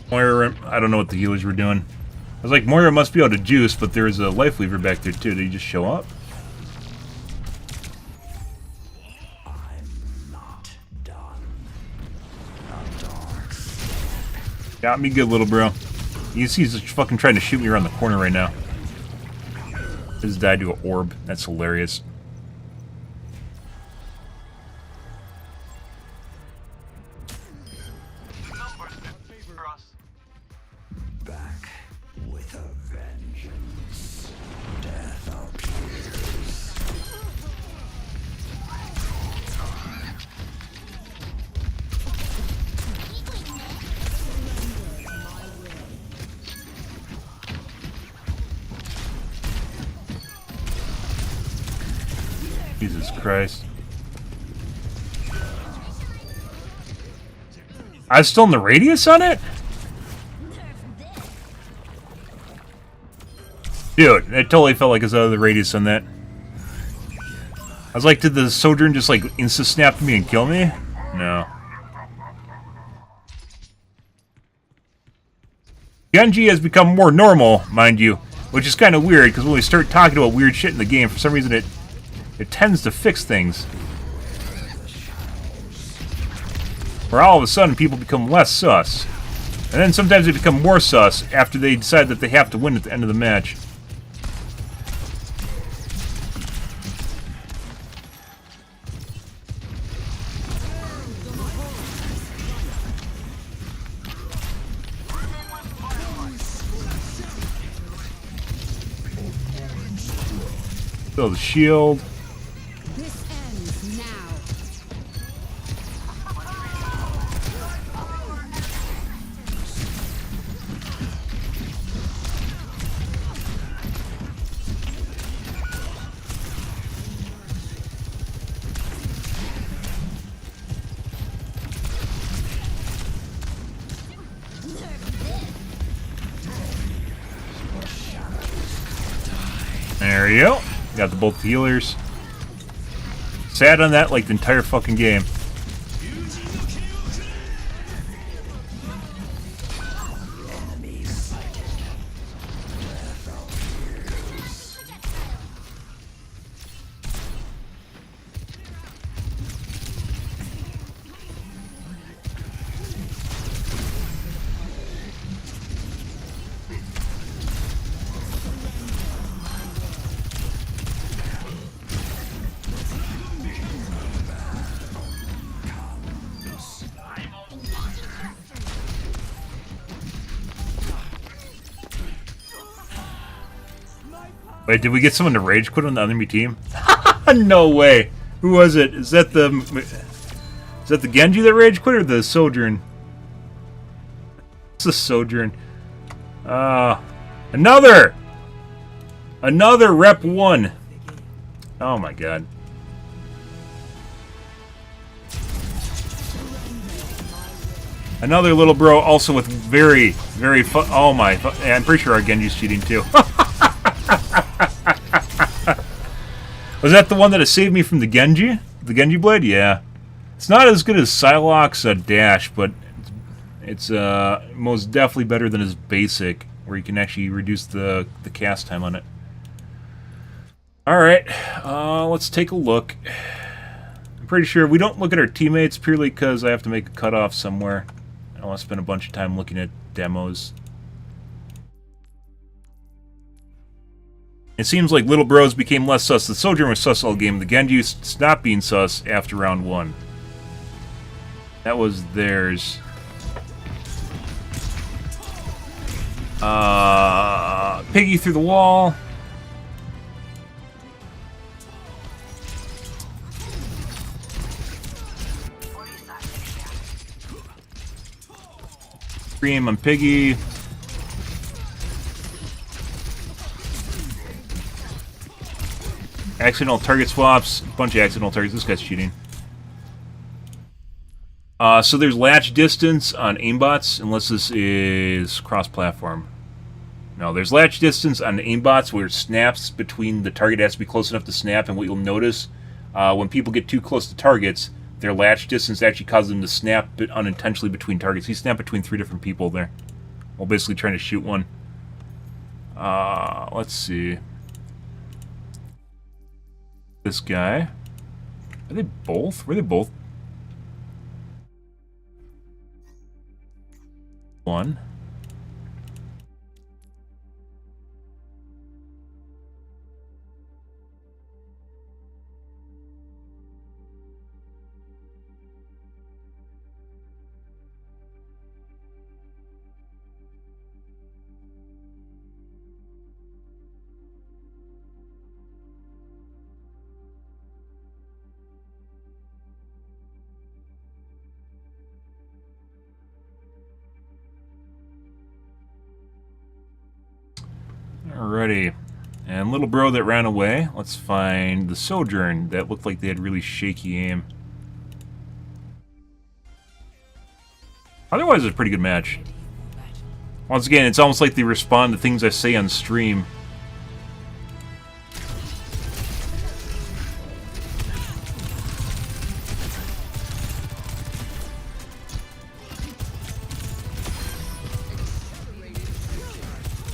Moira, I don't know what the healers were doing. I was like, Moira must be able to juice, but there's a life lever back there too. Did he just show up? I'm not done. Got me good, little bro. You can see he's just fucking trying to shoot me around the corner right now. Just died to an orb. That's hilarious. Back with a vengeance. Death appears. Jesus Christ. I was still in the radius on it? Dude, it totally felt like it was out of the radius on that. I was like, did the Sojourn just like insta-snap me and kill me? No. Genji has become more normal, mind you, which is kind of weird, because when we start talking about weird shit in the game, for some reason it tends to fix things. Where all of a sudden people become less sus. And then sometimes they become more sus after they decide that they have to win at the end of the match. Throw the shield. This ends now. There you go. Got the both healers. Sat on that like the entire fucking game. Wait, did we get someone to rage quit on the enemy team? No way. Who was it? Is that the Genji that rage quit or the Sojourn? It's the Sojourn. Another rep 1. Oh my god. Another little bro also with very oh my, I'm pretty sure our Genji's cheating too. Was that the one that has saved me from the Genji? The Genji blade? Yeah. It's not as good as Psylocke's dash, but it's most definitely better than his basic, where you can actually reduce the cast time on it. Alright, let's take a look. I'm pretty sure we don't look at our teammates purely because I have to make a cutoff somewhere. I don't want to spend a bunch of time looking at demos. It seems like Little Bros became less sus. The Sojourn was sus all game. The Genji stopped being sus after round 1. That was theirs. Piggy through the wall. Scream on Piggy. Accidental target swaps. Bunch of accidental targets. This guy's cheating. So there's latch distance on aimbots, unless this is cross-platform. No, there's latch distance on aimbots where it snaps between the target has to be close enough to snap, and what you'll notice when people get too close to targets, their latch distance actually causes them to snap unintentionally between targets. He snapped between 3 different people there. while basically trying to shoot one. Let's see. This guy. Are they both? Were they both? One. Alrighty. And little bro that ran away, let's find the Sojourn that looked like they had really shaky aim. Otherwise, it's a pretty good match. Once again, it's almost like they respond to things I say on stream.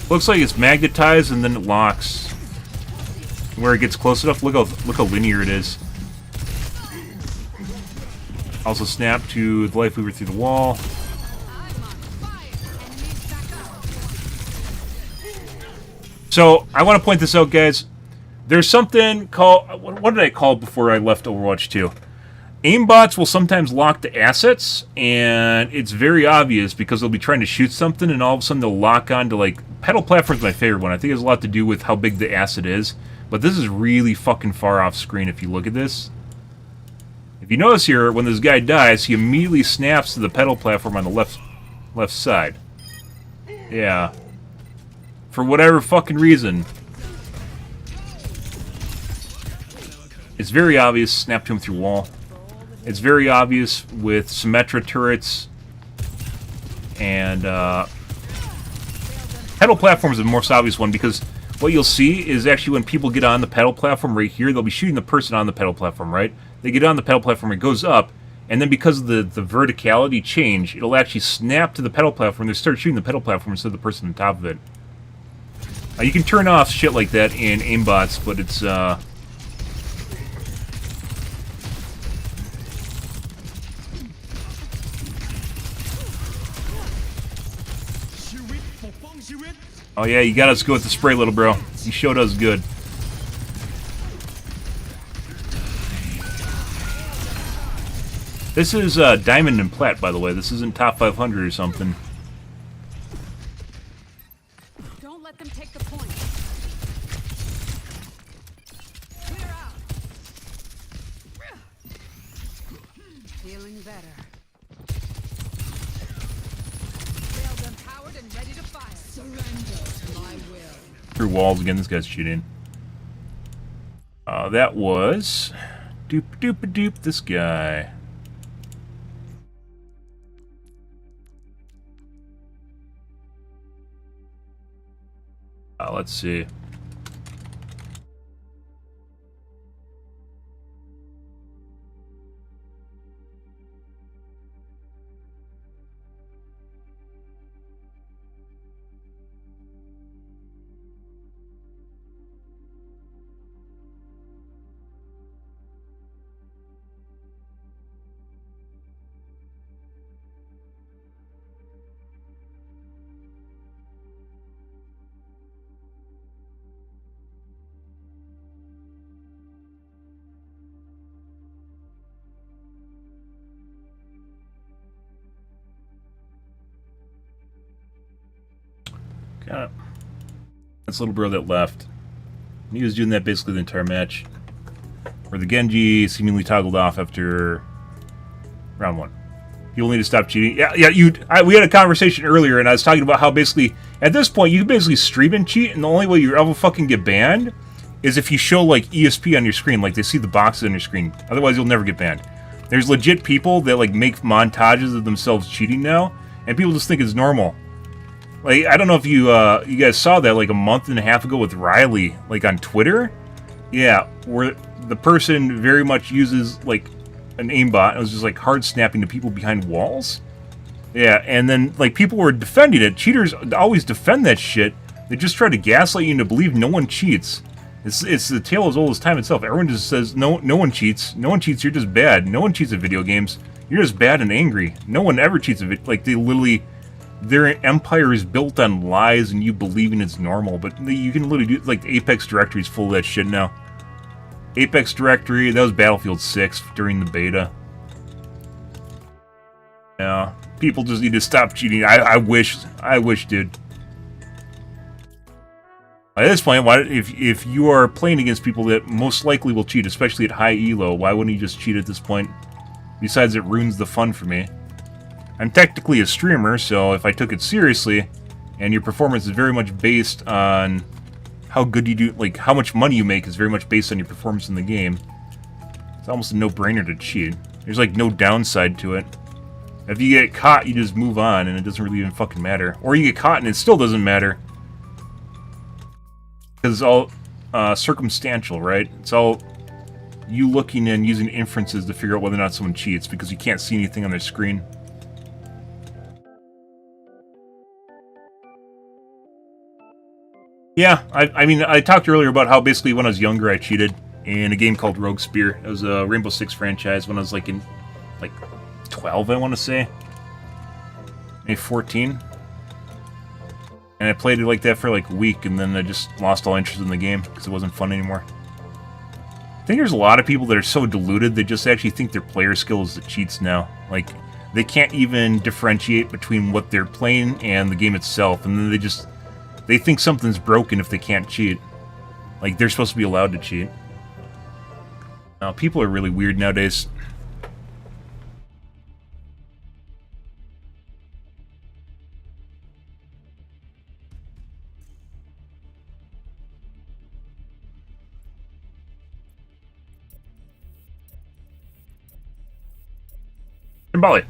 Looks like it's magnetized and then it locks. Where it gets close enough, look how linear it is. Also snap to the life weaver through the wall. So I want to point this out, guys. There's something called, what did I call it before I left Overwatch 2? Aimbots will sometimes lock to assets, and it's very obvious because they'll be trying to shoot something, and all of a sudden they'll lock on to, like, pedal platform's my favorite one. I think it has a lot to do with how big the asset is, but this is really fucking far off screen if you look at this. If you notice here, when this guy dies, he immediately snaps to the pedal platform on the left side. Yeah. For whatever fucking reason. It's very obvious, snap to him through wall. It's very obvious with Symmetra turrets and pedal platform is the most obvious one because what you'll see is actually when people get on the pedal platform right here, they'll be shooting the person on the pedal platform, right? They get on the pedal platform, it goes up, and then because of the verticality change, it'll actually snap to the pedal platform. They start shooting the pedal platform instead of the person on top of it. You can turn off shit like that in aimbots, but it's oh yeah, you got us good with the spray, little bro. You showed us good. This is Diamond and Plat, by the way. This isn't top 500 or something. Don't let them take the point. Clear out. Feeling better. Sails empowered and ready to fire. Surrender to my will. Through walls again, this guy's shooting. That was doop this guy. Let's see. Got it. That's little bro that left. And he was doing that basically the entire match. Where the Genji seemingly toggled off after round 1. You'll need to stop cheating. Yeah. We had a conversation earlier, and I was talking about how basically at this point you can basically stream and cheat, and the only way you ever fucking get banned is if you show like ESP on your screen, like they see the boxes on your screen. Otherwise, you'll never get banned. There's legit people that like make montages of themselves cheating now, and people just think it's normal. Like, I don't know if you you guys saw that like a month and a half ago with Riley, like on Twitter. Yeah, where the person very much uses like an aimbot and was just like hard snapping to people behind walls. Yeah, and then like people were defending it. Cheaters always defend that shit. They just try to gaslight you into believe no one cheats. It's the tale as old as time itself. Everyone just says no one cheats. No one cheats. You're just bad. No one cheats at video games. You're just bad and angry. No one ever cheats at like they literally, their empire is built on lies and you believing it's normal. But you can literally do like the Apex Directory is full of that shit now. Apex Directory, that was Battlefield 6 during the beta. Yeah, people just need to stop cheating. I wish, dude. At this point, why, if you are playing against people that most likely will cheat, especially at high elo, why wouldn't you just cheat at this point? Besides, it ruins the fun for me. I'm technically a streamer, so if I took it seriously, and your performance is very much based on how good you do, like how much money you make is very much based on your performance in the game, it's almost a no-brainer to cheat. There's like no downside to it. If you get caught, you just move on, and it doesn't really even fucking matter. Or you get caught, and it still doesn't matter. Because it's all circumstantial, right? It's all you looking and using inferences to figure out whether or not someone cheats, because you can't see anything on their screen. Yeah, I mean, I talked earlier about how basically when I was younger I cheated in a game called Rogue Spear. It was a Rainbow Six franchise when I was like in, like, 12, I want to say. Maybe 14. And I played it like that for like a week, and then I just lost all interest in the game because it wasn't fun anymore. I think there's a lot of people that are so deluded they just actually think their player skill is the cheats now. Like, they can't even differentiate between what they're playing and the game itself, and then they think something's broken if they can't cheat. Like, they're supposed to be allowed to cheat. Now, people are really weird nowadays. Bali.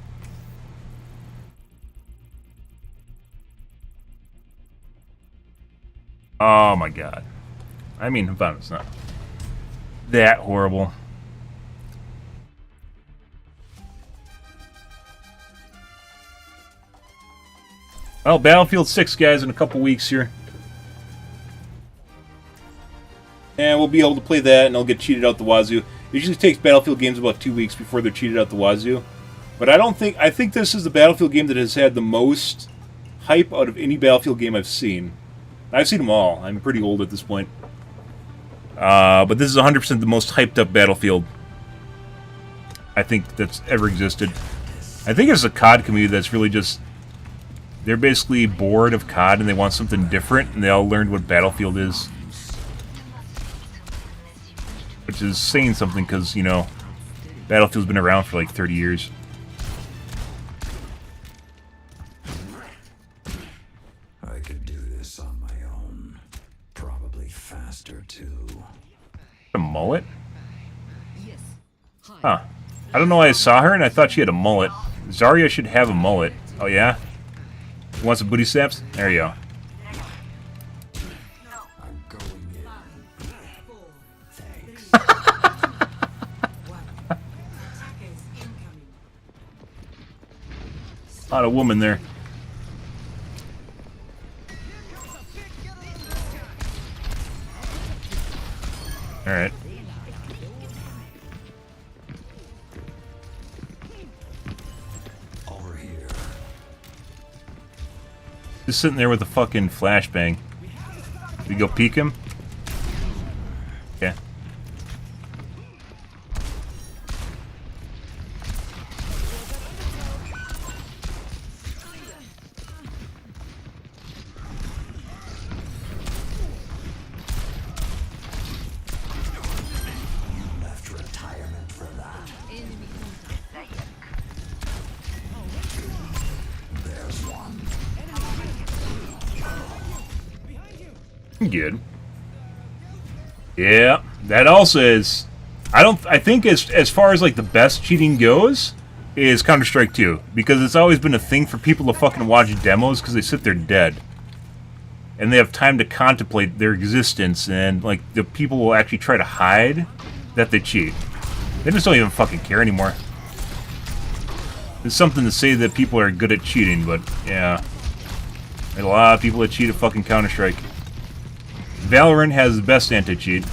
Oh my god. I mean, it's not that horrible. Well, Battlefield 6, guys, in a couple weeks here. And we'll be able to play that, and I'll get cheated out the wazoo. It usually takes Battlefield games about 2 weeks before they're cheated out the wazoo. But I think this is the Battlefield game that has had the most hype out of any Battlefield game I've seen. I've seen them all. I'm pretty old at this point. But this is 100% the most hyped up Battlefield I think that's ever existed. I think it's a COD community that's really just... They're basically bored of COD and they want something different, and they all learned what Battlefield is. Which is saying something because, you know, Battlefield's been around for like 30 years. I could do this on my own. Probably faster, too. A mullet? Huh. I don't know why I saw her and I thought she had a mullet. Zarya should have a mullet. Oh, yeah? You want some booty snaps? There you go. I'm going in. Thanks. A lot of woman there. Alright. Over here. Just sitting there with a fucking flashbang. We go peek him? Okay. Left retirement for that. There's one. Good. Yeah, that also is... I think as far as like the best cheating goes, is Counter-Strike 2. Because it's always been a thing for people to fucking watch demos because they sit there dead. And they have time to contemplate their existence, and like the people will actually try to hide that they cheat. They just don't even fucking care anymore. It's something to say that people are good at cheating, but yeah. There's a lot of people that cheat at fucking Counter-Strike. Valorant has the best anti-cheat.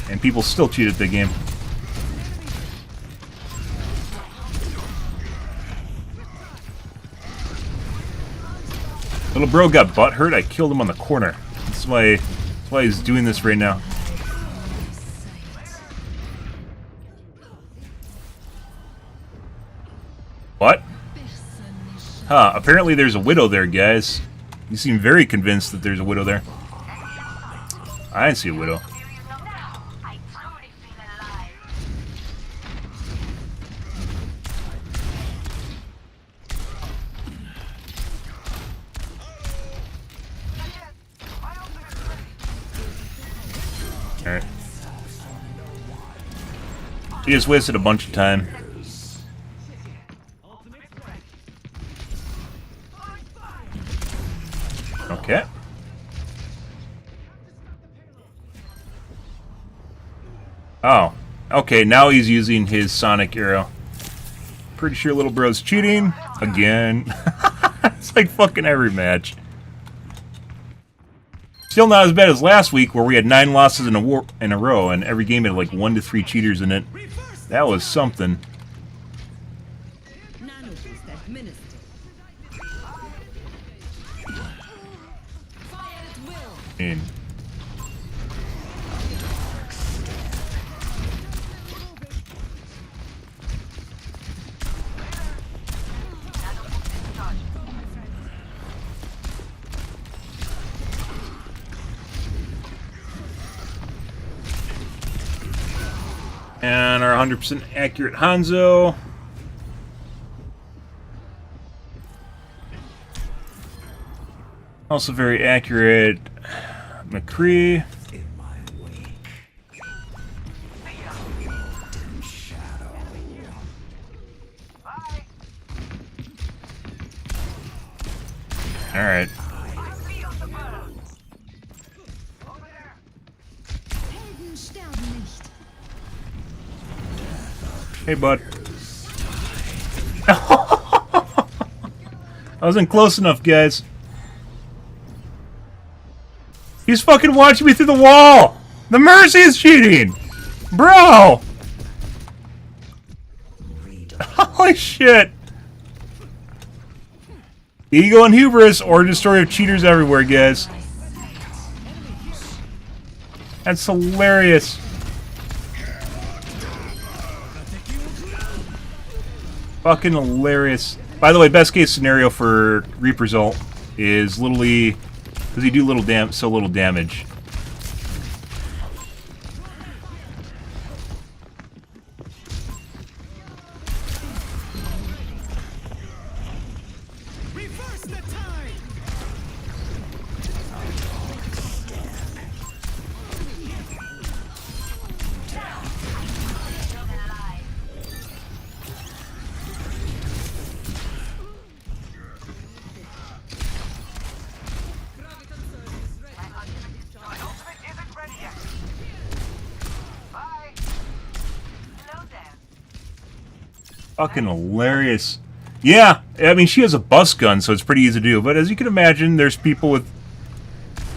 And people still cheat at the game. Little bro got butthurt. I killed him on the corner. That's why he's doing this right now. What? Huh, apparently there's a widow there, guys. You seem very convinced that there's a widow there. I didn't see a widow. Alright. He just wasted a bunch of time. Okay. Oh. Okay, now he's using his sonic arrow. Pretty sure little bro's cheating. Again. It's like fucking every match. Still not as bad as last week, where we had 9 losses in a row, and every game had like 1 to 3 cheaters in it. That was something. In. And our 100% accurate Hanzo. Also very accurate McCree. Alright. Hey, bud. I wasn't close enough, guys. He's fucking watching me through the wall! The Mercy is cheating! Bro! Holy shit! Ego and hubris, origin story of cheaters everywhere, guys. That's hilarious. Fucking hilarious. By the way, best case scenario for Reaper's ult is literally because he do so little damage. Reverse the tide. Fucking hilarious. Yeah, I mean, she has a bus gun, so it's pretty easy to do. But as you can imagine, there's people with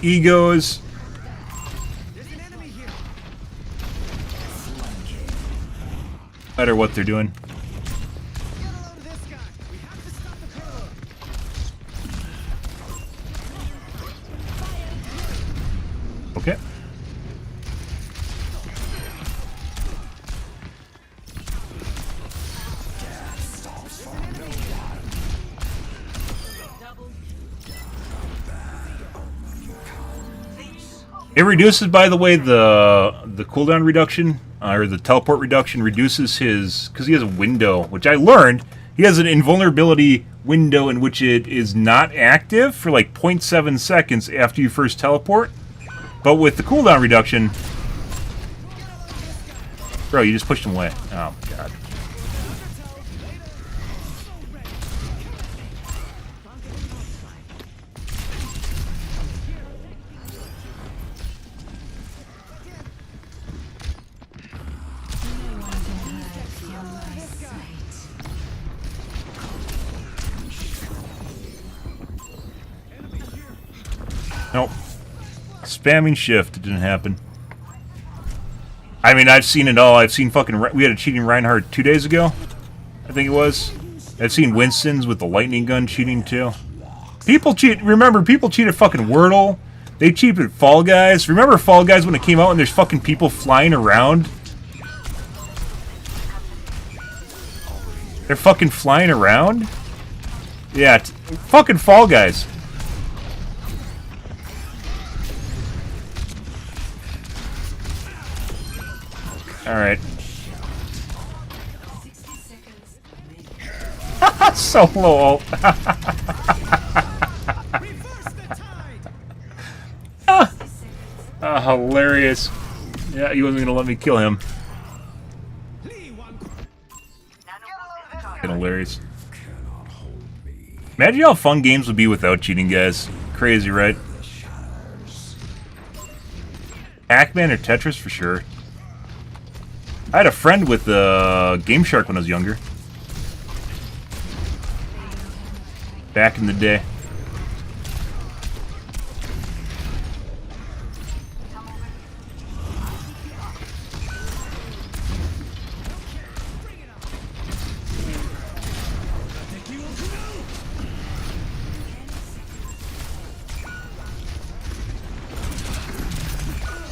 egos. No matter what they're doing. Okay. It reduces, by the way, the cooldown reduction, or the teleport reduction reduces his, because he has a window, which I learned, he has an invulnerability window in which it is not active for like 0.7 seconds after you first teleport. But with the cooldown reduction... Bro, you just pushed him away. Oh my god. Nope. Spamming shift. It didn't happen. I mean, I've seen it all. I've seen fucking... We had a cheating Reinhardt 2 days ago. I think it was. I've seen Winston's with the lightning gun cheating, too. People cheat... Remember, people cheat at fucking Wordle. They cheat at Fall Guys. Remember Fall Guys when it came out and there's fucking people flying around? They're fucking flying around? Yeah, fucking Fall Guys. Alright. Solo ult. Hilarious. Yeah, he wasn't gonna let me kill him. Hilarious. Imagine how fun games would be without cheating, guys. Crazy, right? Pac-Man or Tetris for sure. I had a friend with Game Shark when I was younger. Back in the day.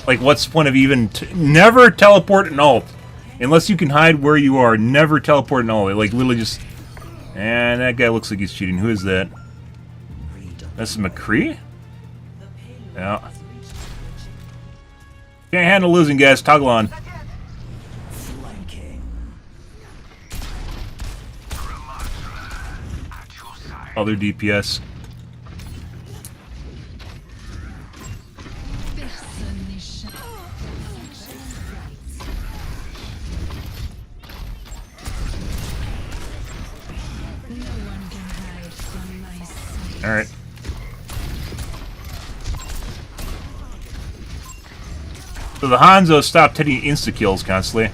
Like, what's the point of even... never teleport an ult. Unless you can hide where you are. Never teleport an ult. Like, literally just... And that guy looks like he's cheating. Who is that? That's McCree? Yeah. Can't handle losing, guys. Toggle on. Other DPS. Alright. So the Hanzo stopped hitting insta-kills constantly.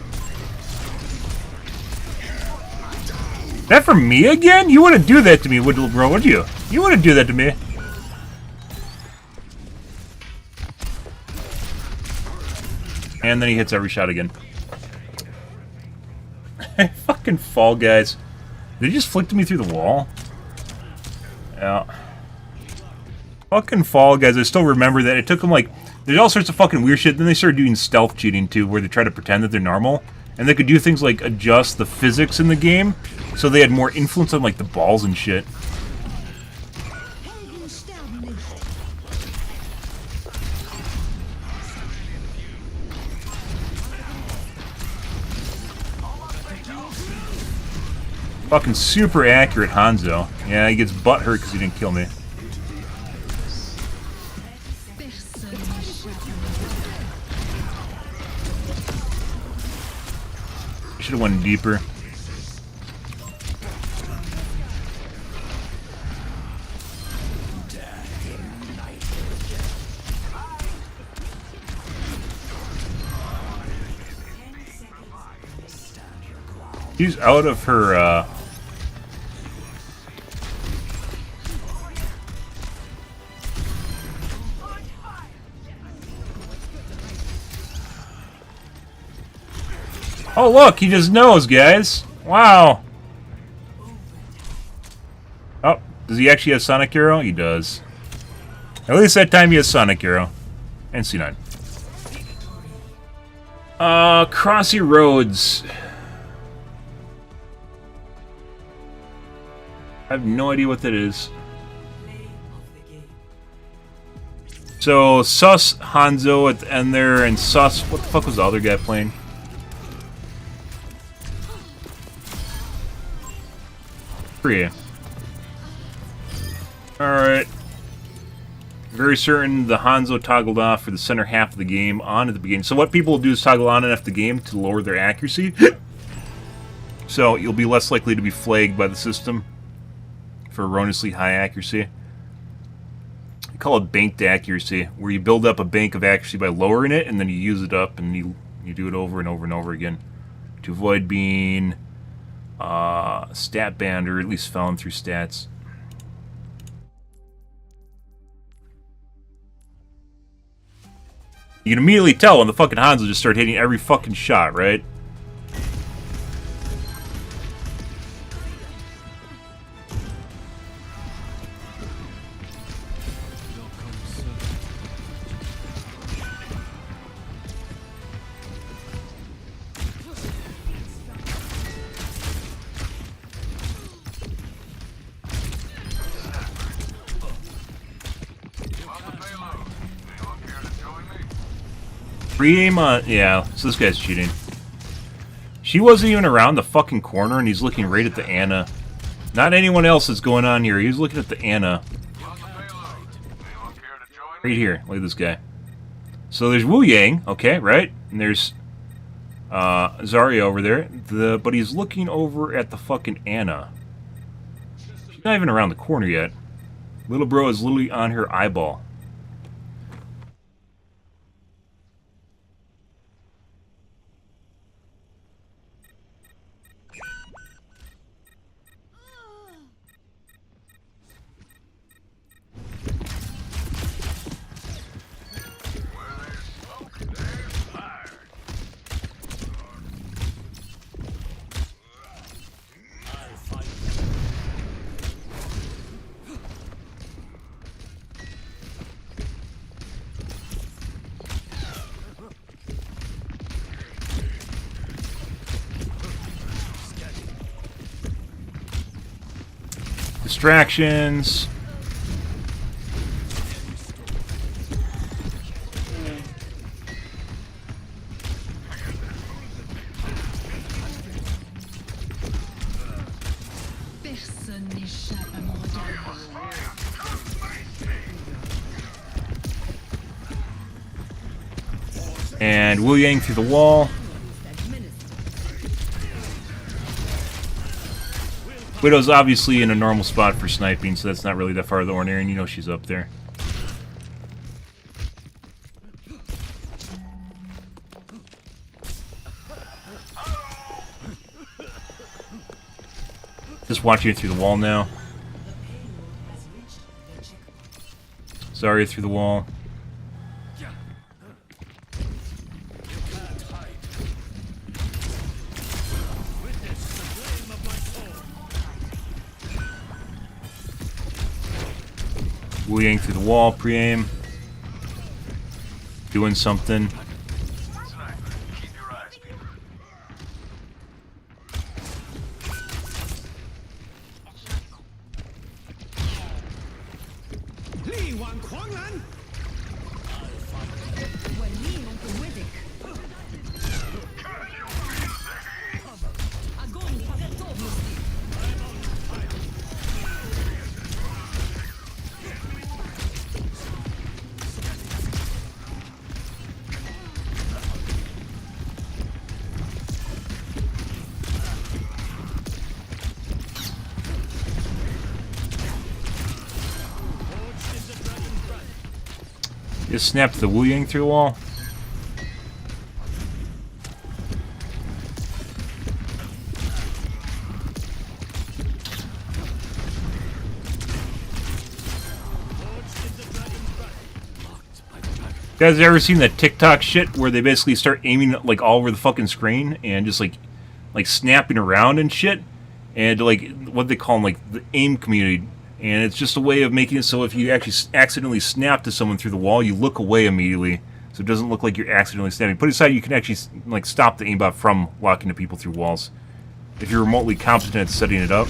That for me again? You wouldn't do that to me, would you? You wouldn't do that to me. And then he hits every shot again. Fucking Fall Guys. Did he just flick to me through the wall? Yeah. Fucking Fall Guys. I still remember that. It took them like... There's all sorts of fucking weird shit. Then they started doing stealth cheating too, where they try to pretend that they're normal. And they could do things like adjust the physics in the game, so they had more influence on like the balls and shit. Fucking super accurate Hanzo. Yeah, he gets butthurt because he didn't kill me. Should have went deeper. She's out of her, Oh, look, he just knows, guys. Wow. Oh, does he actually have Sonic Arrow? He does. At least that time he has Sonic Arrow. And C9. Crossy Roads. I have no idea what that is. So, Sus Hanzo at the end there, and Sus... What the fuck was the other guy playing? Alright. Very certain the Hanzo toggled off for the center half of the game on at the beginning. So what people will do is toggle on and off the game to lower their accuracy. So you'll be less likely to be flagged by the system for erroneously high accuracy. I call it banked accuracy, where you build up a bank of accuracy by lowering it, and then you use it up, and you do it over and over and over again to avoid being... stat banned, or at least falling through stats. You can immediately tell when the fucking Hanzo just start hitting every fucking shot, right? Pre-aim on... Yeah, so this guy's cheating. She wasn't even around the fucking corner, and he's looking right at the Ana. Not anyone else that's going on here. He was looking at the Ana. Right here. Look at this guy. So there's Wu Yang, okay, right? And there's Zarya over there. But he's looking over at the fucking Ana. She's not even around the corner yet. Little bro is literally on her eyeball. Distractions. Personne n'échappe à mon regard. And Wu Yang through the wall. Widow's obviously in a normal spot for sniping, so that's not really that far of the ordinary, and you know she's up there. Just watching it through the wall now. Zarya through the wall. Wu Yang through the wall, pre-aim. Doing something. Just snapped the Wu Yang through the wall. You guys ever seen that TikTok shit where they basically start aiming like all over the fucking screen and just like snapping around and shit? And like what they call them, like the aim community. And it's just a way of making it so if you actually accidentally snap to someone through the wall, you look away immediately, so it doesn't look like you're accidentally snapping. Put aside, you can actually like stop the aimbot from locking to people through walls if you're remotely competent at setting it up.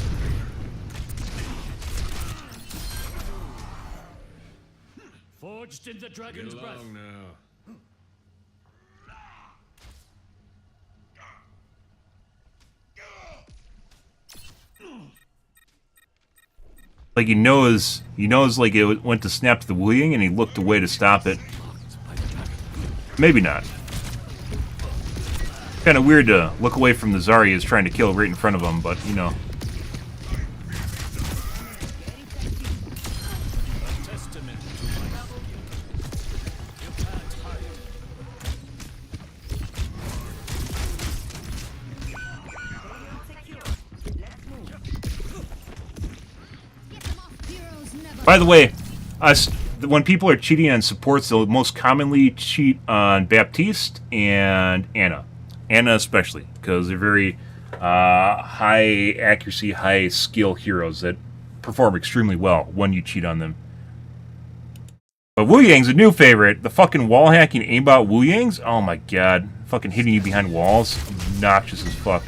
Forged in the dragon's breath. Get along now. Like he knows like it went to snap to the Wu Yang and he looked away to stop it. Maybe not. Kind of weird to look away from the Zarya is trying to kill right in front of him, but you know. By the way, when people are cheating on supports, they'll most commonly cheat on Baptiste and Anna. Anna especially, because they're very high accuracy, high skill heroes that perform extremely well when you cheat on them. But Wu Yang's a new favorite. The fucking wall hacking aimbot Wu Yang's? Oh my god. Fucking hitting you behind walls. Obnoxious as fuck.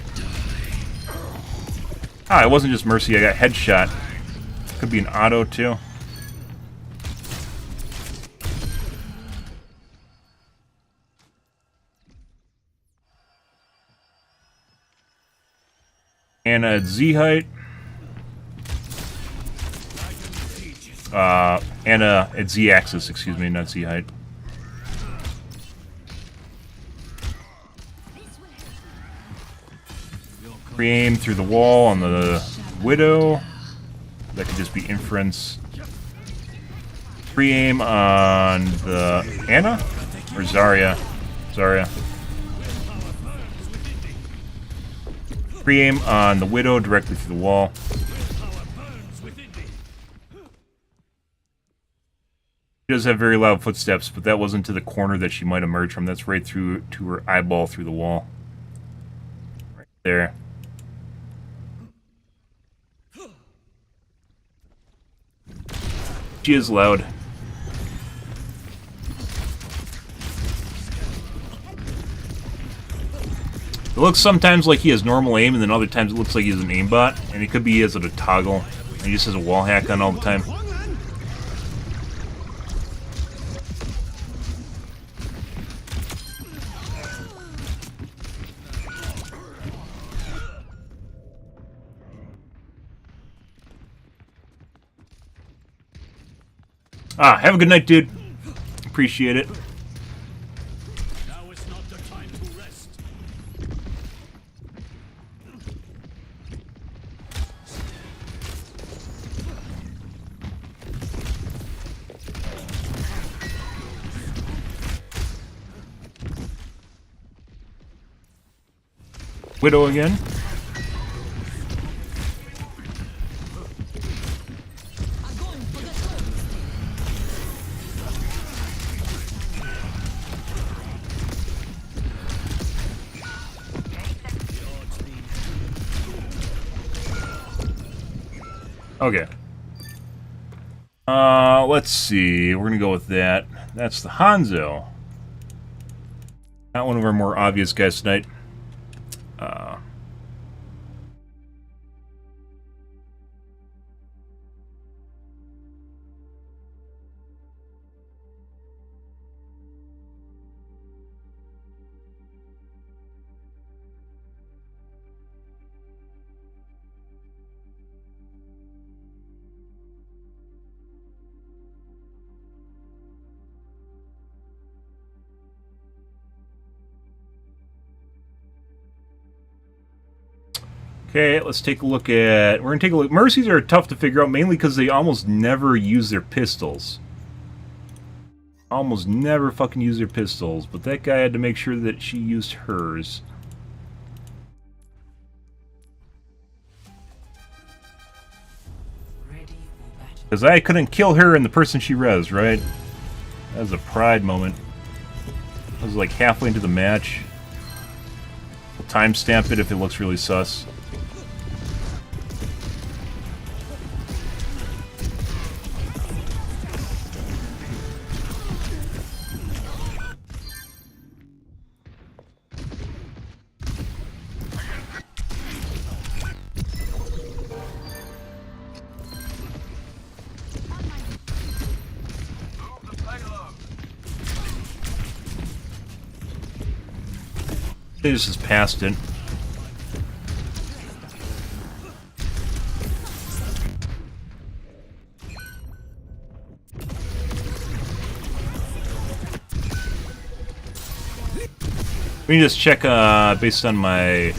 Ah, it wasn't just Mercy, I got headshot. Could be an auto too. Anna at Z height. Anna at Z axis, excuse me, not Z height. Pre-aim through the wall on the Widow. That could just be inference. Pre-aim on the Anna? Or Zarya? Zarya. Pre-aim on the Widow directly through the wall. She does have very loud footsteps, but that wasn't to the corner that she might emerge from. That's right through to her eyeball through the wall. Right there. She is loud. It looks sometimes like he has normal aim, and then other times it looks like he has an aimbot, and it could be he has a toggle, and he just has a wall hack on all the time. Ah, have a good night, dude. Appreciate it. Now is not the time to rest. Widow again. Okay. Let's see. We're gonna go with that. That's the Hanzo. Not one of our more obvious guys tonight. Okay, let's take a look at... We're going to take a look... Mercies are tough to figure out, mainly because they almost never use their pistols. Almost never fucking use their pistols, but that guy had to make sure that she used hers. Because I couldn't kill her and the person she res, right? That was a pride moment. I was like halfway into the match. We'll timestamp it if it looks really sus. They just passed it. Let me just check based on my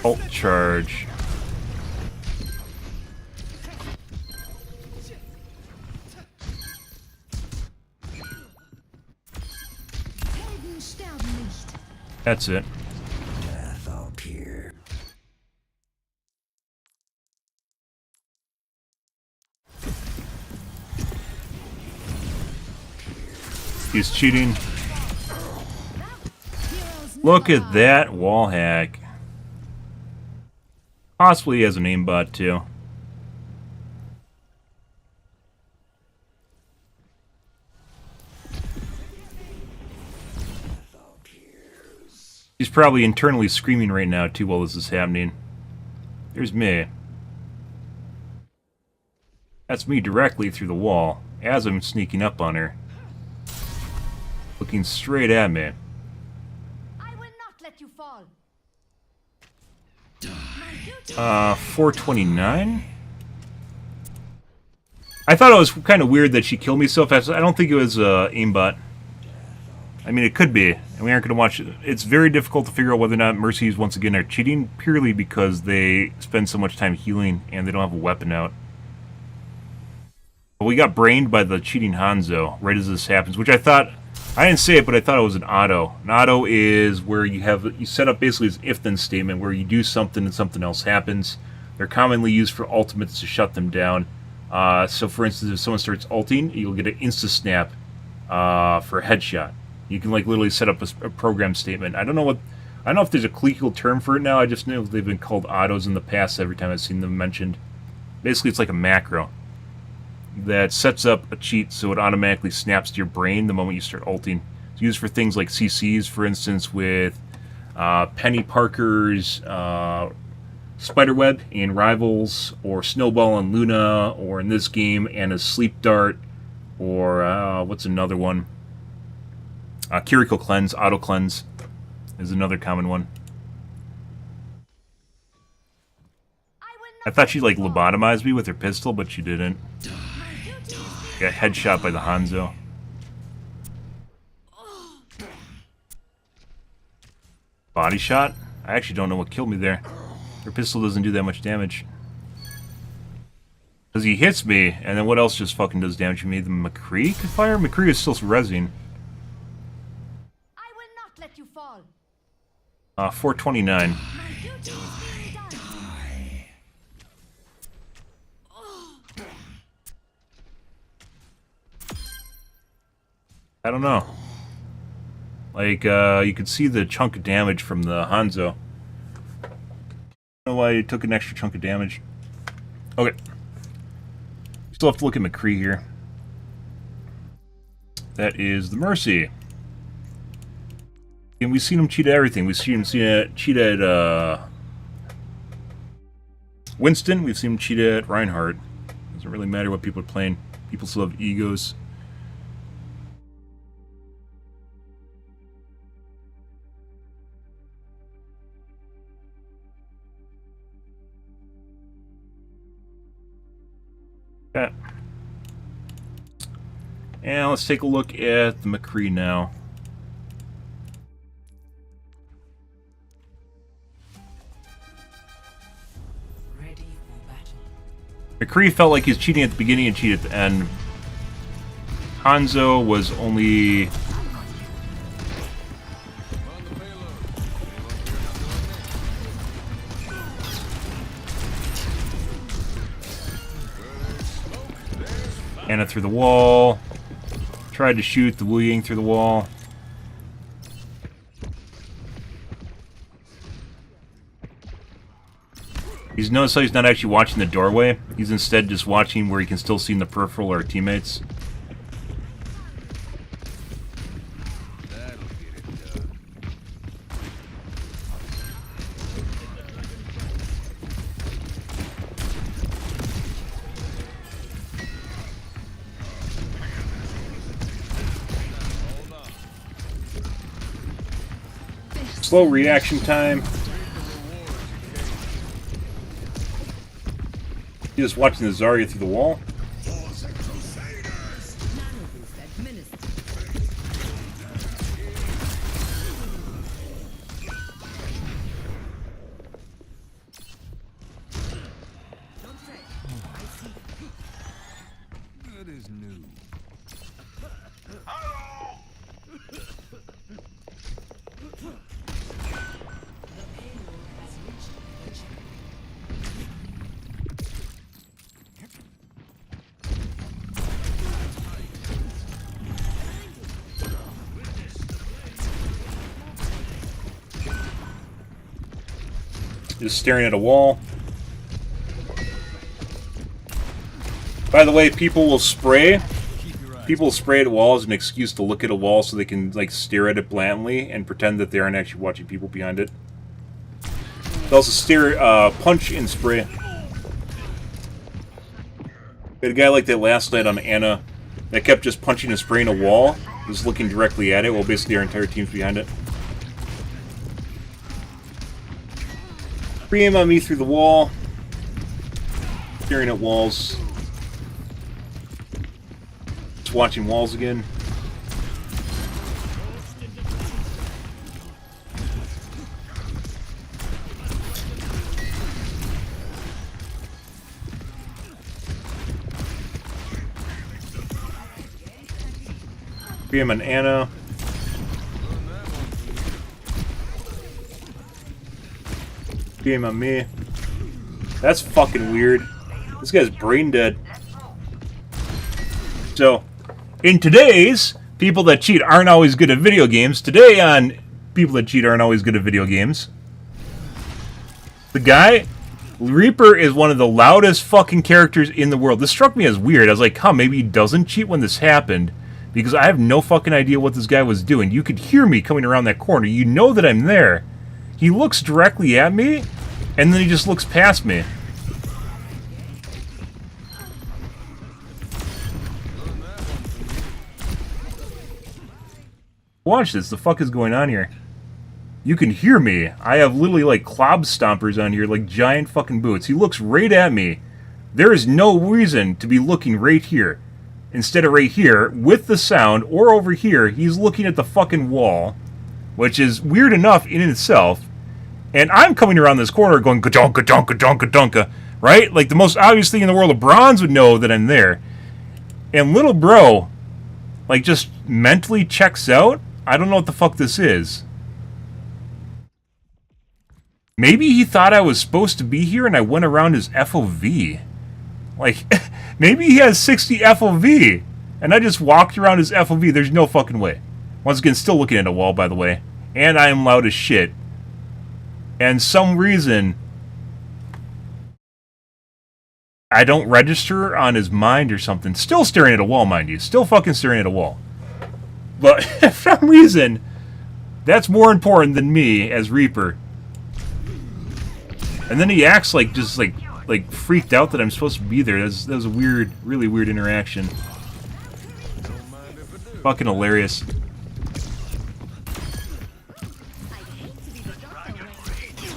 ult charge. That's it. Death appear. He's cheating. Look at that wall hack. Possibly he has an aimbot too. He's probably internally screaming right now too while this is happening. There's me. That's me directly through the wall as I'm sneaking up on her. Looking straight at me. I will not let you fall. 429? I thought it was kind of weird that she killed me so fast. I don't think it was aimbot. I mean, it could be, and we aren't going to watch it. It's very difficult to figure out whether or not Mercies, once again, are cheating, purely because they spend so much time healing, and they don't have a weapon out. But we got brained by the cheating Hanzo right as this happens, which I thought... I didn't say it, but I thought it was an auto. An auto is where you set up basically an if-then statement, where you do something and something else happens. They're commonly used for ultimates to shut them down. So, for instance, if someone starts ulting, you'll get an insta-snap for a headshot. You can like literally set up a program statement. I don't know if there's a clinical term for it now. I just know they've been called autos in the past every time I've seen them mentioned. Basically, it's like a macro that sets up a cheat so it automatically snaps to your brain the moment you start ulting. It's used for things like CCs, for instance, with Penny Parker's Spiderweb in Rivals, or Snowball and Luna, or in this game, Anna's Sleep Dart, or what's another one? Kiriko Cleanse, Auto Cleanse is another common one. I thought she like lobotomized me with her pistol, but she didn't. Got headshot by the Hanzo. Body shot? I actually don't know what killed me there. Her pistol doesn't do that much damage. Because he hits me, and then what else just fucking does damage to me? The McCree could fire? McCree is still rezzing. 429. I don't know. Like, you could see the chunk of damage from the Hanzo. I don't know why he took an extra chunk of damage. Okay. Still have to look at McCree here. That is the Mercy. And we've seen him cheat at everything. We've seen him cheat at Winston. We've seen him cheat at Reinhardt. Doesn't really matter what people are playing. People still have egos. Okay. And let's take a look at the McCree now. McCree felt like he was cheating at the beginning and cheated at the end. Hanzo was only... Anna through the wall. Tried to shoot the Wu Ying through the wall. He's noticed how he's not actually watching the doorway. He's instead just watching where he can still see in the peripheral our teammates. Slow reaction time. He's just watching the Zarya through the wall. That is new. Just staring at a wall. By the way, people will spray. People will spray at a wall as an excuse to look at a wall so they can like stare at it blandly and pretend that they aren't actually watching people behind it. They also punch and spray. We had a guy like that last night on Anna that kept just punching and spraying a wall, just looking directly at it while basically our entire team's behind it. Free aim on me through the wall. Staring at walls. Just watching walls again. Free aim on Anna. Game on me. That's fucking weird. This guy's brain dead. So, in today's People That Cheat Aren't Always Good at Video Games, today on People That Cheat Aren't Always Good at Video Games, the guy, Reaper, is one of the loudest fucking characters in the world. This struck me as weird. I was like, huh, maybe he doesn't cheat when this happened, because I have no fucking idea what this guy was doing. You could hear me coming around that corner. You know that I'm there. He looks directly at me, and then he just looks past me. Watch this. The fuck is going on here? You can hear me. I have literally like clob stompers on here, like giant fucking boots. He looks right at me. There is no reason to be looking right here. Instead of right here, with the sound, or over here, he's looking at the fucking wall, which is weird enough in itself. And I'm coming around this corner going, ka-donka, donka, donka, donka, right? Like the most obvious thing in the world, of Bronze would know that I'm there. And little bro, like, just mentally checks out. I don't know what the fuck this is. Maybe he thought I was supposed to be here and I went around his FOV. Like, maybe he has 60 FOV and I just walked around his FOV. There's no fucking way. Once again, still looking at a wall, by the way. And I am loud as shit. And some reason, I don't register on his mind or something. Still staring at a wall, mind you. Still fucking staring at a wall. But for some reason, that's more important than me as Reaper. And then he acts like just like freaked out that I'm supposed to be there. That was a weird, really weird interaction. Fucking hilarious.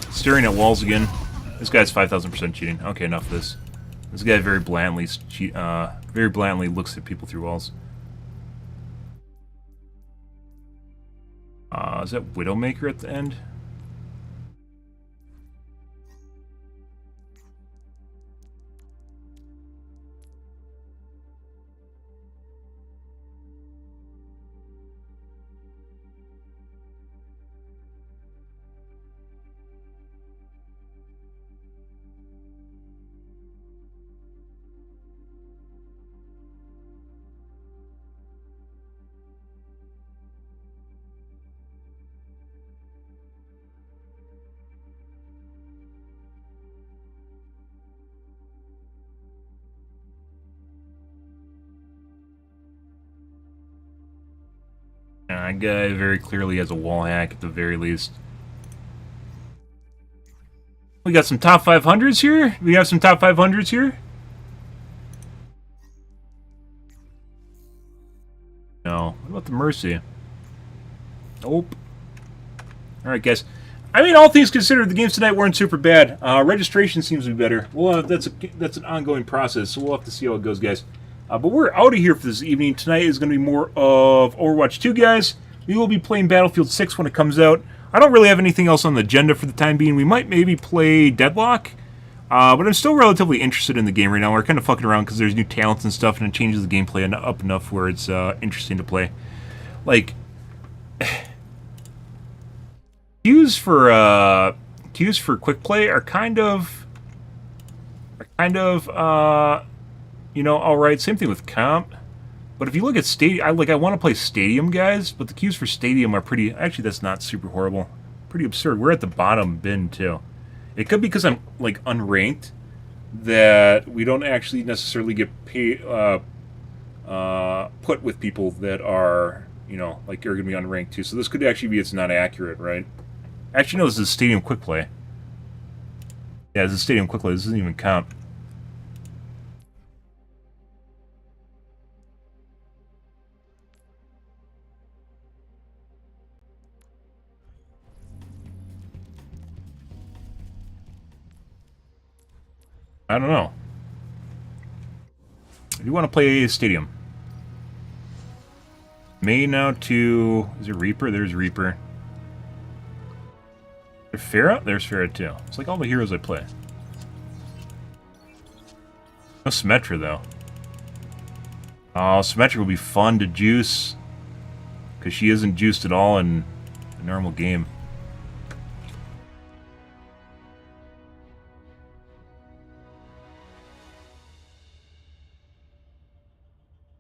Staring at walls again. This guy's 5,000% cheating. Okay, enough of this. This guy very blandly looks at people through walls. Is that Widowmaker at the end? That guy very clearly has a wall hack at the very least. We got some top 500s here? We have some top 500s here? No. What about the Mercy? Nope. Alright, guys. I mean, all things considered, the games tonight weren't super bad. Registration seems to be better. Well, that's an ongoing process, so we'll have to see how it goes, guys. But we're out of here for this evening. Tonight is going to be more of Overwatch 2, guys. We will be playing Battlefield 6 when it comes out. I don't really have anything else on the agenda for the time being. We might maybe play Deadlock. But I'm still relatively interested in the game right now. We're kind of fucking around because there's new talents and stuff, and it changes the gameplay up enough where it's interesting to play. Like, queues for quick play are kind of you know, alright, same thing with comp. But if you look at Stadium, I want to play Stadium, guys, but the queues for Stadium are pretty, actually that's not super horrible. Pretty absurd. We're at the bottom bin, too. It could be because I'm like unranked that we don't actually necessarily get put with people that are, you know, like are going to be unranked too. So this could actually be it's not accurate, right? Actually, no, this is Stadium Quick Play. Yeah, this is Stadium Quick Play. This doesn't even count. I don't know. If you want to play Stadium. May now to... Is it Reaper? There's Reaper. There's Pharah? There's Pharah too. It's like all the heroes I play. No Symmetra though. Oh, Symmetra will be fun to juice. Because she isn't juiced at all in a normal game.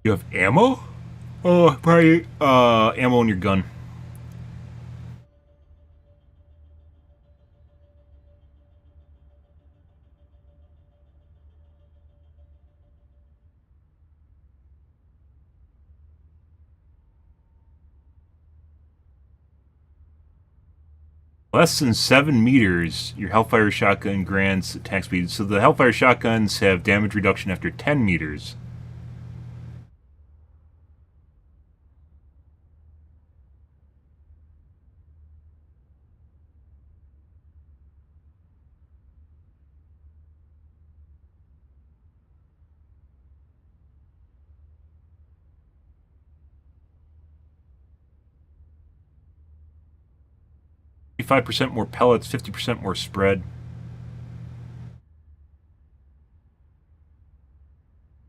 You have ammo? Oh, probably ammo in your gun. Less than 7 meters, your Hellfire Shotgun grants attack speed. So the Hellfire Shotguns have damage reduction after 10 meters. %, more pellets, 50% more spread.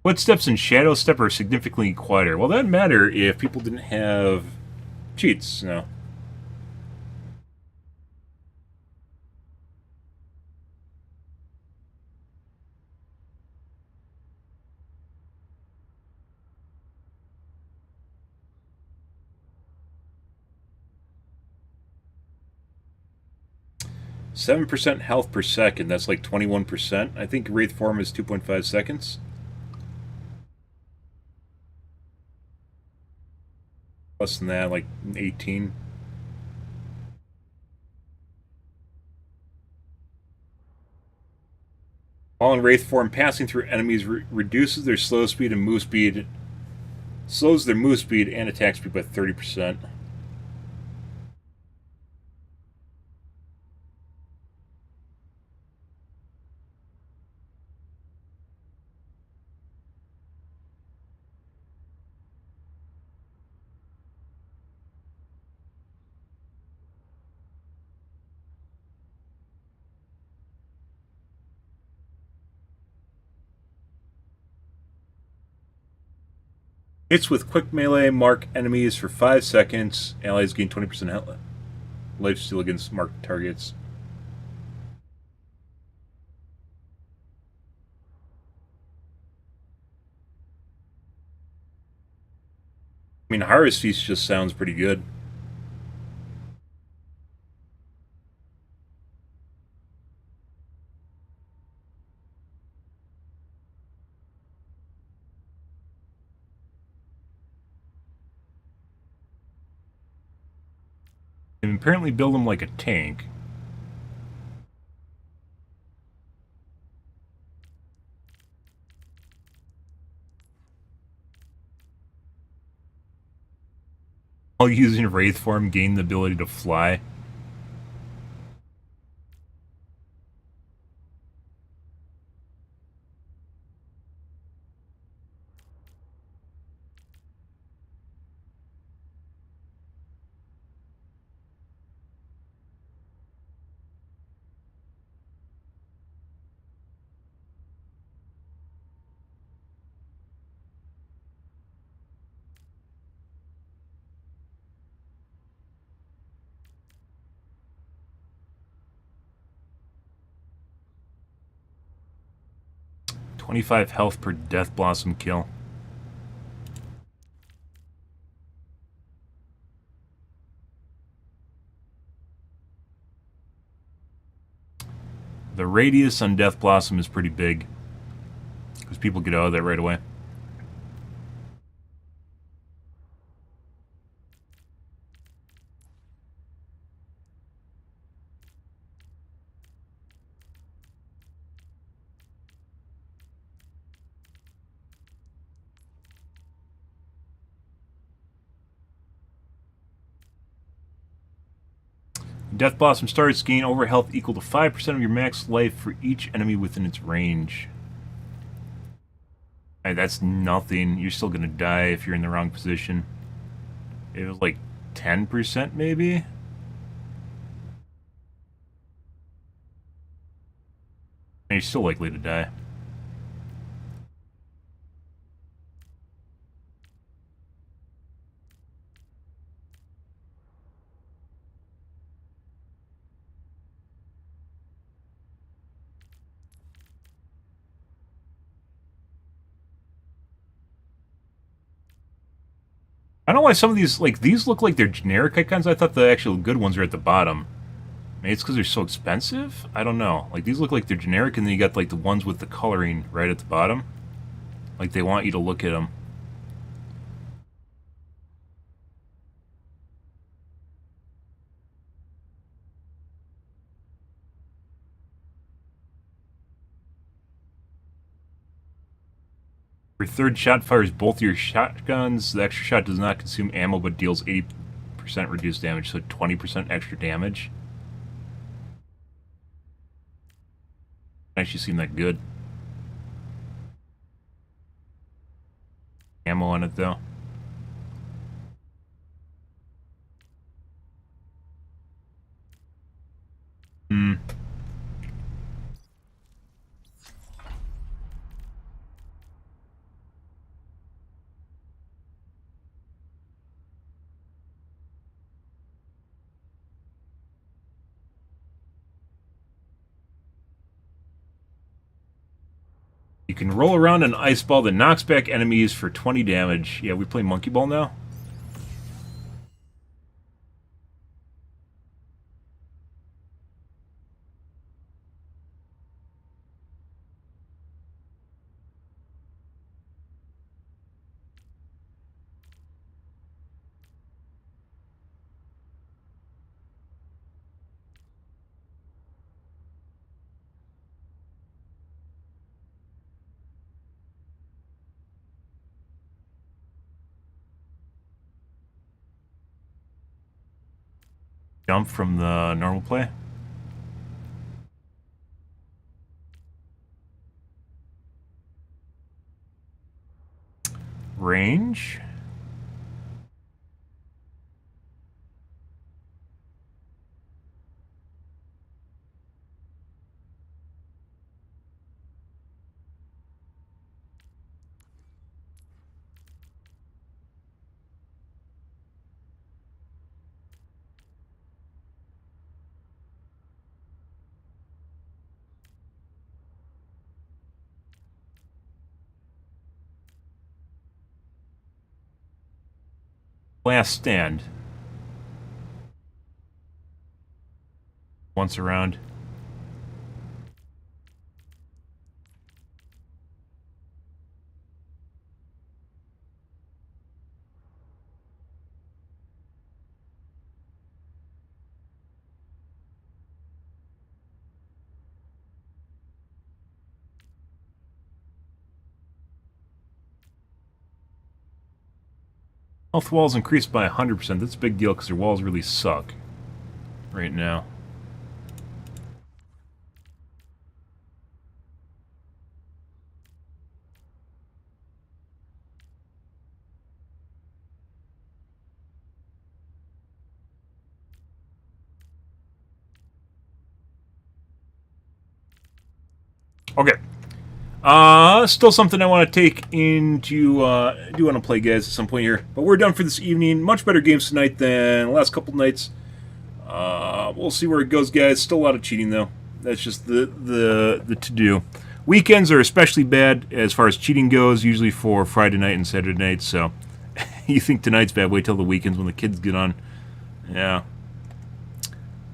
Footsteps and Shadow Step are significantly quieter. Well, that'd matter if people didn't have cheats, no. %, health per second, that's like 21%. I think Wraith Form is 2.5 seconds. Less than that, like 18. While in Wraith Form, passing through enemies reduces their slow speed and move speed. Slows their move speed and attack speed by 30%. Hits with quick melee mark enemies for 5 seconds. Allies gain 20% life steal against marked targets. I mean, Harvest Feast just sounds pretty good. And apparently build them like a tank. While using Wraith Form, gain the ability to fly. .25 health per Death Blossom kill. radius on Death Blossom is pretty big. Because people get out of that right away. Death Blossom starts, gain over health equal to 5% of your max life for each enemy within its range. Hey, that's nothing. You're still gonna die if you're in the wrong position. It was like 10% maybe? And you're still likely to die. I don't know why some of these, like, these look like they're generic icons. I thought the actual good ones are at the bottom. Maybe it's because they're so expensive? I don't know. Like, these look like they're generic, and then you got, like, the ones with the coloring right at the bottom. Like, they want you to look at them. Your third shot fires both your shotguns. The extra shot does not consume ammo, but deals 80% reduced damage, so 20% extra damage. Actually seem that good. Ammo on it, though. You can roll around an ice ball that knocks back enemies for 20 damage. Yeah, we play Monkey Ball now? Jump from the normal play. Range. Last stand. Once around. Health walls increased by 100%. That's a big deal because their walls really suck right now. Okay. Still something I want to take into, do want to play, guys, at some point here. But we're done for this evening. Much better games tonight than the last couple nights. We'll see where it goes, guys. Still a lot of cheating, though. That's just the to-do. Weekends are especially bad as far as cheating goes, usually for Friday night and Saturday night, so you think tonight's bad, wait till the weekends when the kids get on. Yeah.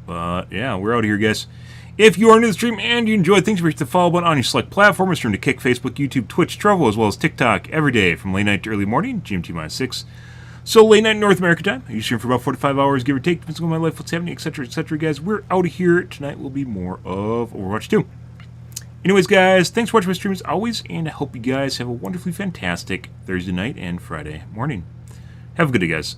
But, yeah, we're out of here, guys. If you are new to the stream and you enjoy things, hit the follow button on your select platform. We're streaming to Kick, Facebook, YouTube, Twitch, Trovo, as well as TikTok every day from late night to early morning, GMT-6. So late night North American time. I usually stream for about 45 hours, give or take. Depends on my life, what's happening, etc., etc. Guys, we're out of here. Tonight will be more of Overwatch 2. Anyways, guys, thanks for watching my stream as always, and I hope you guys have a wonderfully fantastic Thursday night and Friday morning. Have a good day, guys.